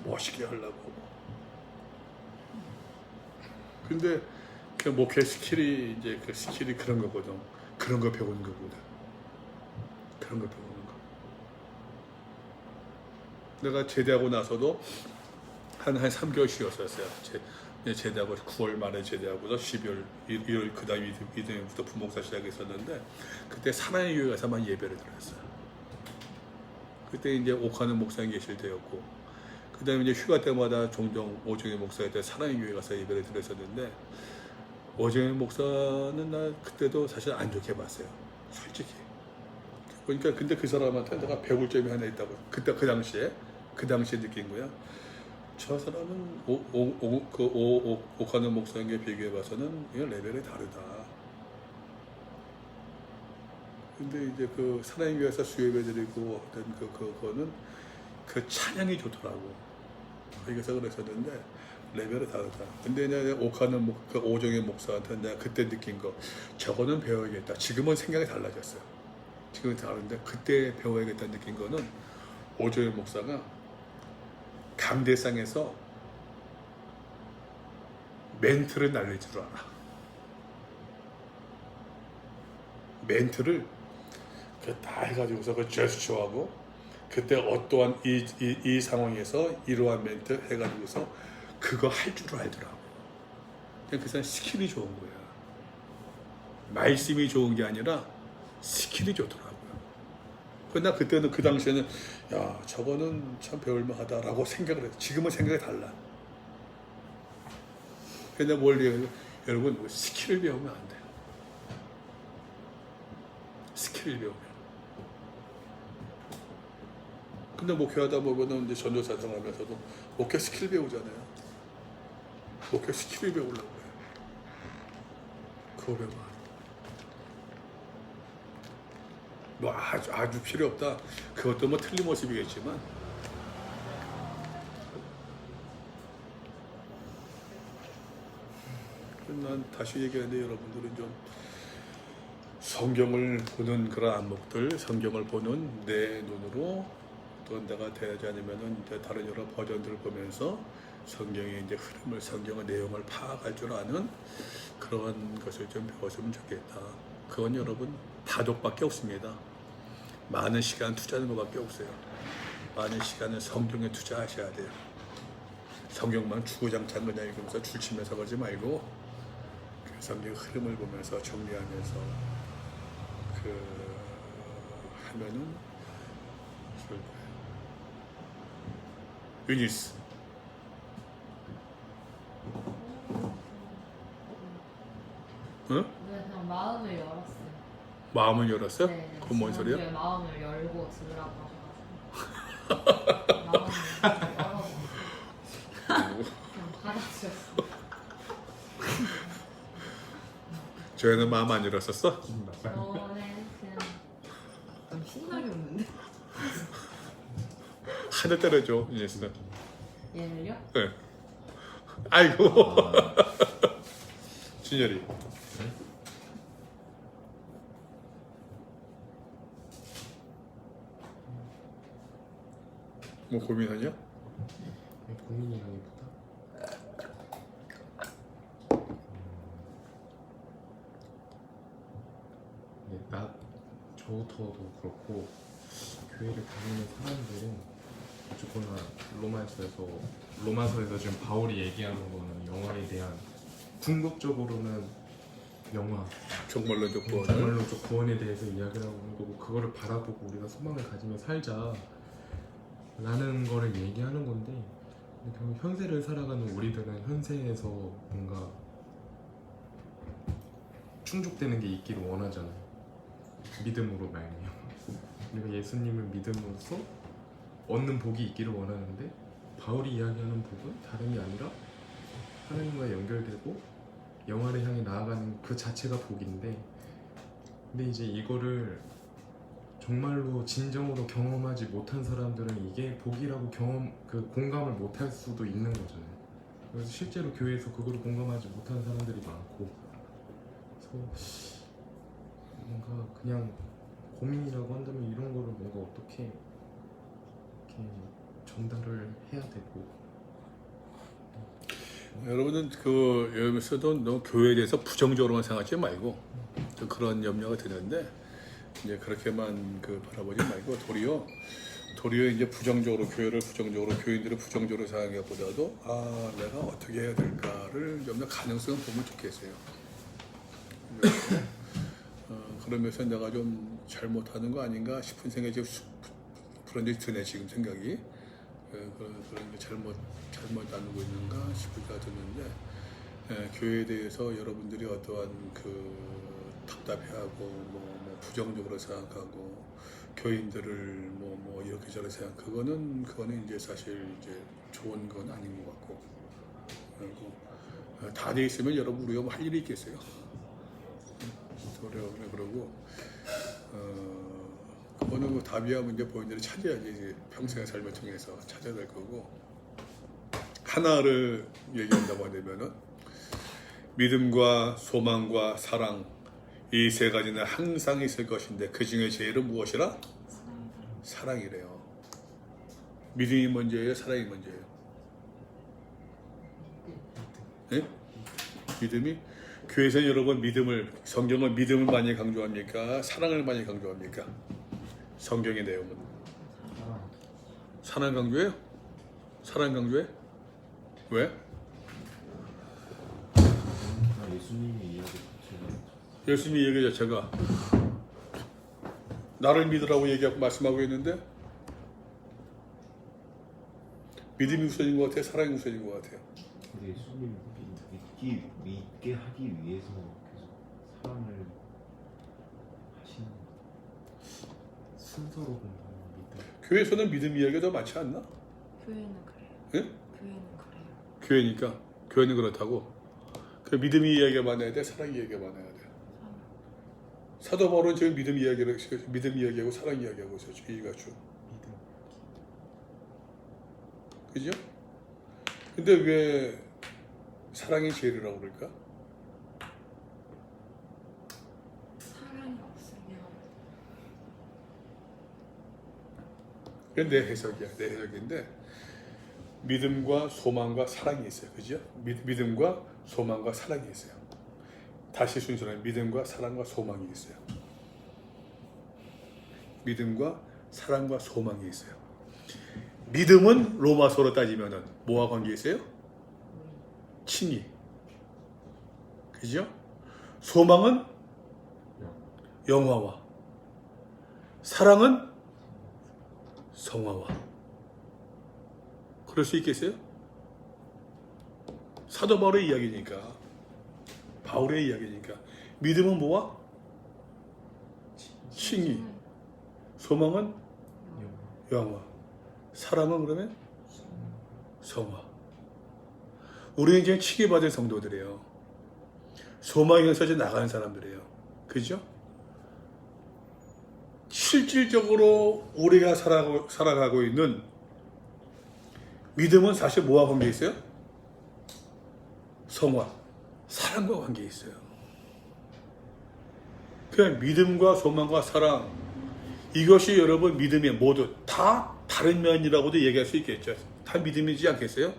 멋있게 하려고. 근데 그 목회 스킬이 이제 그 스킬이 그런 거거든. 그런 거 배우는 거거든. 그런 거 배우는 거. 내가 제대하고 나서도 한 3개월 쉬었었어요. 제대하고 9월 말에 제대하고서 12월, 1월 그 다음 이듬해부터 부목사 시작했었는데 그때 사랑의 교회 가서만 예배를 드렸어요. 그때 이제 옥하는 목사님 계실 때였고 그 다음에 이제 휴가 때마다 종종 오정의 목사님 때 사랑의 교회 가서 예배를 드렸었는데 오정의 목사는 나 그때도 사실 안 좋게 봤어요. 솔직히. 그러니까 근데 그 사람한테 내가 배울 점이 하나 있다고 그때 그 당시에 느낀 거야. 저 사람은 옥하는 목사님께 비교해 봐서는 레벨이 다르다. 근데 이제 그 사랑의 교회에서 수요예배드리고 어떤 그거는 그 찬양이 좋더라고. 그래서 그랬었는데 레벨이 다르다. 근데 이제 옥하는 그 오정의 목사한테 내가 그때 느낀 거 저거는 배워야겠다. 지금은 생각이 달라졌어요. 지금은 다른데 그때 배워야겠다 느낀 거는 오정의 목사가 강대상에서 멘트를 날릴 줄 알아. 멘트를 다 해가지고서 그 제스처하고 그때 어떠한 이 상황에서 이러한 멘트 해가지고서 그거 할 줄 알더라고. 그 사람 스킬이 좋은 거야. 말씀이 좋은 게 아니라 스킬이 좋더라고요. 그러나 그때는 그 당시에는 야 저거는 참 배울만하다라고 생각을 했어. 지금은 생각이 달라. 근데 여러분 스킬을 배우면 안 돼요. 스킬을 배우면. 근데 목회하다 보면은 이제 전도사 생활하면서도 목회 스킬 배우잖아요. 목회 스킬을 배우려고 해요. 그거 배우면 안 돼. 뭐 아주 필요 없다. 그것도 뭐 틀린 모습이겠지만 난 다시 얘기하는데 여러분들은 좀 성경을 보는 그런 안목들, 성경을 보는 내 눈으로 또 내가 되지 않으면은 이제 다른 여러 버전들을 보면서 성경의 이제 흐름을, 성경의 내용을 파악할 줄 아는 그런 것을 좀 배웠으면 좋겠다. 그건 여러분 다독밖에 없습니다. 많은 시간 투자하는 것밖에 없어요. 많은 시간을 성경에 투자하셔야 돼요. 성경만 주구장창 그냥 읽으면서 줄치면서 가지 말고 성경 흐름을 보면서 정리하면서 그 하면은 좋을 거예요. 유니스. 응? 네, 그냥 마음을 열었어요. 마음을 열었어? 네, 그건 뭔 소리야? 지난주에 마음을 열고 들으라고 하셔가지고 마음을 열어서 그냥 받아주셨어요. 저희는 마음 안 열었었어? 저는 그냥 좀 신나게 웃는데. 한 대 때려줘, 유니스. 얘를요? 네. 아이고. 아, 준열이. 뭐 고민하냐? 고민이라기보다 저부터도 그렇고 교회를 다니는 사람들은 어쨌거나 로마서에서 지금 바울이 얘기하는 거는 영화에 대한 궁극적으로는 영화 정말론적 구원을. 정말로적 구원에 대해서 이야기를 하고 있는 거고 그거를 바라보고 우리가 소망을 가지며 살자 라는 거를 얘기하는 건데 결국 현세를 살아가는 우리들은 현세에서 뭔가 충족되는 게 있기를 원하잖아요. 믿음으로 말미암아 우리가 예수님을 믿음으로써 얻는 복이 있기를 원하는데 바울이 이야기하는 복은 다름이 아니라 하나님과 연결되고 영화를 향해 나아가는 그 자체가 복인데 근데 이제 이거를 정말로 진정으로 경험하지 못한 사람들은 이게 복이라고 공감을 못할 수도 있는 거잖아요. 그래서 실제로 교회에서 그거를 공감하지 못하는 사람들이 많고 그래서 뭔가 그냥 고민이라고 한다면 이런 거를 뭔가 어떻게 이렇게 전달을 해야 되고 여러분은 그 여기서도 너무 교회에 대해서 부정적으로만 생각하지 말고 또 그런 염려가 드는데 이제 그렇게만 그 바라보지 말고 도리어 이제 부정적으로 교회를 부정적으로 교인들을 부정적으로 생각하기보다도 아 내가 어떻게 해야 될까를 좀 더 가능성을 보면 좋겠어요. 그러면서 내가 좀 잘못하는 거 아닌가 싶은 생각이 지금 불현듯 드네 지금 생각이. 그런 게 잘못 나누고 있는가 싶을 때가 드는데 교회에 대해서 여러분들이 어떠한 그 답답해하고 뭐 부정적으로 생각하고 교인들을 뭐 이렇게 저렇게 그거는 이제 사실 이제 좋은 건 아닌 것 같고 그리고 다 돼 있으면 여러분 우리가 뭐 할 일이 있겠어요. 그러고 그거는 뭐 답이야 문제 본인들이 찾아야지 이제 평생의 삶을 통해서 찾아야 될 거고 하나를 얘기한다고 하면은 믿음과 소망과 사랑 이 세 가지는 항상 있을 것인데 그 중에 제일은 무엇이라? 사랑이래요. 믿음이 먼저예요? 사랑이 먼저예요? 네? 믿음이? 교회에서 여러분 성경은 믿음을 많이 강조합니까? 사랑을 많이 강조합니까? 성경의 내용은 사랑 강조해요? 사랑 강조해? 왜? 예수님의 이야기 자체가 예수님이 얘기 자체가 나를 믿으라고 얘기하고 말씀하고 있는데 믿음이 우선인 것 같아요? 사랑이 우선인 것 같아요? 근데 예수님 믿게 하기 위해서 계속 사랑을 하시는 순서로 보면 믿음 교회에서는 믿음 이야기가 더 많지 않나? 교회는 그래요. 예? 교회는 그래요. 교회니까 교회는 그렇다고 그 믿음 이야기가 많아야 돼? 사랑 이야기가 많아야 돼? 사도 바울은 지금 믿음 이야기하고 사랑 이야기하고 있었죠. 이가 쭉. 믿음 그죠? 근데 왜 사랑이 제일이라고 그럴까? 사랑이 없으면 그건 내 해석이야. 내 해석인데 믿음과 소망과 사랑이 있어요. 그죠? 믿음과 소망과 사랑이 있어요. 다시 순서는 믿음과 사랑과 소망이 있어요. 믿음과 사랑과 소망이 있어요. 믿음은 로마서로 따지면은 뭐와 관계 있어요? 친히. 그죠? 소망은 영화와, 사랑은 성화와. 그럴 수 있겠어요? 사도 바울의 이야기니까, 바울의 이야기니까. 믿음은 뭐와? 칭의. 소망은 영화. 사랑은 그러면 성화. 우리는 이제 칭의받은 성도들이에요. 소망에서 이제 나가는 사람들이에요. 그죠? 실질적으로 우리가 살아가고 있는 믿음은 사실 뭐와 관계 있어요? 성화, 사랑과 관계 있어요. 그냥 믿음과 소망과 사랑, 이것이 여러분 믿음의 모두 다 다른 면이라고도 얘기할 수 있겠죠. 다 믿음이지 않겠어요?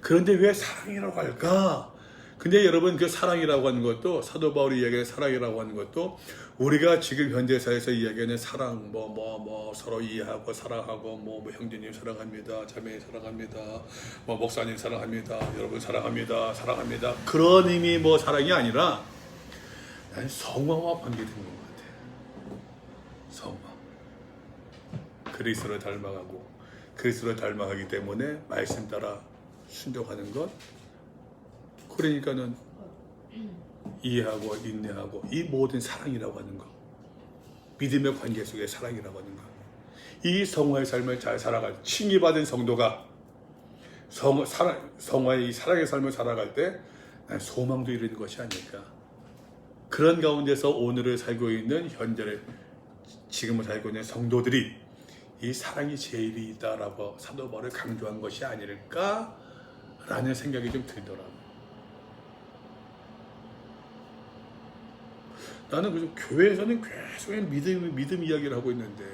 그런데 왜 사랑이라고 할까? 근데 여러분 그 사랑이라고 하는 것도, 사도 바울이 이야기하는 사랑이라고 하는 것도 우리가 지금 현대사에서 이야기하는 사랑, 서로 이해하고 사랑하고 형제님 사랑합니다, 자매 사랑합니다, 목사님 사랑합니다, 여러분 사랑합니다, 사랑합니다. 그런 의미 사랑이 아니라 난 성화와 관계된 것 같아요. 성화. 그리스도를 닮아가고, 그리스도를 닮아가기 때문에 말씀 따라 순종하는 것. 그러니까는 이해하고 인내하고 이 모든 사랑이라고 하는 것, 믿음의 관계 속의 사랑이라고 하는 것, 이 성화의 삶을 잘 살아갈, 칭의받은 성도가 성화의 이 사랑의 삶을 살아갈 때 소망도 이루는 것이 아닐까. 그런 가운데서 오늘을 살고 있는 현재를 지금을 살고 있는 성도들이 이 사랑이 제일이다라고 사도 바울을 강조한 것이 아닐까라는 생각이 좀 들더라고요. 나는 그래서 교회에서는 계속 믿음 이야기를 하고 있는데,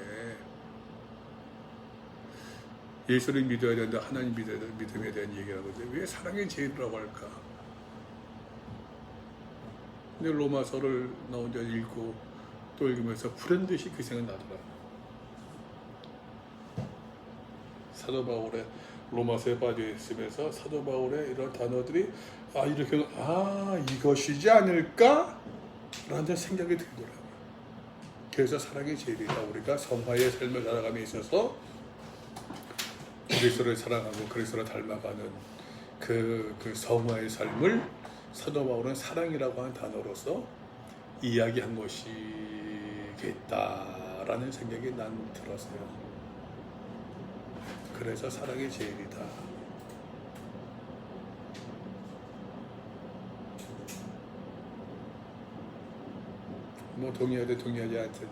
예수를 믿어야 된다, 하나님 믿어야 된다, 믿음에 대한 얘기를 하고 있는데 왜 사랑이 제일이라고 할까? 근데 로마서를 나 혼자 읽고 또 읽으면서 불현듯이 그 생각이 나더라고요. 사도 바울의 로마서에 빠져 있으면서 사도 바울의 이런 단어들이 이렇게 이것이지 않을까? 라는 생각이 들더라고요. 그래서 사랑이 제일이다. 우리가 성화의 삶을 살아감에 있어서 그리스도를 사랑하고 그리스도를 닮아가는 그 성화의 삶을 사도 바울은 사랑이라고 하는 단어로서 이야기한 것이겠다라는 생각이 난 들었어요. 그래서 사랑이 제일이다. 동의하든 동의하지 않든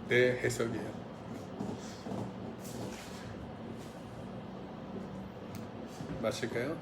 내 해석이에요. 마실까요?